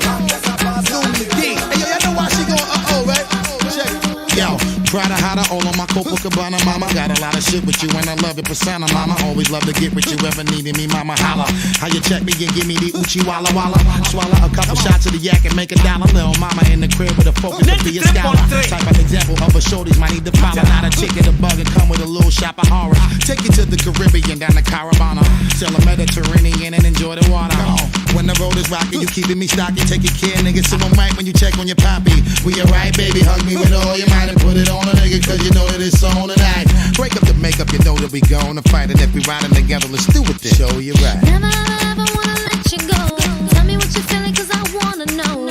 Congress a pass all the day. Hey, yo, you know why she going right? Check. Yo, try to hide her all on my coca Cabana, mama. Got a lot of shit with you and I love it, persona, mama. Always love to get with you, ever needed me, mama. Holla. How you check me and give me the Uchi Walla Walla? Swallow a couple shots of the yak and make $1. Little mama in the crib with a focus to be a scholar. Type of example of a shorties might need to follow. Not a chick in the bug and come with a little shop of horror. Take you to the Caribbean, down the Caravana. Sail the Mediterranean and enjoy the water. When the road is rocky, you keeping me stocky. Take your care, nigga. So I'm right when you check on your poppy. We alright, baby. Hug me with all your might and put it on a nigga, cause you know that it's on tonight. Break up the makeup, you know that we gonna fight. And if we riding together, let's do it then. Show you right. Never ever wanna let you go. Tell me what you're feeling, cause I wanna know.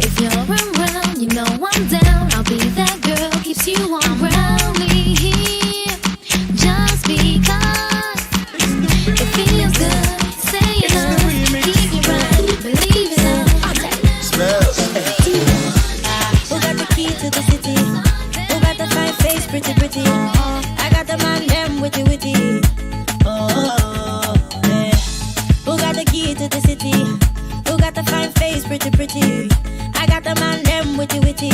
If you're around, you know I'm down. I'll be that girl, keeps you on ground. Here, just because it feels good. Say it up, keep it right, believe it up. Who got the key to the city? Who got the fine face, pretty, pretty? I got the man, them witty, witty. Yeah. Who got the key to the city? Who got the fine face, pretty, pretty? I got the man, them witty, witty.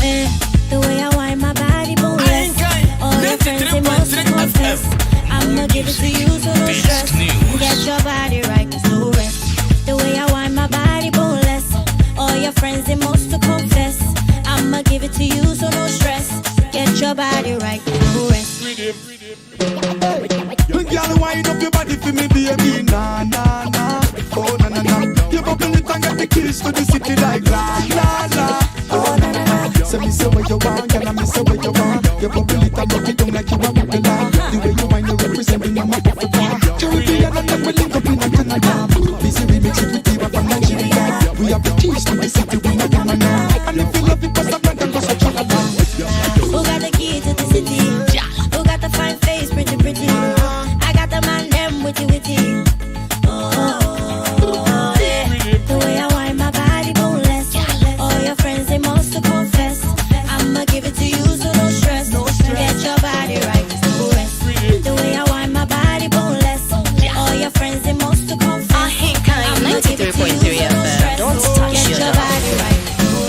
Yeah. The way I wind my body, boneless. All your friends, they must confess. I'ma give it to you, so no stress. Get your body right, there's no rest. The way I wind my body, boneless. All your friends, they must confess. I'ma give it to you, so no stress. Get your body right, no rest. Girl, wind up your body for me, baby. Nah, nah, nah. Oh, nah, nah, nah. You bubble it and get the keys to the city like la, la, la. Oh, nah, nah, nah. Say me say what you want, girl, me say what you want. You bubble it and rock it down like you a bubble lamp. The way you wind, you representing your mouth of the bar. Caribbean and then we link up in a Canada. Busy remix it with Diva from Nigeria. We have the keys to the city, we not gonna know. And if you love it, pass a blank and pass a chocolate. Who got the key to the city? Who got the fine face, pretty, pretty? I got the man, them witty, witty. Yeah. The way I wind my body, boneless. All your friends, they must confess. I'ma give it to you, so no stress. Get your body right, no rest. The way I wind my body, boneless. All your friends, they must confess. I'ma give it to you, so no stress. Don't touch Get your body right.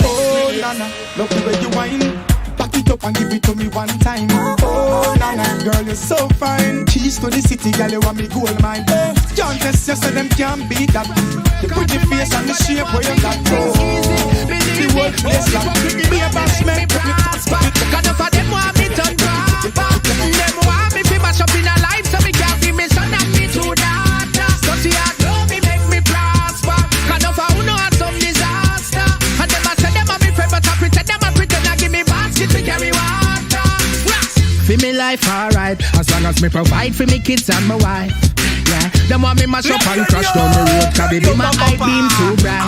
Oh, Nana, love the way you whine. Back it up and give it to me one time. Oh, Nana, girl, you're so fine. Keys to the city, girl, you want me gold mine. Can't test you, so them can't beat that. The pretty face and the shape where you got. Oh, the whole place like be a boss man. Cause enough of them want me to drop. Them want me to mash up in a life, so me can't be me son and me two daughter. So see I love me, make me prosper. Cause enough of who know have some disaster. And them a say them a me friend, but I pretend them a pretend I give me basket to carry water. For me life alright, as long as me provide for me kids and my wife. Yeah, them want me mash up and crash down the road, cause they be my eye beam too bright.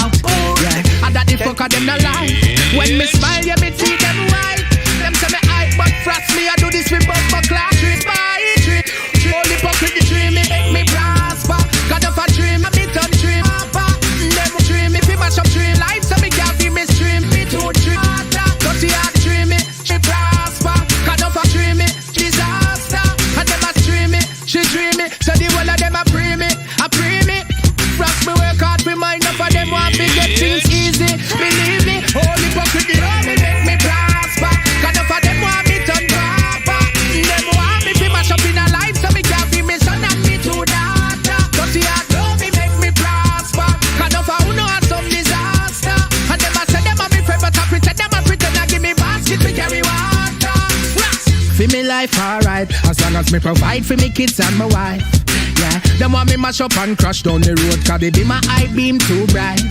Yeah, and that the fuck of them no lie. When me smile, yeah, me see them white. Them say me hype, but frost me, I do this with bumper class. Trip by trip, only pocket the tree, me make me prosper. Got off a dream, I be done dream. Them dream, if you mash up tree life, so me can't be me stream, me too dream. Don't see how dream me prosper. Got off a dream me disaster. And them a stream me, she dream me. So the whole of them a pray me, frost me work hard, we mind up for them want me get things easy. Believe me, holy pocket the me make me prosper. Got off of them want me turn proper. Them want me to mash up in a life, so me can't be me son and me two daughter. Don't see how love me make me prosper. Got off of who know have some disaster. And them a say them a me friend, but I pretend them a pretend I give me basket to carry water. For me life alright, as long as me provide for me kids and my wife. Yeah, them want me mash up and crash down the road, cause they be my eye beam too bright.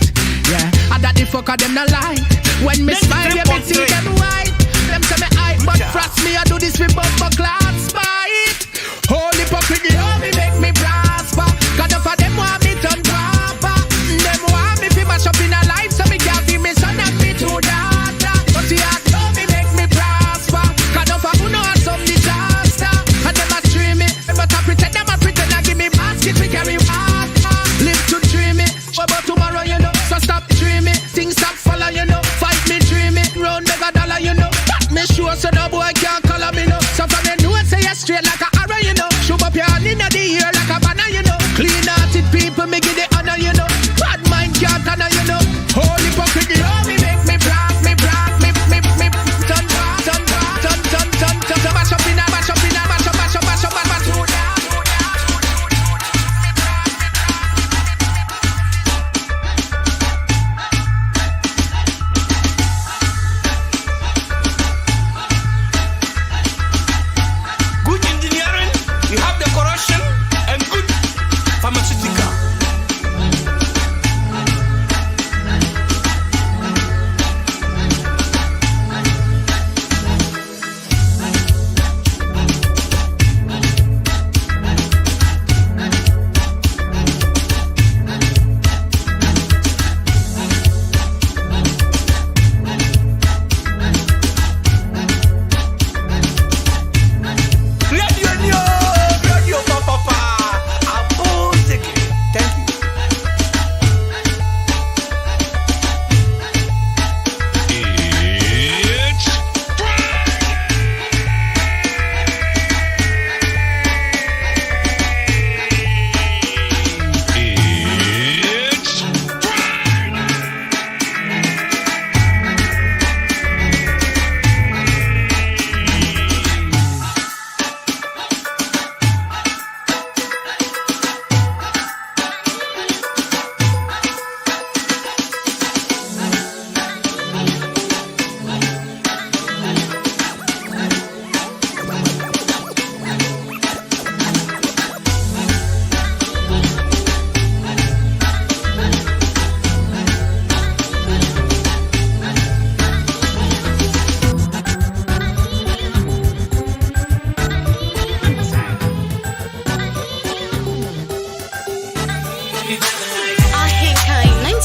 Yeah, and that the fuck of them no lie. When me smile, yeah, me see them white. Them say me hype, but frost me, I do this with bumper class spite. Holy pocket, me make me prosper. Got enough of them want me turn proper. Them want me to mash up in a life, so me can't be me son and me two daughter. But see how me make me prosper. Got enough of who know have some disaster. And them a stream me, but I pretend them a pretend I give me basket to carry water. Live to dream me, what about tomorrow, you know? So stop dreaming, things stop follow, you know. Fight me dreaming, round mega dollar, you know. But me sure so no boy can't color me, no. So from the know say you straight like a arrow, you know. Shoot up your hand in the air like a banner, you know. Clean-hearted people, me give the honor, you know. Bad mind can't honor, you know. Holy pocket, me make me brag, me turn back.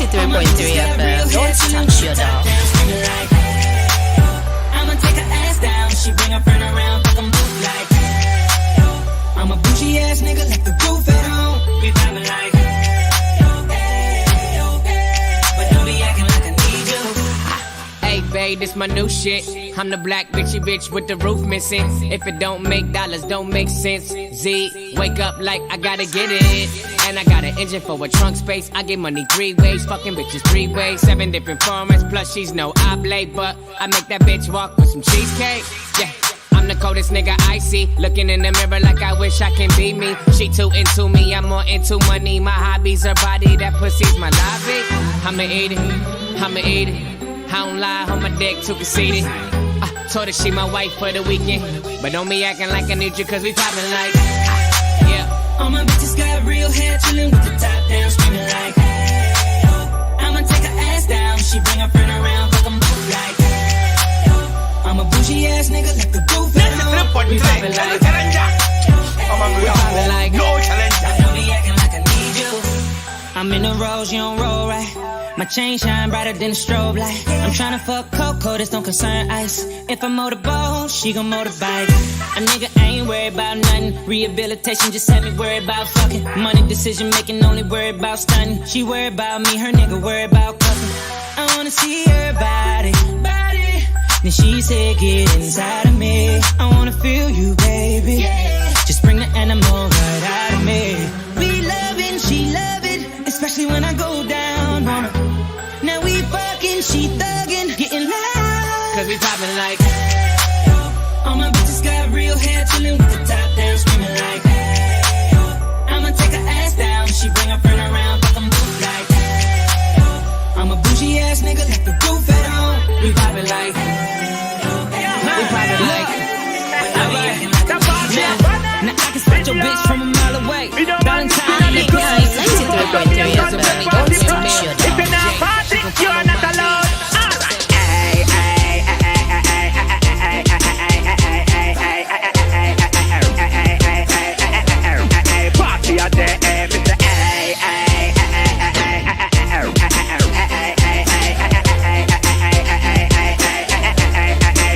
93.3 FM. Don't touch your dial. I'ma take her ass down. She bring her friend around, fuck 'em both like. I'm a bougie ass nigga, like the roof at home. We vibing like. But don't be acting like I need you. Hey, babe, this my new shit. I'm the black bitchy bitch with the roof missing. If it don't make dollars, don't make sense. Z, wake up like I gotta get it. And I got an engine for a trunk space. I get money 3 ways, fucking bitches 3 ways. 7 different formats, plus she's no oblate. But I make that bitch walk with some cheesecake. Yeah, I'm the coldest nigga I see. Looking in the mirror like I wish I can be me. She too into me, I'm more into money. My hobbies are body, that pussy's my lobby. I'ma eat it, I'ma eat it. I don't lie, on my dick, too conceited. I told her she my wife for the weekend. But don't be acting like I need you, cause we poppin' like. Yeah. All my bitches got real hair, chillin' with the top down, screaming like. I'ma take her ass down, she bring her friend around, fuck 'em both like. I'm a bougie ass nigga, like the roof at home. We poppin' like. We poppin' like. Don't be acting like I need you. I'm in the rose, you don't roll right. My chain shine brighter than a strobe light. I'm tryna fuck Coco, this don't concern ice. If I motorboat, she gon' motorbike. A nigga ain't worried about nothing. Rehabilitation just had me worried about fucking. Money decision making, only worried about stunning. She worried about me, her nigga worried about cuffing. I wanna see her body. Then she said, get inside of me. I wanna feel you, baby. Just bring the animal right out of me. We loving, she loving, especially when I go down on her. Now we fucking, she thuggin', getting loud. Cause we poppin' like. All my bitches got real hair, chillin' with the top down, screaming like. I'ma take her ass down, she bring her friend around, fuck 'em both like. I'm a bougie ass nigga, like the roof at home. We poppin' like. We poppin' like. Now I can spot your bitch from a mile away. Valentine, If you're not party, you're not alone. Party out there, Mr.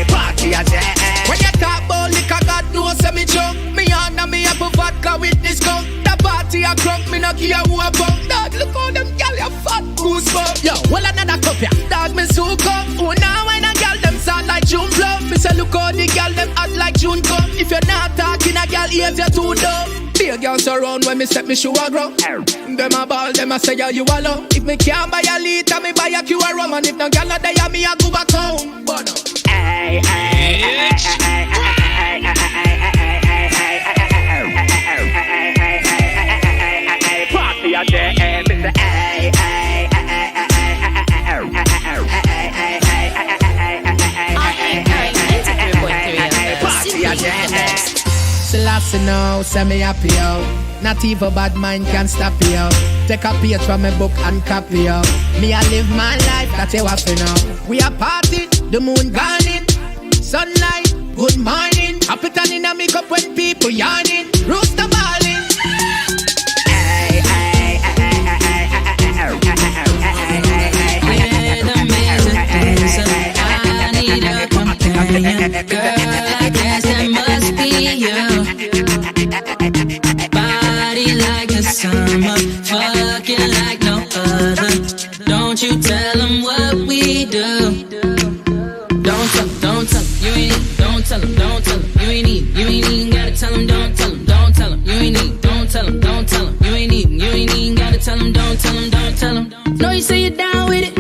Party out there. When you talk about liquor, God knows me drunk. Me on and me up a vodka with this skunk. The party a crunk, me no care who a bunk. Dog, look how them gyal ya fat goosebump. Yo, well another cup ya. Dog, me so come. Oh now when a gyal them sound like June plum. Me say look how the gyal them act like June come. If you're not talking a gyal ears you too dumb. Big girls around when me set me shoe a ground. Them a ball, them a say ya you alone. If me can't buy a liter, me buy a Q a rum. And if no gyal a day, me a go back home. But no. Party out there, Mr. Selassie now, say me happy yo. Not even bad mind can stop you. Take a page from my book and copy yo. Me I live my life, that's how I feel now. We are party, the moon gone in. Sunlight, good morning. Happy turning a make up when people yarning. Rooster balling. I need a companion. Girl, I guess that must be you. Body like the summer, fucking like no other. Don't you tell them what we do. Don't tell them, you ain't need. Don't tell them, you ain't need. You ain't even gotta tell them, don't tell them, you ain't need. Don't tell them, you ain't even gotta tell them, don't tell them. No, you say you're down with it.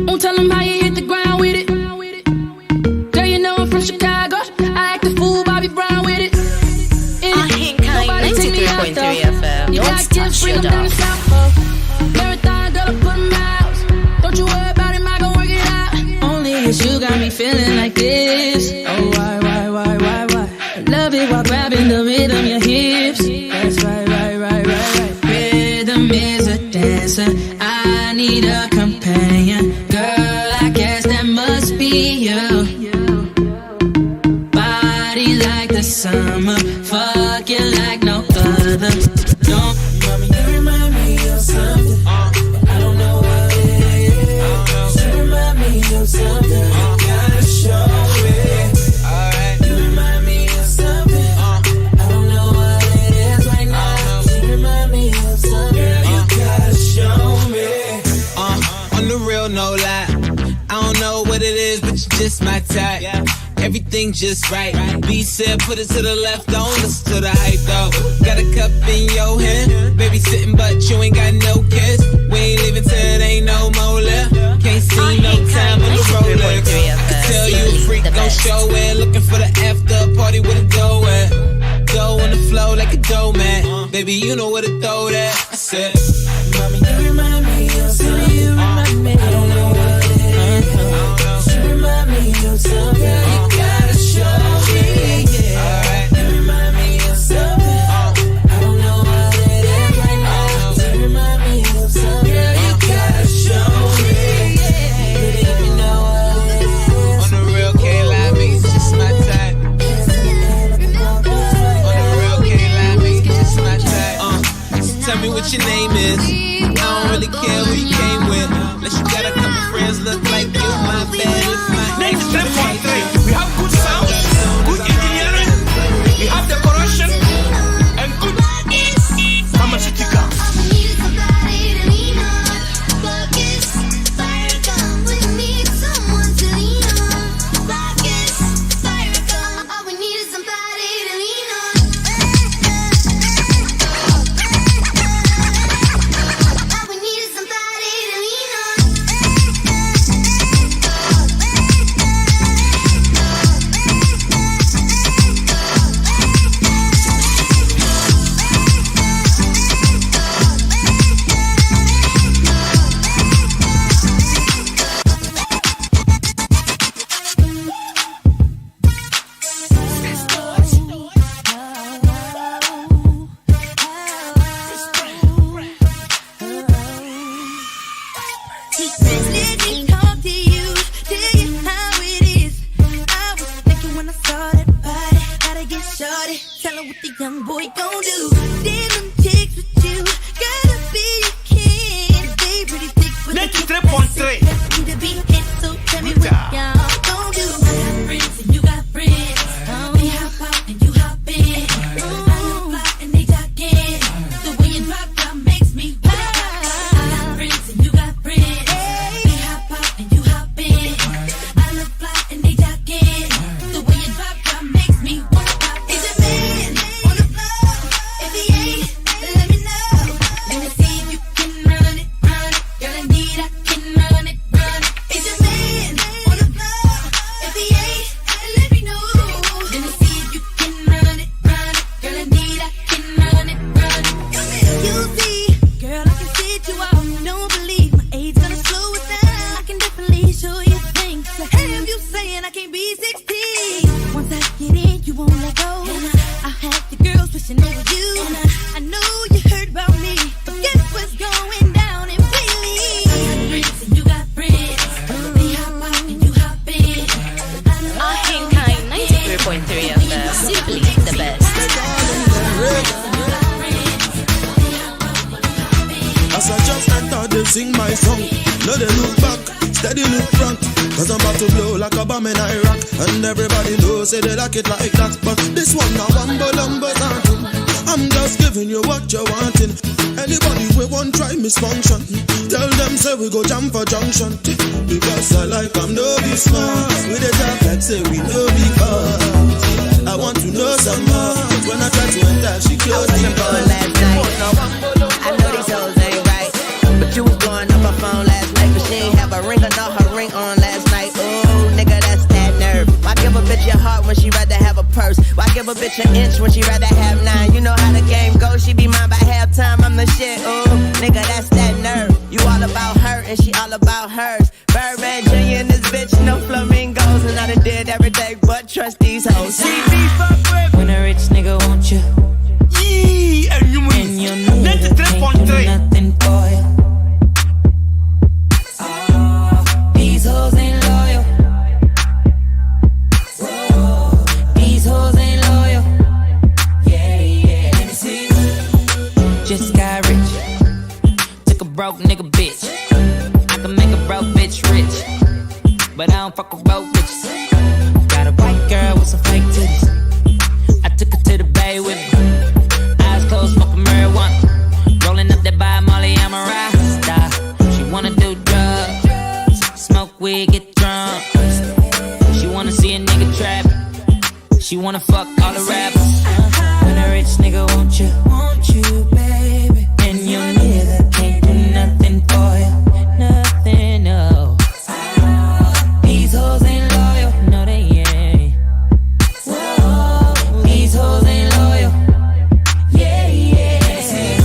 Won't tell them how you hit the ground with it. Girl, you know I'm from Chicago. I act a fool, Bobby Brown with it. Nobody take me out though. You got gifts, bring them down to South Pole. Marathon, girl, I put in my house. Don't you worry about him, I gon' work it out. Only cause you got me feeling like this. Oh, why? I love it while grabbing the rhythm, your hips. That's right. Rhythm is a dancer. I need a companion. Girl, I guess that must be you. Body like the summer, fucking like no other. Don't, mommy, you remind me of something, but I don't know what it just my type. Everything just right. B said, put it to the left, don't listen to the hype though. Got a cup in your hand, baby sitting, but you ain't got no kiss. We ain't leaving till it ain't no more left. Can't see no time on the Rolex. Could tell you a freak, don't show it. Looking for the after party with a dough at. Dough on the flow like a dough man. Baby, you know where to throw that. I said, mommy, you remind me of something. You remind me. I don't know what it is. You remind me of something. You gotta show me, yeah. You remind me of something. I don't know what it is right now. You remind me of something. Girl, you gotta show me, yeah. Baby, if you know what it is. On the real, can't lie, me, it's just my type. Tell me what your name is. I don't really care who you came with. Unless you got a couple friends look like you. My bad if my Next 10.3. We have good sound, good engineering. We have decoration and good pharmaceutical. Sing my song, no they look back, steady look front. Cause I'm about to blow like a bomb in Iraq. And everybody knows say they like it like that. But this one now numbers aren't. I'm just giving you what you're wanting. Anybody we won't try misfunction, tell them say we go jump for junction. Because I like I'm no be smart. We the talk like say we no be far. I want to know some more. When I try to enter, she closed the door. I know these hoes ain't right. But you was blowing up her phone last night. But she ain't have a ring or not her ring on last night. Ooh, nigga, that's that nerve. Why give a bitch your heart when she rather have a purse? Why give a bitch an inch when she rather have 9? You know how the game goes. She be mine by halftime. I'm the shit. Ooh, nigga, that's that nerve. You all about her and she all about hers. Birdman Jr. and this bitch, no flamingos. And I done did everything but trust these hoes. See me fuck with when a rich nigga want you. Yeah, and you know they can't do nothing for you. These hoes ain't loyal. These hoes ain't loyal. Yeah. Let me see. Just got rich. Took a broke nigga bitch. I can make a broke bitch rich. But I don't fuck with broke bitches. Got a white girl with some fake titties. I took her to the bay with me. Eyes closed, smoking marijuana. Rolling up that by Molly, I'm a rasta. She wanna do drugs. Smoke weed, get drunk. wanna fuck all the rappers. When a rich nigga want you, baby. And your nigga can't do nothing for you. Nothing, no. These hoes ain't loyal, no they ain't. Whoa, these hoes ain't loyal. Yeah, yeah.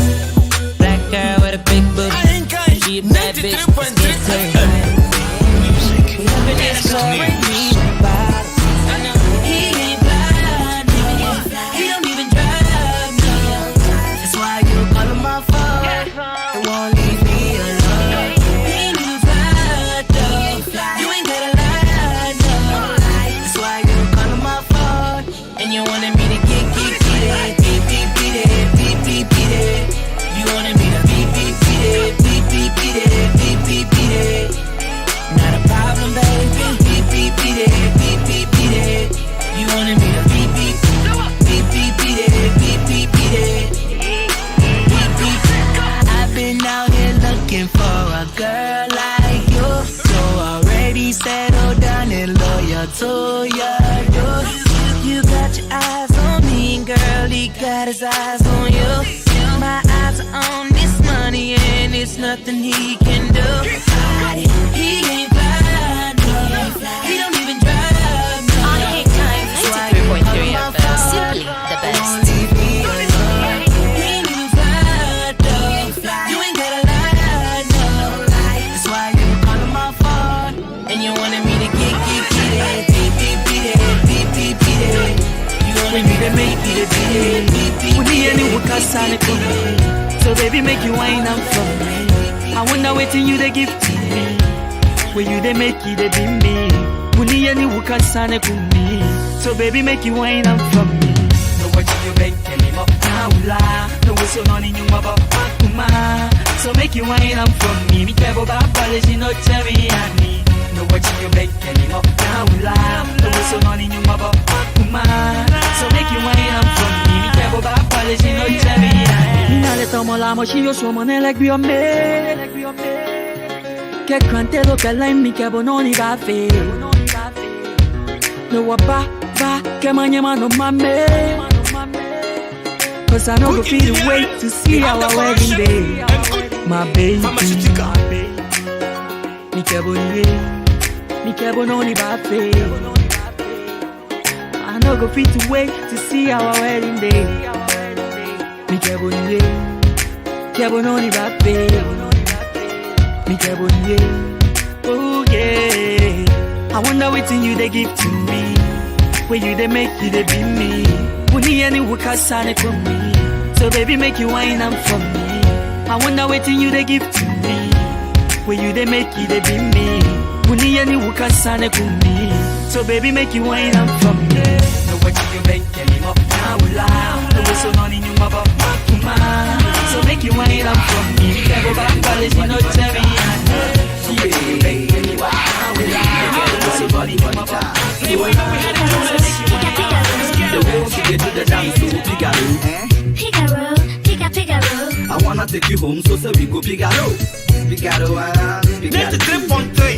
Black girl with a big booty. She a bad bitch. We up in this club, bring me the bottle. He ain't blind, no. He don't even drive, no. That's why you call him my phone. It won't leave me alone. He ain't even fly, though. You ain't gotta lie, no. That's why you call him my phone. And you wanted me to get it. You wanted me to beat it. Not a problem, baby. Beat it. You wanted me to beat it. I've been out here looking for a girl like you, so already settled down and loyal to you. You got your eyes on me, girl. He got his eyes on you. My eyes are on this money, and it's nothing he can do. He ain't blind, no. He don't even drive, no. Odi-Ahenkan 93.3 FM. Simply the best. He ain't even fly, though. You ain't gotta lie, no. That's why you call him my phone. And you wanted me to get it. You wanted me to make it. So baby, make you wine and from me. I wonder waiting you they give to me. When you they make it, they be me. Muni any wuka sane kumi. So baby, make you wine and from me. No what you make any more kaula. No whistle on in you about Akuma. So make you wine and from me. Me tebo ba college no cherry ani. No what you make any more kaula. No whistle on in you about Akuma. So make you wine and from me. Me tebo ba college no cherry ani. Mina le tomo la mochi yo so mane like be a me. Che quante lo che lei mi che bononi va fe. No wapa va che manya mano mame. Cause I know go feel the way to see our wedding day. My baby. Mi che bononi va fe. I know go feel the way to see our wedding day. Mi che bononi va fe. Oh yeah. I wonder what you they give to me. When you they make you they be me. When you any work asane for me. So baby make you wine and for me. I wonder what you they give to me. When you they make you they be me. When you any work asane for me. So baby make you wine and for me. No what you make anymore. Now loud. No so none in you about Makuma. So make you wine and for me. Never back college you know cherry. I wanna take you home, so we go Figaro. Figaro 1, Figaro 2,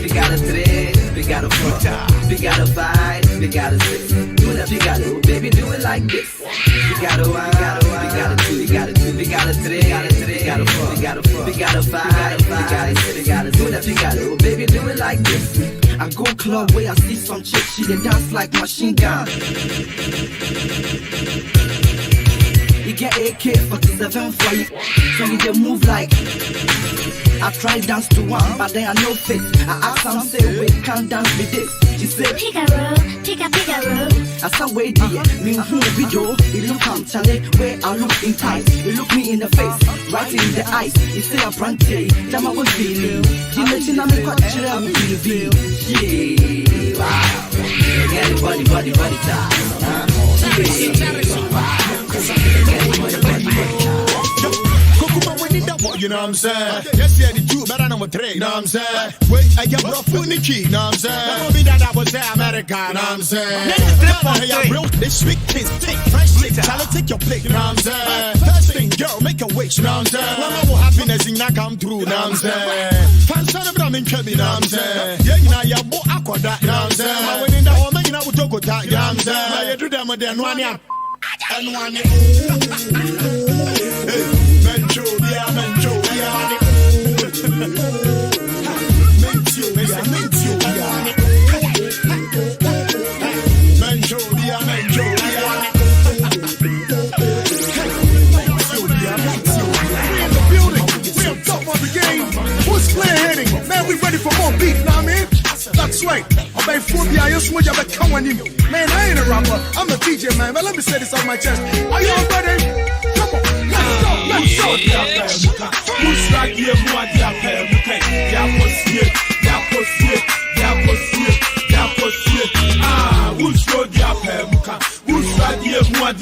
Figaro 3, Figaro 4, Figaro 5, Figaro 6. Do the Figaro, baby, do it like this. Figaro 1, Figaro 2, Figaro 2, Figaro 3, Figaro 4, Figaro 5, Figaro 6. Do the Figaro, baby, do it like this. I go club where I see some chick, she dey dance like machine gun. You get AK-47 for you, so you dey move like. I try dance to one, but then I no fit. I ask some say we can't dance with this. She said Figaro. I saw way dear, me who video. You look I'm Charlie, where I look in tight. You look me in the face, right in the eyes. You say I'm brandy, damn I was feeling. You mention I'm a quattro, I'm feel. Yeah, wow. Body time. You know what I'm saying? Yes, yeah, the two better number 3. You know what I'm saying? Wait, I get rough with the key. You know what I'm saying? That be that was there, America. You know what I'm saying? They speak kids, take fresh shit. Tell her, take your pick. You know what I'm saying? First thing, girl, make a wish. You know what I'm saying? When my happiness in that come through. You know what I'm saying? Fancy the Brahmin Kevin. You know what I'm saying? Yeah, you know, you're more aqua. You know what I'm saying? I went in the home, you know, we talk about Africa, Yams, I do them with the N1. N1. Mencho, yeah, Mencho, yeah. Mencho, yeah, Mencho, yeah. Mencho, yeah, Mencho, yeah. In the building, we on top of the game. Who's clear hitting? Man, we ready for more beef, now, man. That's right. I'm a phobia. I just want you to come on in. Man, I ain't a rapper. I'm a DJ, man. But let me say this on my chest. Are you all ready? Come on. Let's go. Let's go. Who's like YEBOAH? Ah, who's good? Who's like YEBOAH?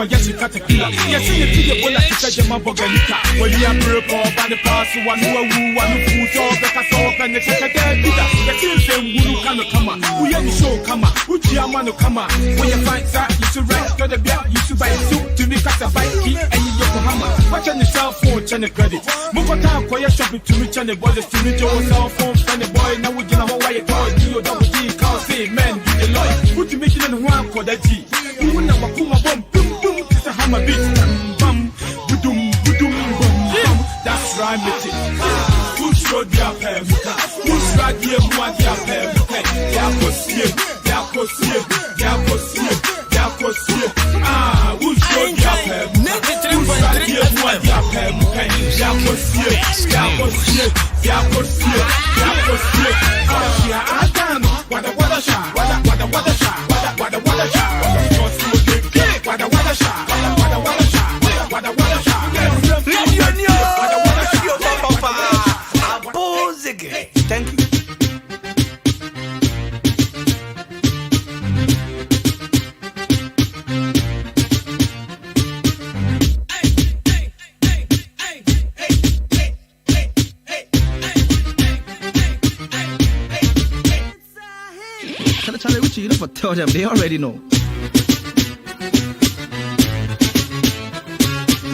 Yes, you see the one that said your mother Ganica. When you are broke off by the past, one who are food or the castle and the secretary. The same who can come on. We have the show come on. Who Giamano come on. When you find that, you should write to the black, you should buy a suit to make us a bike key and you Yokohama. Watch on the cell phone, channel credit. Mukota, quiet shopping to reach on the borders to meet your cell phone, and the boy. Now we don't know why you call you double G. Can't say, man, you the lawyer. Put you making in one called a G. You wouldn't have a Kuma bomb. I'm a beat, bum, boom, bum. That's right, mate. Who's road your pay? Who's right here? What your pay? Ah, who's road your pay? Who's right here? What your pay? Thank you. Charlie, you don't tell them, they already know.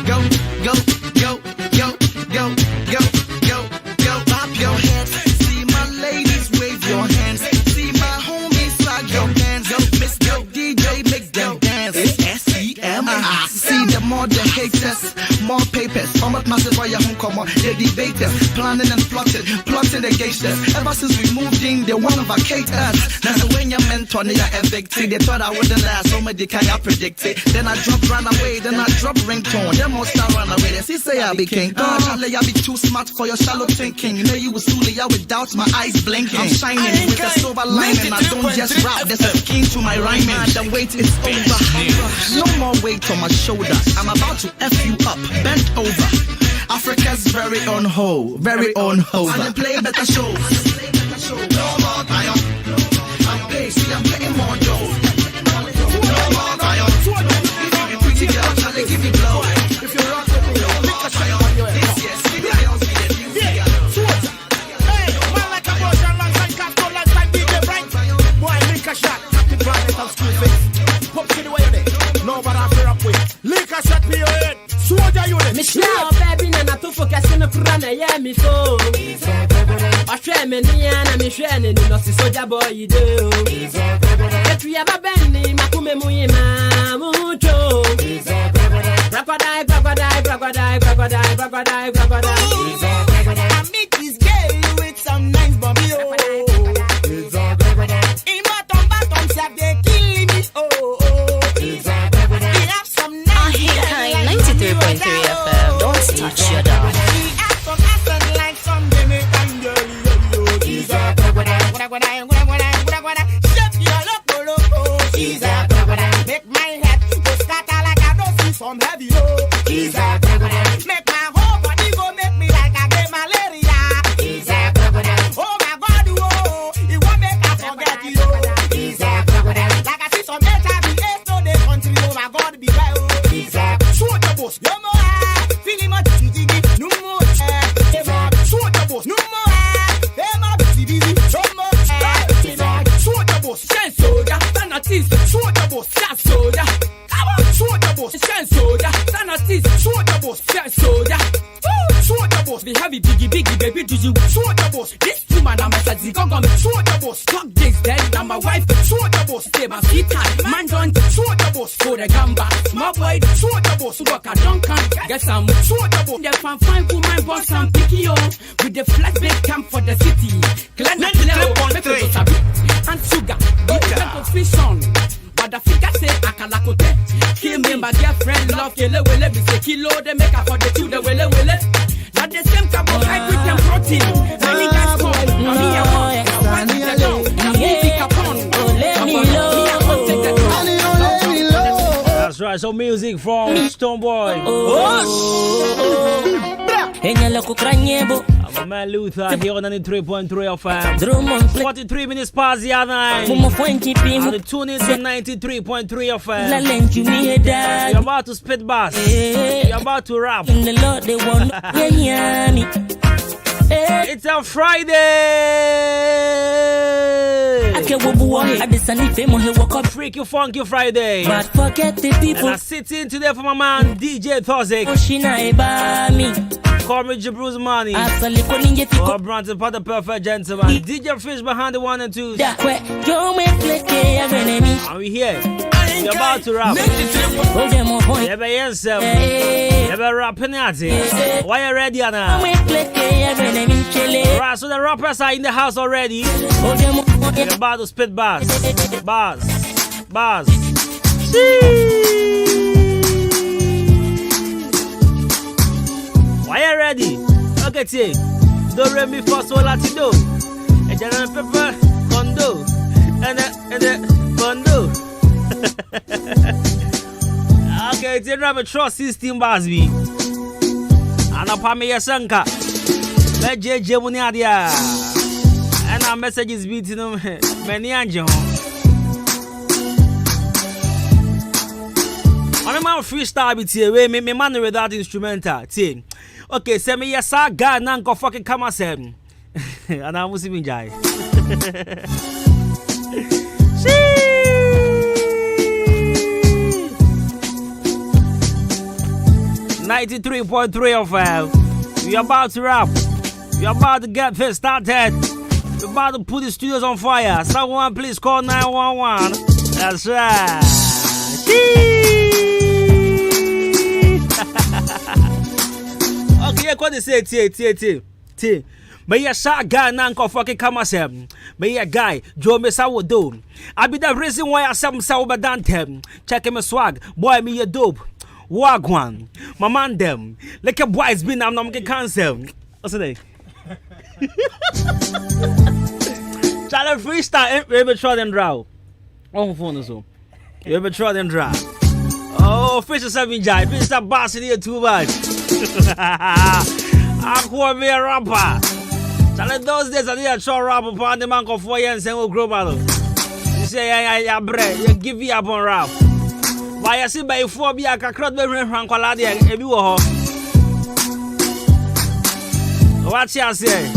Go, go, go, go, go, go, go, go, pop your hands. See my ladies, wave your hands. See my homies, slide your hands. Go, Miss Go, DJ, make them dance. It's S-E-M-I. See the more the haters, more papers. How much massive are your home come on? The debaters, planning and plotting the gangsters. Ever since we moved in, they want to vacate us. Now when your mentor, they are evicted. They thought I wouldn't last, so many can't predict it. Then I drop run away, then I drop ringtone. Them all start run away. They say I be king. Charlie, I be too smart for your shallow thinking. You know you was fooling out without my eyes blinking. I'm shining with a silver lining. I don't just rap, there's a king to my rhyming. The wait is over. No more weight on my shoulder. I'm about to F you up, bent over. Africa's very on hold, very on hold. And they play better shows. No more time. I'm pacey, I'm getting more dough. No more time. If you be pretty girl, Charlie, give me blow. If you're rock, no more time. This year's give me girls, give me a few. Hey, man like a motion, long time, cast on like time, DJ Bright. Boy, link a shot, the brightness of school face. Pop to the way there. No, but I'm fair up with. Link a shot, me your head. Soldier unit. Michelle, baby, nana to focus in the Kurana, yeah, me so. I share me, and I'm sharing in the soldier boy, you do. If we have a bendy, Makume Muima, Mucho. Crocodile, crocodile, crocodile, crocodile, crocodile, crocodile. I meet this girl with some nice bobby, oh. In bottom, they kill me, oh. He have some nice. K.N.Y 93.3 FM. Don't touch your dog. He have some accent like some Jamaican girl, she's a crocodile, crocodile, crocodile. Shake your loco, loco. She's a crocodile. Make my head go scatter like I don't see some heavy, oh. She's a crocodile. Make my whole body go make me like a game Soda boss. Fuck this, then I'm my wife. Soda boss. Stay my feet tight. Man don't soda boss. For the gamba. My boy, soda boss. Work a Duncan. Get some soda boss. They can find woman boss and picky on. With the flatbed camp for the city. Glen and sugar. Get fish on. But the figure say akalakote. Kill me my dear friend love kele wele. Me say kilo they make up for the two the wele wele. Not the same carbohydrate and protein. Many guys call me a one. That's right, so music from Stoneboy. I'm a man Luther here on 93.3 FM. 43 minutes past the other night. And the tune is on 93.3 FM. You're about to spit bass. You're about to rap. It's a Friday. Freaky Funky Friday. But forget the people. And I sit in today for my man DJ Thozik. Call me Bruce Money. Or Branson for the perfect gentleman. DJ Fish behind the 1 and 2. Are we here? You're about to rap. You're rapping at it. Why are you ready now? Right, so the rappers are in the house already. You're about to spit bars. Bars. Why are you ready? Okay, take. Do re mi fa sol la ti do. E jana pepper condo. And condo. Okay, it's a trust system bars me. And a pame yasanka. Let JJ Muniadia. And our messages beating them many angel. I'm a man freestyle bit here. Me man without instrumental. Team. Okay, send me a saga nanko fucking kama sem. And I'm Muslim Jai. 93.3 of we about to rap. We about to get this started. We about to put the studios on fire. Someone please call 911. That's right. Okay, what they say? T. May a shot guy nanko fucking come asem. May a guy Joe Mesa do. I be the reason why I some sober dantem. Check him a swag, boy me a dope. Wagwan, my man them. Like a boy's been I'm not cancel. What's the name? Challenge freestyle. You ever try them draw? Oh, phone so. You ever try them draw? Oh, fish is 7 jai. Fish that bass in here too much. I want me a rapper. Challenge those days I need a show rap upon the man of 4 years and will grow battle. You say, yeah, bread. You give you up on rap. Why I see by 4 be a crowd be ran kwalade e bi wo ho. What you say?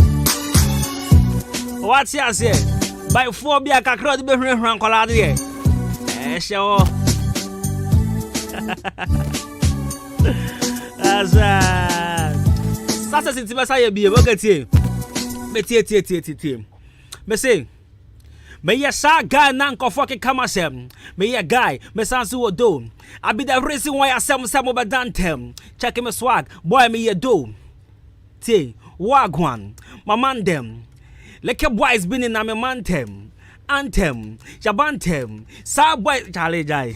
By 4 be a crowd be ran kwalade e. Show. As Sasa sintiba say be bogati. Me tie. Me say may ya sa guy nanko fucking come asem. May ya guy me sansu do. I be the reason why I some over dantem. Check him a swag, boy me ya do. T wagwan, my man them. Like a boy's been in a mantem. Anthem, Jabantem, sa boy Charlie Jai.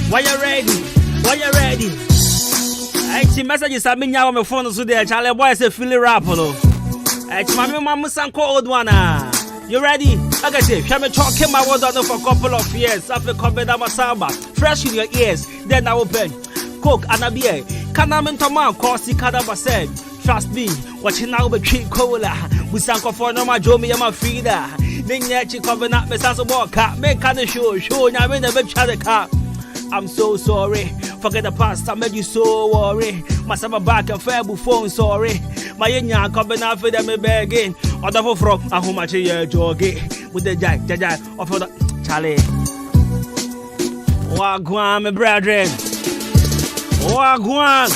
Why you ready? Actually, messages have been on my phone so there. Charlie boy say Philly rap no. Actually, my mama sang old one. You ready? Okay, say, can me talk him my word on for a couple of years. After coming down my samba, fresh in your ears. Then I open Coke and a beer. Can I mean to man cause he can't said. Trust me, watching now be treat cola. We sang for no my Joe me my feeder. Ninyachi coming up, Miss Asabo cat, make kind of show, I mean, the try the car. I'm so sorry. Forget the past, I made you so worry. Myself back and fair phone, sorry. My young coming out for them begging. Or the frog, and how much you joggy with the jack, or for the Charlie. Wagwan, my brethren. Wagwan,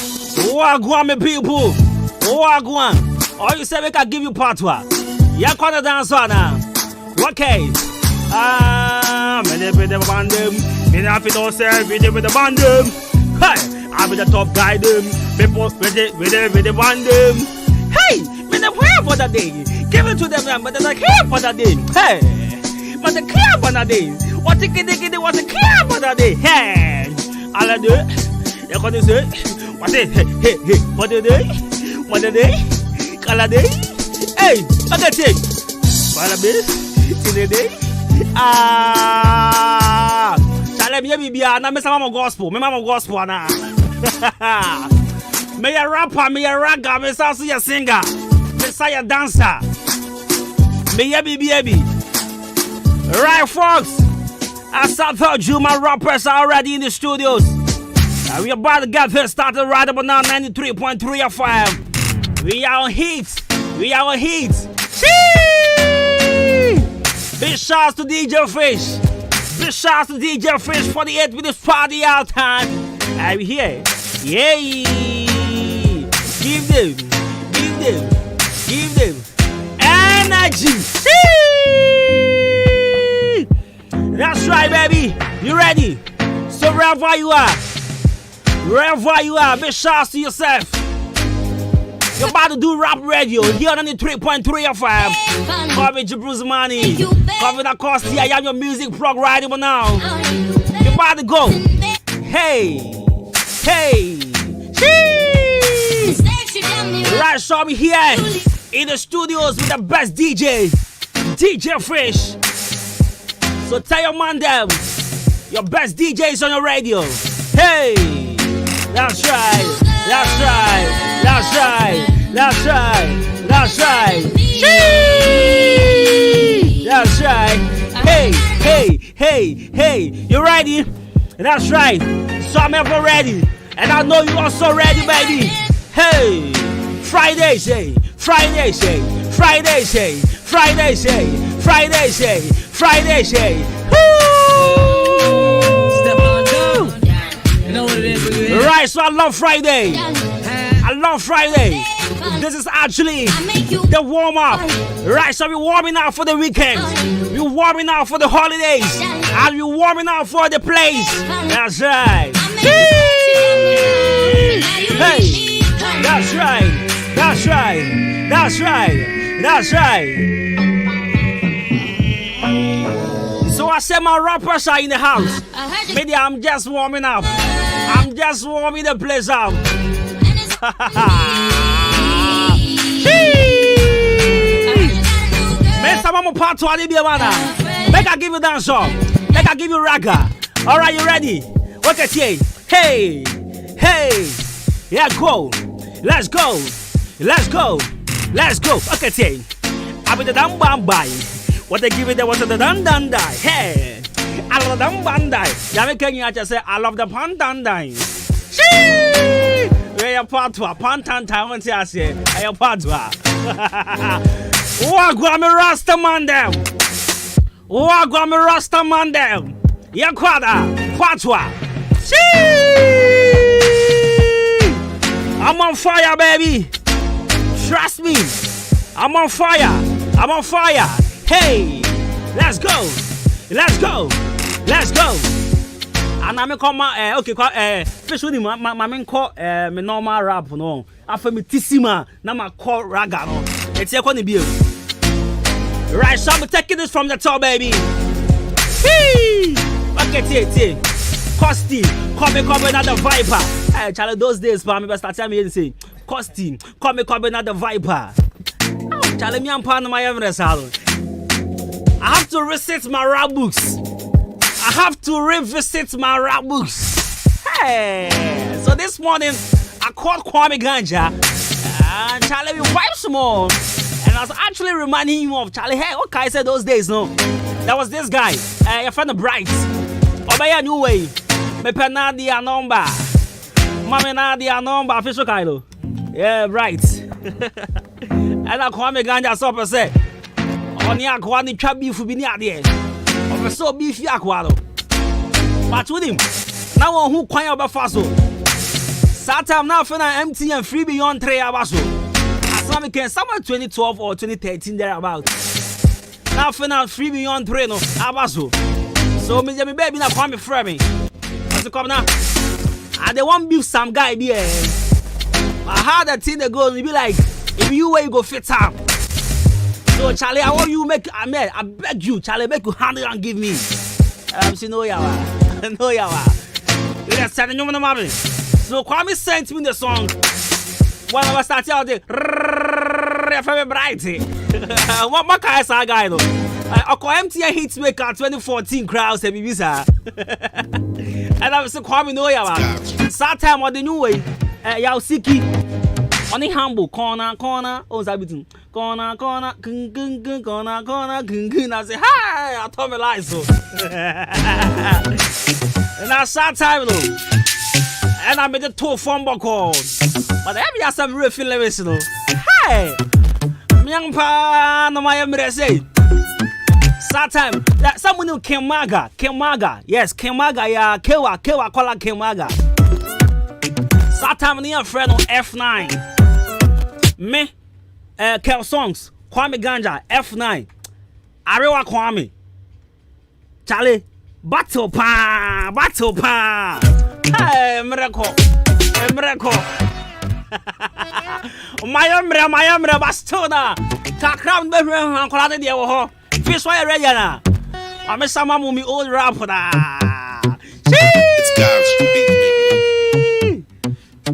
my people. Wagwan. Or you say we can give you part one. You're gonna dance on now. Okay. Many with the bandem. Me not fit on self with the bandem. Hey, I be the top guy them. People with the bandem. Hey, me not here for the day. Give it to them, but they're not here for the day. Hey, but they care for the day. What they want to care for the day. Hey, all I do, you're gonna say, what they, hey, what they day, color day. Hey, look at it. What a bit in the day. Tell me, be a mama gospel, mama gospel na. Me a rapper, me a ragga, me also a singer, me say a dancer. Me a baby. Right, folks. As I told you, my rappers are already in the studios. We are about to get this started right about now, 93.3 FM. We are on heat. Big shouts to DJ Fish. Big shouts to DJ Fish for the 8 minutes party out time. Are we here? Yay! Give them energy. That's right, baby. You ready? So wherever you are, big shouts to yourself. You're about to do rap radio here on 93.3 FM. Cover Bruce Money. Cover the cost here. I am your music prog right now. You're about to go. Hey. Right, so we here in the studios with the best DJ Fish. So tell your man them, your best DJs on your radio. Hey, that's right. Sheesh. That's right. Hey, you ready? That's right. So I'm ever ready, and I know you also ready, baby. Hey, Friday say. Woo! Step on down. You know what it is, baby. Right, so I love Friday. This is actually the warm up. Right, so we're warming up for the weekend. We're warming up for the holidays. And we're warming up for the place. That's right. Hey, that's right. So I said my rappers are in the house. Maybe I'm just warming up. I'm just warming the place up. Mr. Mama part 2, make I give you dance song. Make I give you ragga. Alright, you ready? Okay, hey. Yeah, go. Let's go. Okay, I be the damn bambai. What they give it, there was the dun die. Hey, I love the damn bandai. Yami Kenya just say, I love the pandandai. We are part 2, pantan time and I say, I am part 2. Wagwami Rasta man them. Yakwada, Patwa. I'm on fire, baby. Trust me. I'm on fire. Hey, let's go. And I'm come okay, fish with my main call me normal rap no. After me tissima, na my call raga no. It's here gonna be. Right, so I'm taking this from the top, baby. Hey, okay, Costi, come another Viper. Hey, Charlie, those days, for me, best start telling me to say, Costi, come another Viper. Charlie, me and Pan my evidence. I have to revisit my rap books. Hey, so this morning I called Kwame Ganja and Charlie, we wipe some more. And I was actually reminding him of Charlie. Hey, okay, I said those days, no. There was this guy, your friend Bright. Obey new way. Me penadia number. Mama nadia number, official Kylo. Yeah, right. And I call me Ganja Sopper say. On ya kwani chabi fu bi ni ade. So beef yakwado. But with him, now on who quite over faso. Satam now for empty and free beyond 3 hours. As we can somewhere 2012 or 2013 thereabout. Now for now free beyond 3 no abaso. So me baby na come from me. As you come now, I they want beef some guy there. I had a thing that goes, be like, if you where you go fit up. So Charlie, I want you make I beg you, Charlie, make you handle and give me. See no yawa. No yawa. Let's send you on the so Kwame sent me the song. When I was starting out there, bright. What kind of guy though? I call MTA Hitmaker 2014 crowds and Visa. And I was so Kwame no yawa. Start time on the new way. Yao Siki. On the humble corner, oh Zabitin. Corner, corner, I say, hi, I told me lies so. And I start time though. And I made a 2 fumble call. But I have some real feelings, you know. Hey! Young pa, no my embrace. Start time. Someone who K.N.Y. Yes, K.N.Y. Yeah, Kewa, call K.N.Y. Start time near friend on F9. Me, Kel songs, Kwame Ganja, F9. Arewa Kwame. Charlie, battle pa. Hey, miracle. My bastona. Kakram be and collade the ho. Fish why ready na. I miss some mummy old rap da.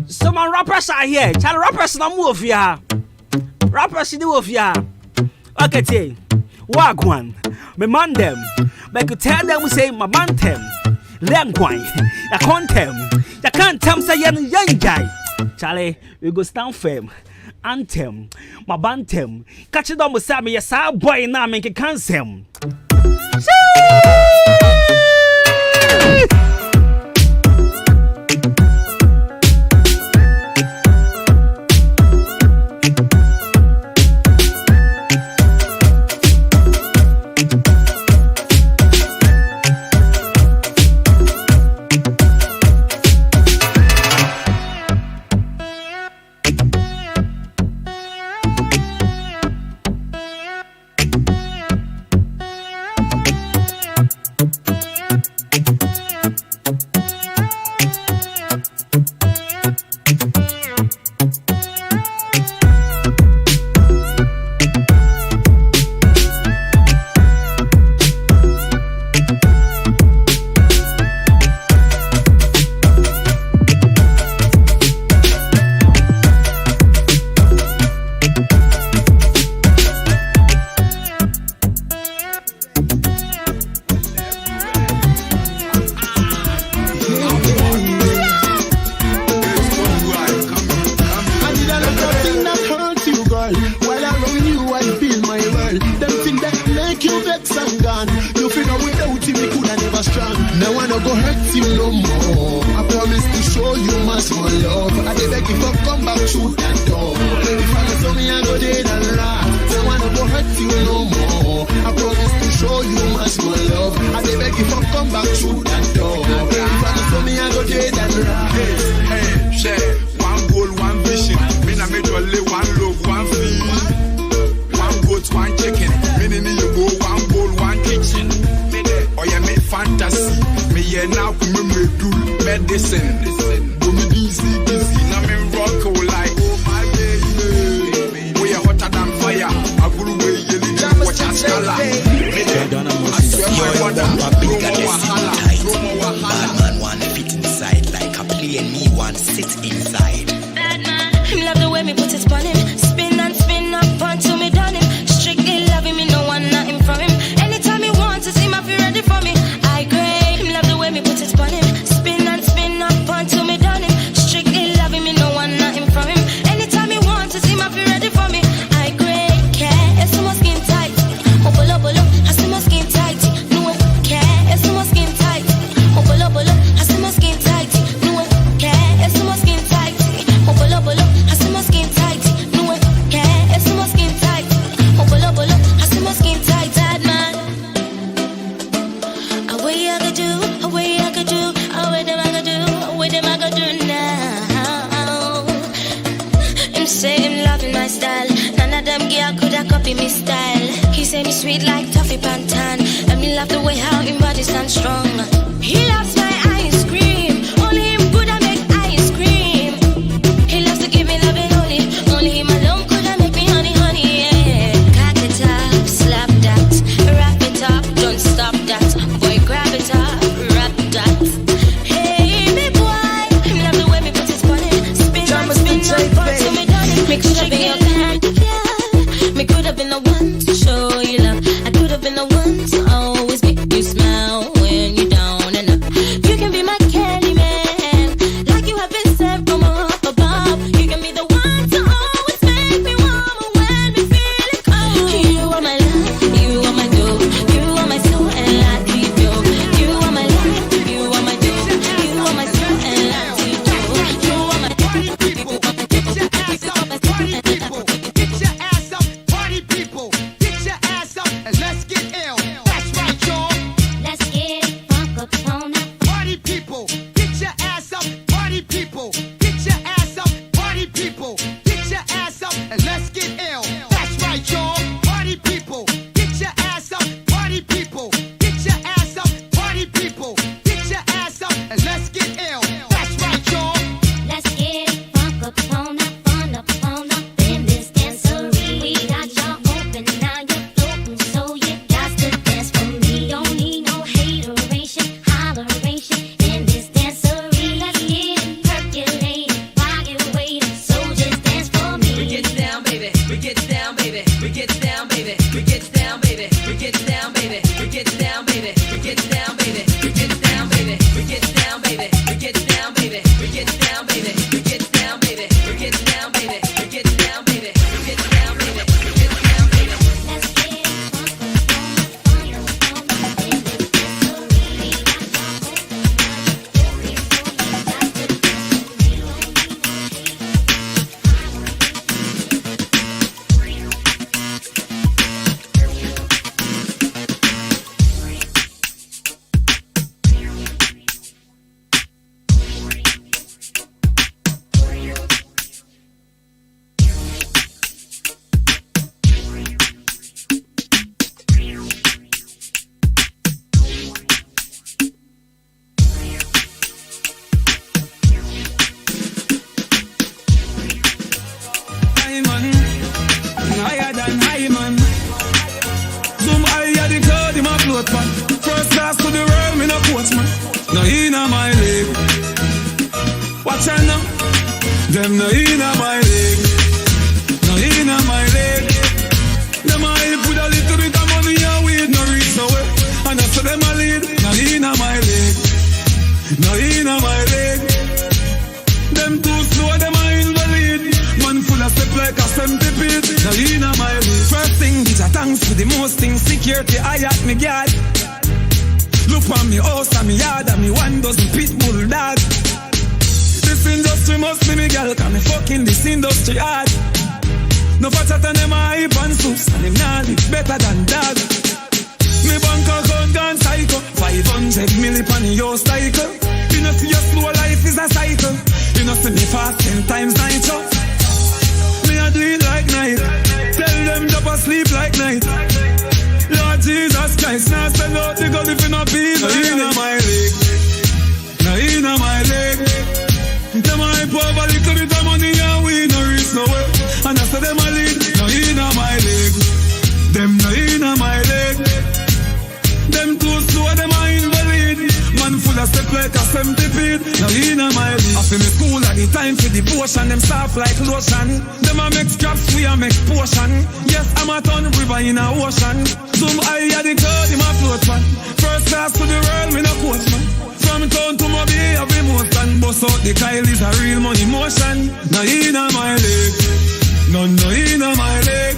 Some rappers are here. Child rappers no move here. Rappers do move here. Okay, say. Wagwan. Me man them. But you tell them we say my man them. Lengwine, ya contem, ya can't tell say young guy. Charlie, we go stand firm. Anthem, my bantem, catch it on with Sammy, yes, our boy now make a cancel. Anytime he wants to see my feel ready for me, I grade. sweet like toffee pantan. Let me love the way how your body stands strong. He loves my ice cream. Only him could I make ice cream. He loves to give me love and only him alone could I make me honey, honey, yeah. Cock it up, slap that, wrap it up, don't stop that. Boy, grab it up, wrap that. Hey, me boy, him love the way me put his body, spin on, so me done it. Me could have been your kind, yeah. Me could have been the one to show you love. I could have been the one to always make you smile when you're down and up. You can be my candy man, like you have been sent from up above. You can be the one to always make me warm when we feeling cold. You are my love, you are my dough, you are my soul and I keep you. You are my love, you are my dough, you are my soul and I keep you. You are my party people, get your ass up, party people, get your ass up, party people, get your ass up and let's get ill. That's right, y'all. Let's get funk up on that. Party people, get your ass up, party people, get your ass up, party people, get your ass up and let's get ill. That's right, y'all. Party people, get your ass up, party people, get your ass up, party people, get your ass up and let's get ill. That's right, y'all. Let's get funk up on that, fun up in this dancery. We got y'all open, now you're floating, so you got to dance for me. Don't need no hateration, holleration in this dancery. Let's get it percolated, while you're waiting, so just dance for me. We get down, baby. We get down, baby. We get down, baby. We get down, baby. We get down, baby. We get down, baby. We get down, baby. We get down, baby. We get down, baby. We get down, baby. We get down, baby. We get down, baby. We get down, baby. We get down, baby. We get down, baby. We get down, baby. Let's get funk up on in this dancery. We got y'all open, now you're floating, so you got to dance for me. High man, higher than high man. Zoom higher the cloud in my float man. First class to the world, me no coach man. No inna my league. Watch out now, them no inna my league. No inna my league. Them a help with a little bit of money and weed no reach nowhere. And that's them a lead. No inna my league. No inna my league. Them too slow, them a invalid. Man full of step like a centipede. Now inna my league. First thing, bitch, a thanks for the most things. Security, I at me guard. Look on me house and me yard and me 1 dozen pit bull dog. This industry must be me girl, cause me fucking this industry hard. No fatter than them a hype and soups, and them nah live better than dog. Me bank account gone psycho, 500 milli pan your cycle. You know see your slow life is a cycle. You know see me fast 10 times nitro. Me a do it like night. Tell them drop asleep like night. Lord Jesus Christ, now send out the gun if you not be no inna my leg. No inna my leg. Them a hype over a little bit of money and we no reach nowhere. And I say them a lead. No inna my leg. Them no inna my leg. Them too slow, them a invalid. Man full of step like a centipede. No inna my league. I feel me school at the time for devotion. Them soft like lotion. Them a make scraps, we a make potion. Yes, I'm a ton river in a ocean. Zoom high at the cloud in my float man. First class to the world, me no coach man. From town to Mobile, every motion. Bust out the Kyle is a real money motion. No inna my leg. No inna my leg.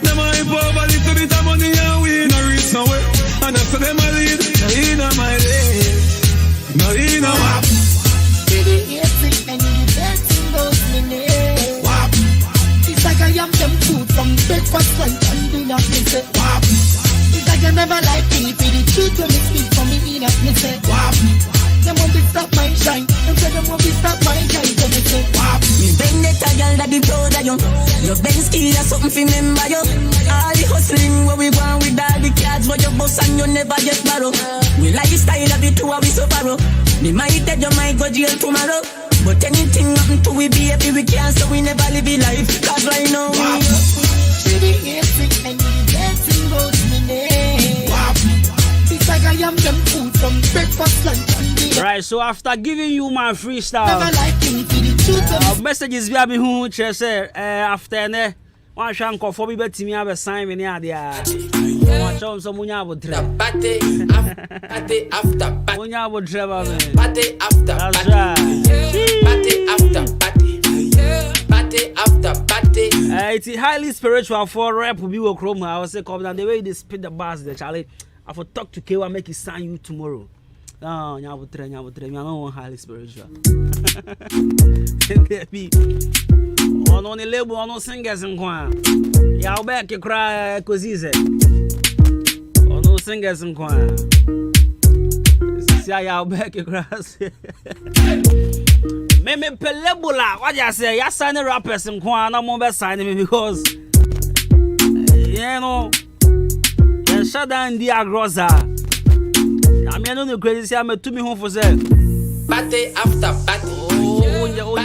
Them a hype over a little bit of money and we no reach nowhere. And after them a lead, no inna my leg. No inna my Baby, and you dancing those minutes. Wap. It's like I am them food from breakfast, lunch and dinner. Me say wap. It's like you never like me. For the truth when me speak for me in me say wap. Them won't be stop my shine. Them say them won't be stop my shine. So me say wap. Me bend get a girl that be proud of you. Your Bensky or something for remember you. All the hustling where we going with all the cards where you boss and you never get borrow. We lifestyle of it too, we so borrow. Me might tell you might go jail tomorrow. But anything happen to we baby, we can't, so we never live a life. Cause right now we and you dancing about me name. It's like I am them food from breakfast, lunch and dinner. Right, so after giving you my freestyle, Never like me for the truth. messages via me who say after ne one shank for me bet me have a sign me near there. Watch on some munya would trap. Party after party. Munya would trap me. Party after party. Party after party. Party after party. It's highly spiritual for rap will be a chroma. I was say come down the way they spit the bars the Charlie. I for talk to K.N.Y make it sign you tomorrow. No, nya would train. I don't want highly spiritual. On the label, on no singers in Kwan. Y'all back you cry, cause he's it. On no singers in Kwan. See y'all back you cry. Me pelebula, what you say? You sign the rappers in Kwan, no more signing me because you know, you shut down the agrosa. I mean, I don't know crazy. I'm to me home for say. Party after party.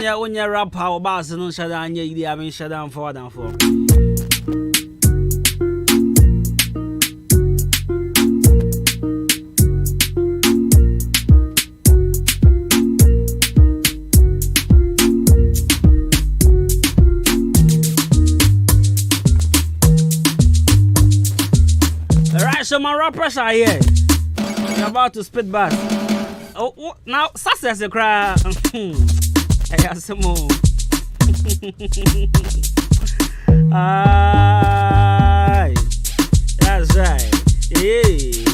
On your rap power bars and shut down, you haven't shut down for down for. Alright, so my rappers are here. You're about to spit back. Oh, now, success a cry. I got some more. Aye, that's right. Yes.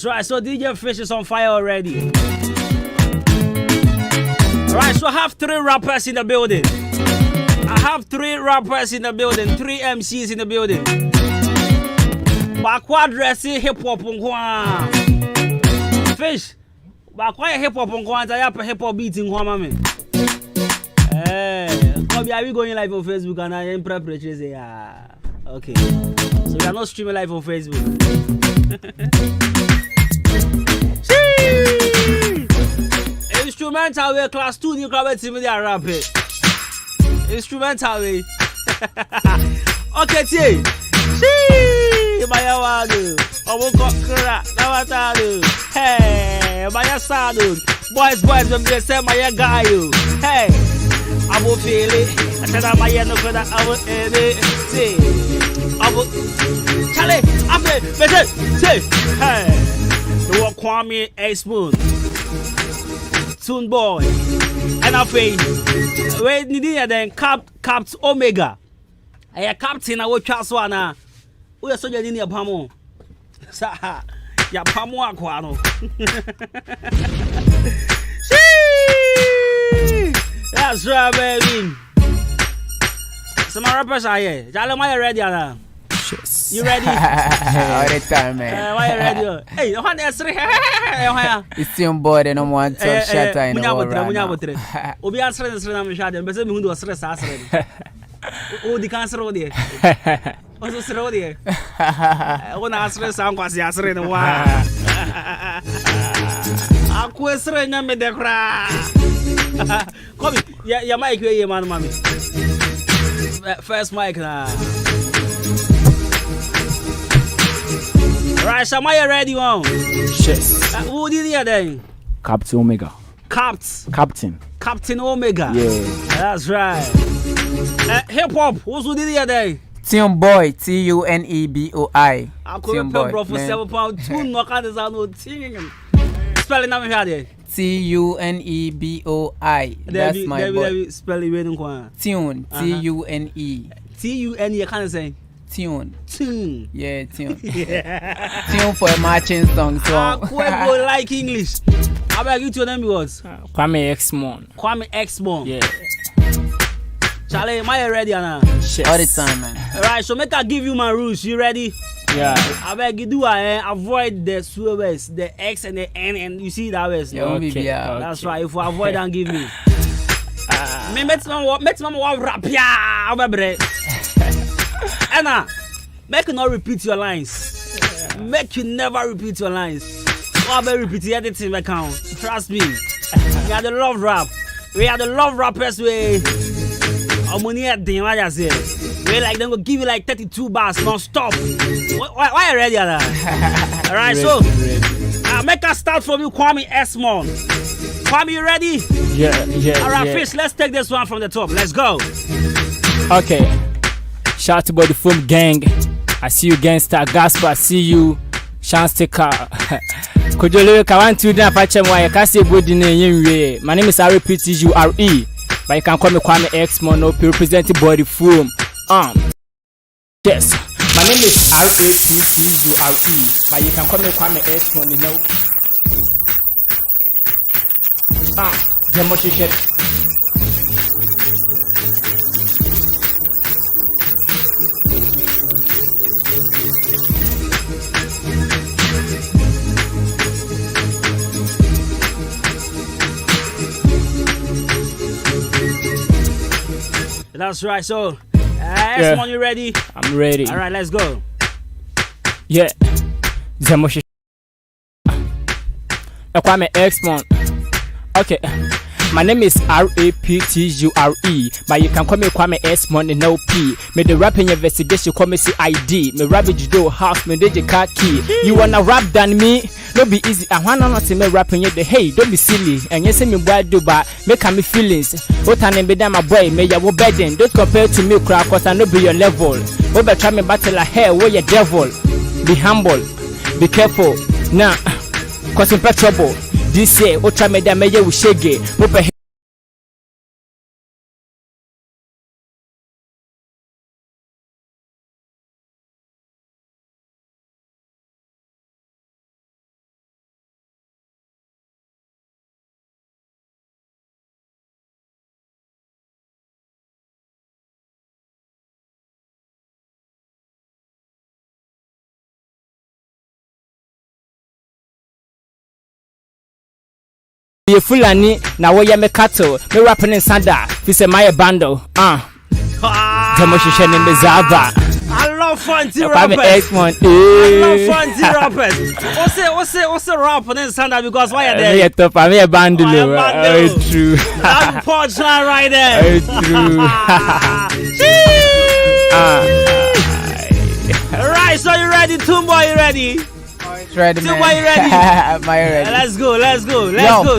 Right, so DJ Fish is on fire already. Alright, so I have 3 rappers in the building. 3 MCs in the building. Bakwa dressing hip hop on Fish. Bakwa hip hop on hip hop beating mami. Are we going live on Facebook and I am prepared? Yeah. Okay. So we are not streaming live on Facebook. Instrumental way class 2 new club team they are rapping. Instrumental way. Okay, see. Baya wadu. Obo kokra na watadu. Hey, baya sadu. Boys when they say my guy you. Hey. Abo feel it. I said I'm my no for that abo see. Abo Charlie, abe, better. See. Hey. The walk Kwame A Spoon. Soon boy. And I pay. Wait, Nidia then capped Omega. I captain I will trust one. We are so in your pamo. Saha. Ya pamo aquano. That's right, baby. Some rappers are here. Jalama, ready now? Yes. You ready? All the time, man. Why you ready? Hey, what is it? It's your boy, no more to shut in the world. Obi answer the stream, I'm shouting. But who do stress answer? Oh, the cancer over there. What's the road here? I want to answer some questions in the wild. I'm questioning them in the crowd. Come, your mic, your man, mommy. First mic now. Right, so am I ready on? Yes. Who did you then? Captain Omega. Captain Omega. Yeah. That's right. Hip hop, who's who did you then? Tune Boy, TUNEBOI. Tune Boy. Bro for £7. 2 no can is no thing. Spelling name here. TUNEBOI. That's my boy. Spelling when Tune. TUNE. TUNE. You can't say. Tune. Tune. Yeah, tune. Tune for a marching song. Quavo like English. How about you to your name was? Kwame X-Mon. Kwame X-Mon. Yeah. Charlie, am I ready, Anna? Yes. All the time, man. Alright, so make I give you my rules. You ready? Yeah. I beg you do avoid the swears, the X and the N, and you see that way. Yeah, okay. That's right. If you avoid and give me. Me met mama rap ya, Anna, make you not repeat your lines. Make you never repeat your lines. I'll be repeating anything I count. Trust me. We are the love rap. We are the love rappers. We money at the I say. We like them go give you like 32 bars non-stop. Why are you ready? Alright, so make us start from you, Kwame S-Mon. Kwame, you ready? Yeah. Alright, Fish, let's take this one from the top. Let's go. Okay. Shout out to the Film Gang. I see you, Gangster Gasper. I see you, Chance Taker. Could you look? I want to do a patch and why I can't say good name. My name is RPTURE, but you can call me Kwame X-Mon. Represented by the Film. Yes, my name is RAPTURE, but you can call me Kwame X-Mon, you know. Demonstration. That's right, so X-Mon, you ready? I'm ready. Alright, let's go. Yeah. Demonstration. Kwame X-Mon. Okay. My name is RAPTURE, but you can call me Kwame S-Mon and LP. Me the rapping investigation call me CID. Me ravage do house, me DJ car key. You wanna rap than me? No be easy. I wanna not see me rapping yet. Hey, don't be silly. And you say me boy do but make me feelings. What an be my boy, me ya wo bedding. Don't compare to me crack cause I no be your level. Over try me battle like hell, where you devil. Be humble, be careful. Nah, cause in trouble. This year, Otra Meda Maya will shake it. Be Fulani, now where you me cattle, me rapping in Sanda, this is my bundle. Demonstration in the Zava. I love fancy rappers. I love fancy rappers. What's the rapping in Sanda because why are they? I'm a bundle. It's true. I'm punchline right there. It's true. Alright, so you ready? Tumbo, you ready? Ready, man. Why you ready? Am I ready? Let's go.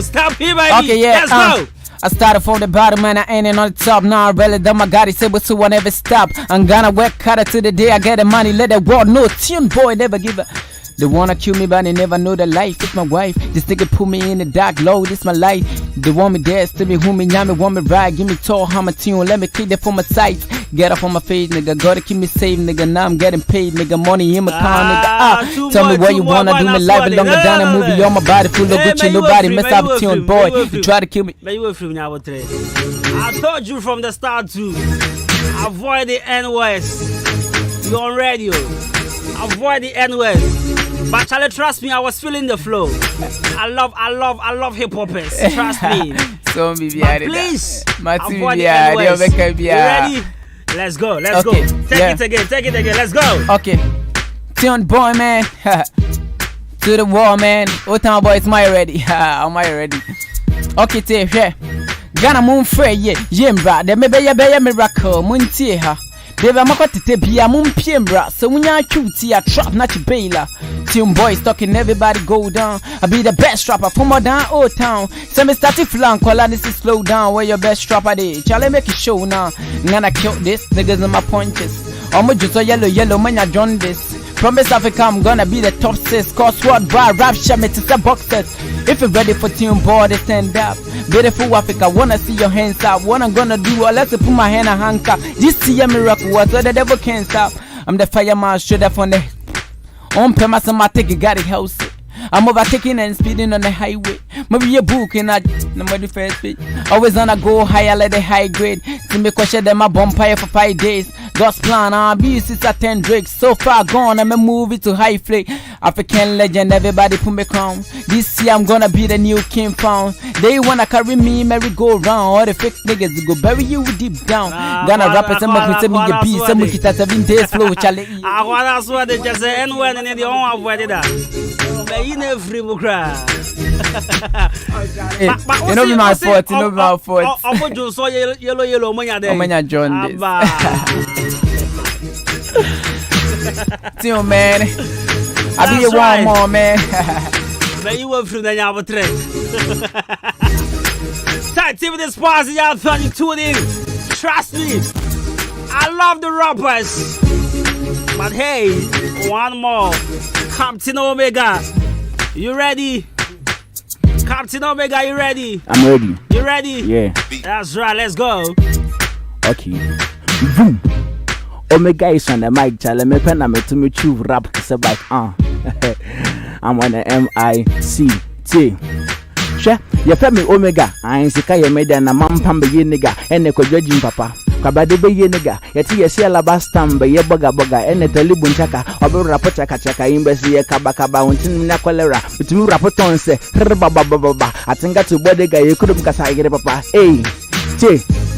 Stop here, baby. Okay, yeah. Let's go. I started from the bottom and I ain't on the top. Now I really done my God. He said, but so I never stop. I'm gonna work harder till the day I get the money. Let the world know. Tune boy never give up. They wanna kill me, but they never know the life. It's my wife. This nigga put me in the dark low. This my life. They want me dead, still me who me nyame, want me ride. Give me tall, how my tune. Let me keep that for my sight. Get up on my face, nigga. Gotta keep me safe, nigga. Now I'm getting paid, nigga. Money in my account, nigga. Tell me what you wanna do. Me life along the down and movie on my body. Full of Gucci, nobody mess up with tune, boy. You try to kill me. I told you from the start to avoid the N-West. You're on radio. Avoid the N-West. But Charlie, trust me, I was feeling the flow. I love hip hoppers. Trust me. So please avoid the N-West. You ready? Let's go. Take it again. Let's go. Okay. Tune boy, man. To the wall, man. Oh, town boy, it's my ready. Am I ready? Okay, take here. Ghana moon free, yeah, bra. There may be a miracle. Muntie ha. Deva makotete bia mumpiembra. So when you cutie a trap not your baila. Tune boys talking everybody go down. I be the best rapper from more down old town. Send me starting flank while I this is slow down. Where your best rapper day? Charlie make it show now. Gonna kill this niggas in my punches. I'm just a yellow man, I join this. Promise Africa, I'm gonna be the top 6. Cause what bar, rap, shit, me to the boxes. If you're ready for team board, stand up. Beautiful Africa, wanna see your hands up. What I'm gonna do, let's put my hand and hand up. Just see a miracle, what the devil can't stop. I'm the fireman, straight up on the on premise, I'm taking got it house. I'm overtaking and speeding on the highway. Maybe a book in a number first page. Always on a go higher, let the high grade. To me, question them a bonfire for 5 days. God's plan, I'll be 6 or 10 drakes. So far gone, I'm a movie to high flake. African legend, everybody put me crown. This year I'm gonna be the new king found. They wanna carry me, merry go round. All the fake niggas go bury you deep down. Gonna rap it, someone can me your beat. Someone can 7 days flow, Charlie. I wanna swear they just say N when in the own of where they are. You know, free cry. You know, my fault, you know, my fault. I'm going to saw yellow money there. I'm going to join this. Tio, man. I'll be one more, man. But you were through the Yaba trend. Start with this party out 32 in. Trust me. I love the rappers. But hey, one more. Captain Omega. You ready? Captain Omega, you ready? I'm ready. You ready? Yeah. That's right, let's go. Okay. Boom. Omega is on the mic, tell me pen I'm to me chew rap to like I'm on the M-I-C-T. Sure, you pay me Omega. I ain't sick of made and a man pambe ye nigga and a judging papa. Kabade be ye nigga, yet ye see a labastam by Yeboahguest and a telibun chaka, or rapotaka chaka, imbesi kabakaba, until Nakolera, but you rapoton say, Baba. I think that's a body guy, you couldn't because I get a papa. Hey,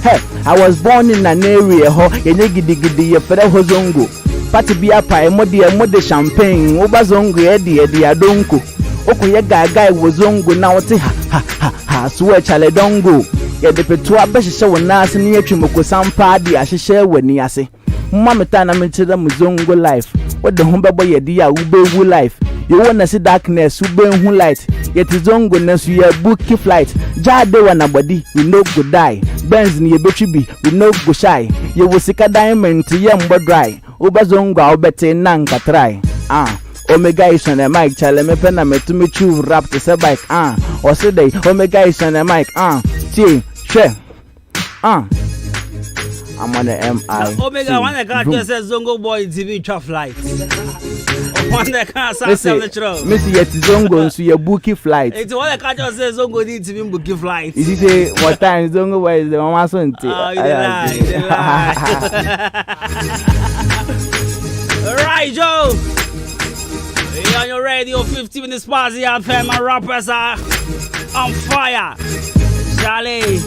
hey, I was born in an area, ho, a niggy, a federal hozongo. Party be a pie, mode champagne, Obazongo, Eddie, Adonko. Oko ye guy was zongo now, ha, swear chale dongo. Ya de petua beshe wo na ase ne atwimoko sampa de ahehye wani ase mmameta na menchira muzongo life what the humbebo ye de ya ubewu life you wanna see darkness ubehu light yet zongo na so ya bookie flight jade wana body we no go die benz ni ye betwi we no go shy ye wo sika diamond ye mbo dry ubazongo a obete na nka try Omega is on the mic, chale me pena me to me chew rap to say bike, or say day, Omega is on the mic, share, I'm on the M.I. Omega, one that can't just say Zongo boy TV tough light. One that can't say the truth. Missy yet Zongo, so your bookie flight. It's one that can't just say Zongo need to be bookie flight. Did you say what time Zongo boy is the mama son? Oh, you lie. Alright, Joe. On your radio, 50 minutes party out there, my rappers are on fire. Charlie.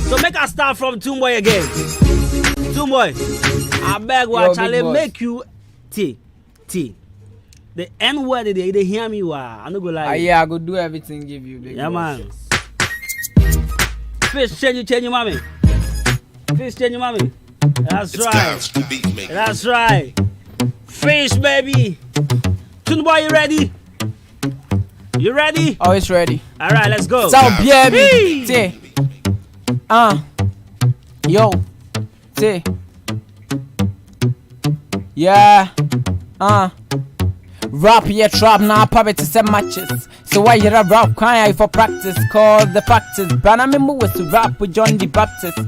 So make us start from Tumboy again. Tumboy, I beg what Charlie make you T. The N word they hear me I no go lie. Yeah, I go do everything give you big. Yeah, man. Fish change your mommy. Fish change your mommy. That's right. That's right. Fish, baby. Tumboy, you ready? You ready? Always ready. All right, let's go. So, baby. T. Yo. T. Yeah. Rap here, trap now, poverty set matches. So why you rap crying for practice? Cause the practice. But I'm in mood to rap with John the Baptist.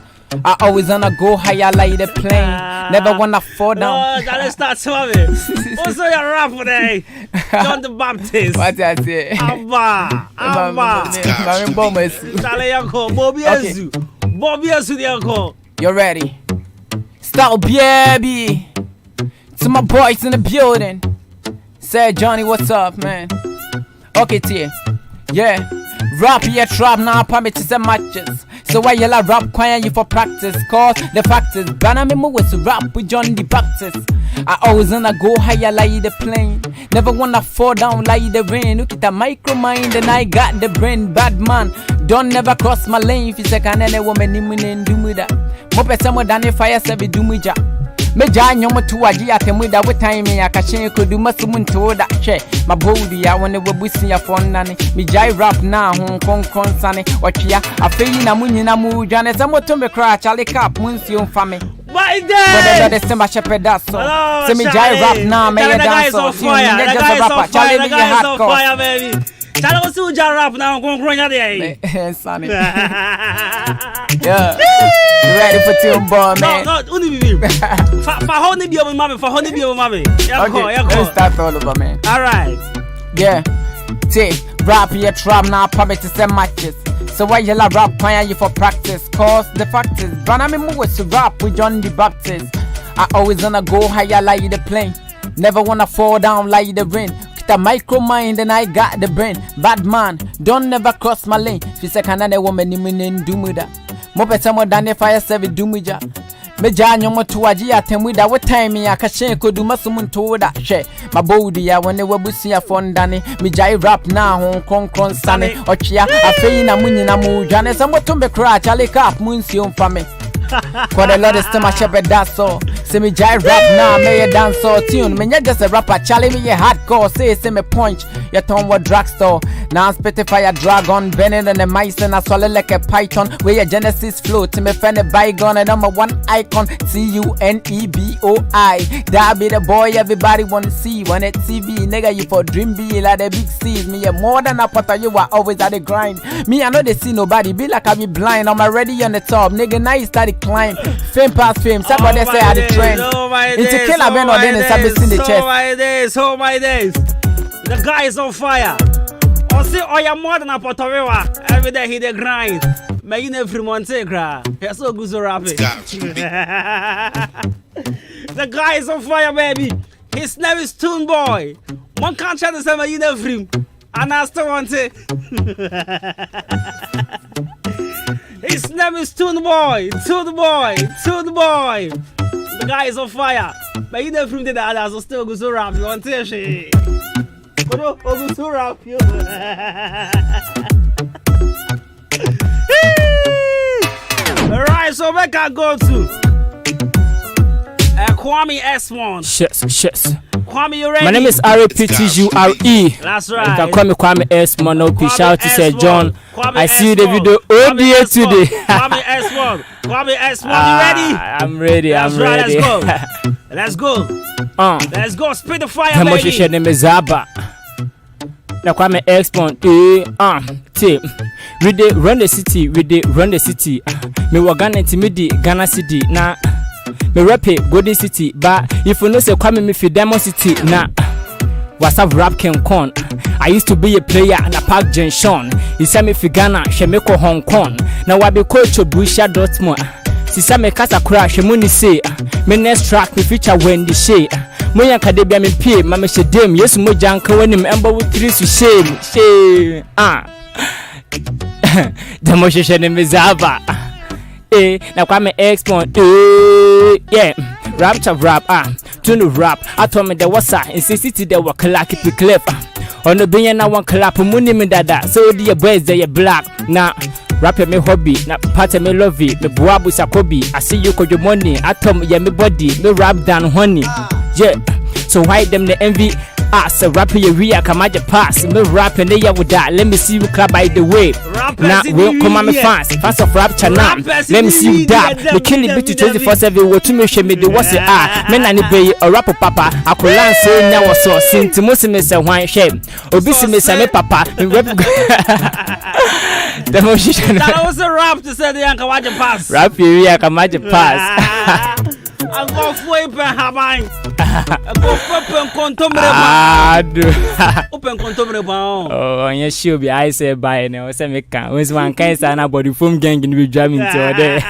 I always wanna go higher like the plane. Never wanna fall down. Oh, let's start swimming. Also, your rap today. John the Baptist. What I say? Abba. Bobby Asu. You ready? Start, baby. To my boys in the building. Say, Johnny, what's up, man? Okay, T. Yeah. Rap here, trap now, permit to set matches. So why you like rap quiet you for practice? Cause the fact is, but I'm in mood to rap with John the Baptist. I always wanna go higher like the plane. Never wanna fall down like the rain. Look at the micro mind and I got the brain. Bad man, don't never cross my lane. If you say can any woman in do me that. Mope someone than if fire service do me job. Me jan yomo to a dia temuda with time me akashe ko do masumun to that che my body I want to busi ya phone nani me jai rap na hon kon sane watchia afei na munyi na mu jane samo to me crash ale cap munsi on fame My But day. they say my shepherd that's so. Hello, Say me Charlie. jive rap now, me Charlie, a the guy is dancer. on fire. The guy is on fire. The guy is on fire, baby. Charlie, what's your jive rap now? Go run out there. Sonny. Yeah. Ready for team boy, man. No, only be. For honey be over mommy. For honey be over mommy. Okay, let's start all over, man. All right. Yeah. Say, rap here, trap now, probably to send matches. So why you like rap, why you for practice? Cause the fact is, but I'm in to rap with John the Baptist. I always wanna go higher like the plane. Never wanna fall down like the rain. Get a micro mind and I got the brain. Bad man, don't never cross my lane. If you say another woman, you do me that. More better more than if I say do me ja. Me jan yomo to aji atem da what time me akashe ko du masumun to da she my body ya when we busi ya fondane me jai rap na hon konkron sane ochia afei na munyi na mu dwane sambo tumbe kra chale cap munsi on fame for the Lord is to my shepherd that's all say me jai rap na me a dance or tune me just a rapper chale me a hardcore say me punch ya ton what drugstore now spittify a dragon bending on the mice and I swallow like a python where a genesis flow to me friend a bygone and I'm a one icon C.U.N.E.B.O.I. That be the boy everybody wanna see when it's TV nigga you for dream be like the big C's me a more than a potter you are always at the grind me I know they see nobody be like I be blind I'm already on the top nigga now you started climb fame past fame somebody say I the trend into killer ben or then it's in the chest Oh my days the guy is on fire or say oh you're more than a potter every day he the grind may you never want to cry you're so good so rapid the guy is on fire baby his name is Toon Boy one can't try to say may you never and I still want it his name is Toon Boy Toon Boy Toon Boy the guy is on fire may you never did that so still good so rapid you want to say but oh so rapid Alright, so we can go to Kwame S1. Yes. Kwame, you ready? My name is Abrempong. That's right. You can call me Kwame S1. No, shout out to Sir John. Kwame I see S1. the video Odi today. Kwame S1. Kwame S1, you ready? I'm ready. That's I'm right, ready. Let's go. Let's go. Spit the fire, The baby. motion name is Zaba. Now Kwame S1. Team. We dey run the city. Me wa Ghana intimidi Ghana city. Na me rap it Golden City. But if you know say Kwame me fi Diamond City. Na what's up rap K.N.Y. I used to be a player in a Park Junction. He said me fi Ghana, she me ko Hong Kong. Now I be coach of Borussia Dortmund. She said me kasa crash, she money say. Me next track me feature Wendy Shay. Moya kadebia me pay, mama she dem. Yes mo janka when him ember with three to shame. The motion name is Zaba. Now Kwame X1. Yeah. Rap to rap, tune rap. I told me there was in city there were clack it cliff. On the being na one clap money me dada. So the boys they black. Now rap me hobby, na part me love it. Me buabu sakobi. I see you call your money. I told me me body, me rap down honey. Yeah. So why them the envy? So rap your real come at the pass. Me rap and they with that. Let me see you clap by the way. Now we come on me fans of rap channel. Let me see you that. Me kill it beat 24/7. What to me show me the what's it men and be a rapper papa. I could learn say now so since most me say why shame. Obisi me say me papa. The motion. That was a rap to say the uncle watch the pass. Rap your real come at the pass. I'm going for it, Haman. Open contombre. Oh, and yes, she'll be I say by now. Say me can. When one kind of body foam gang in the jamming to there.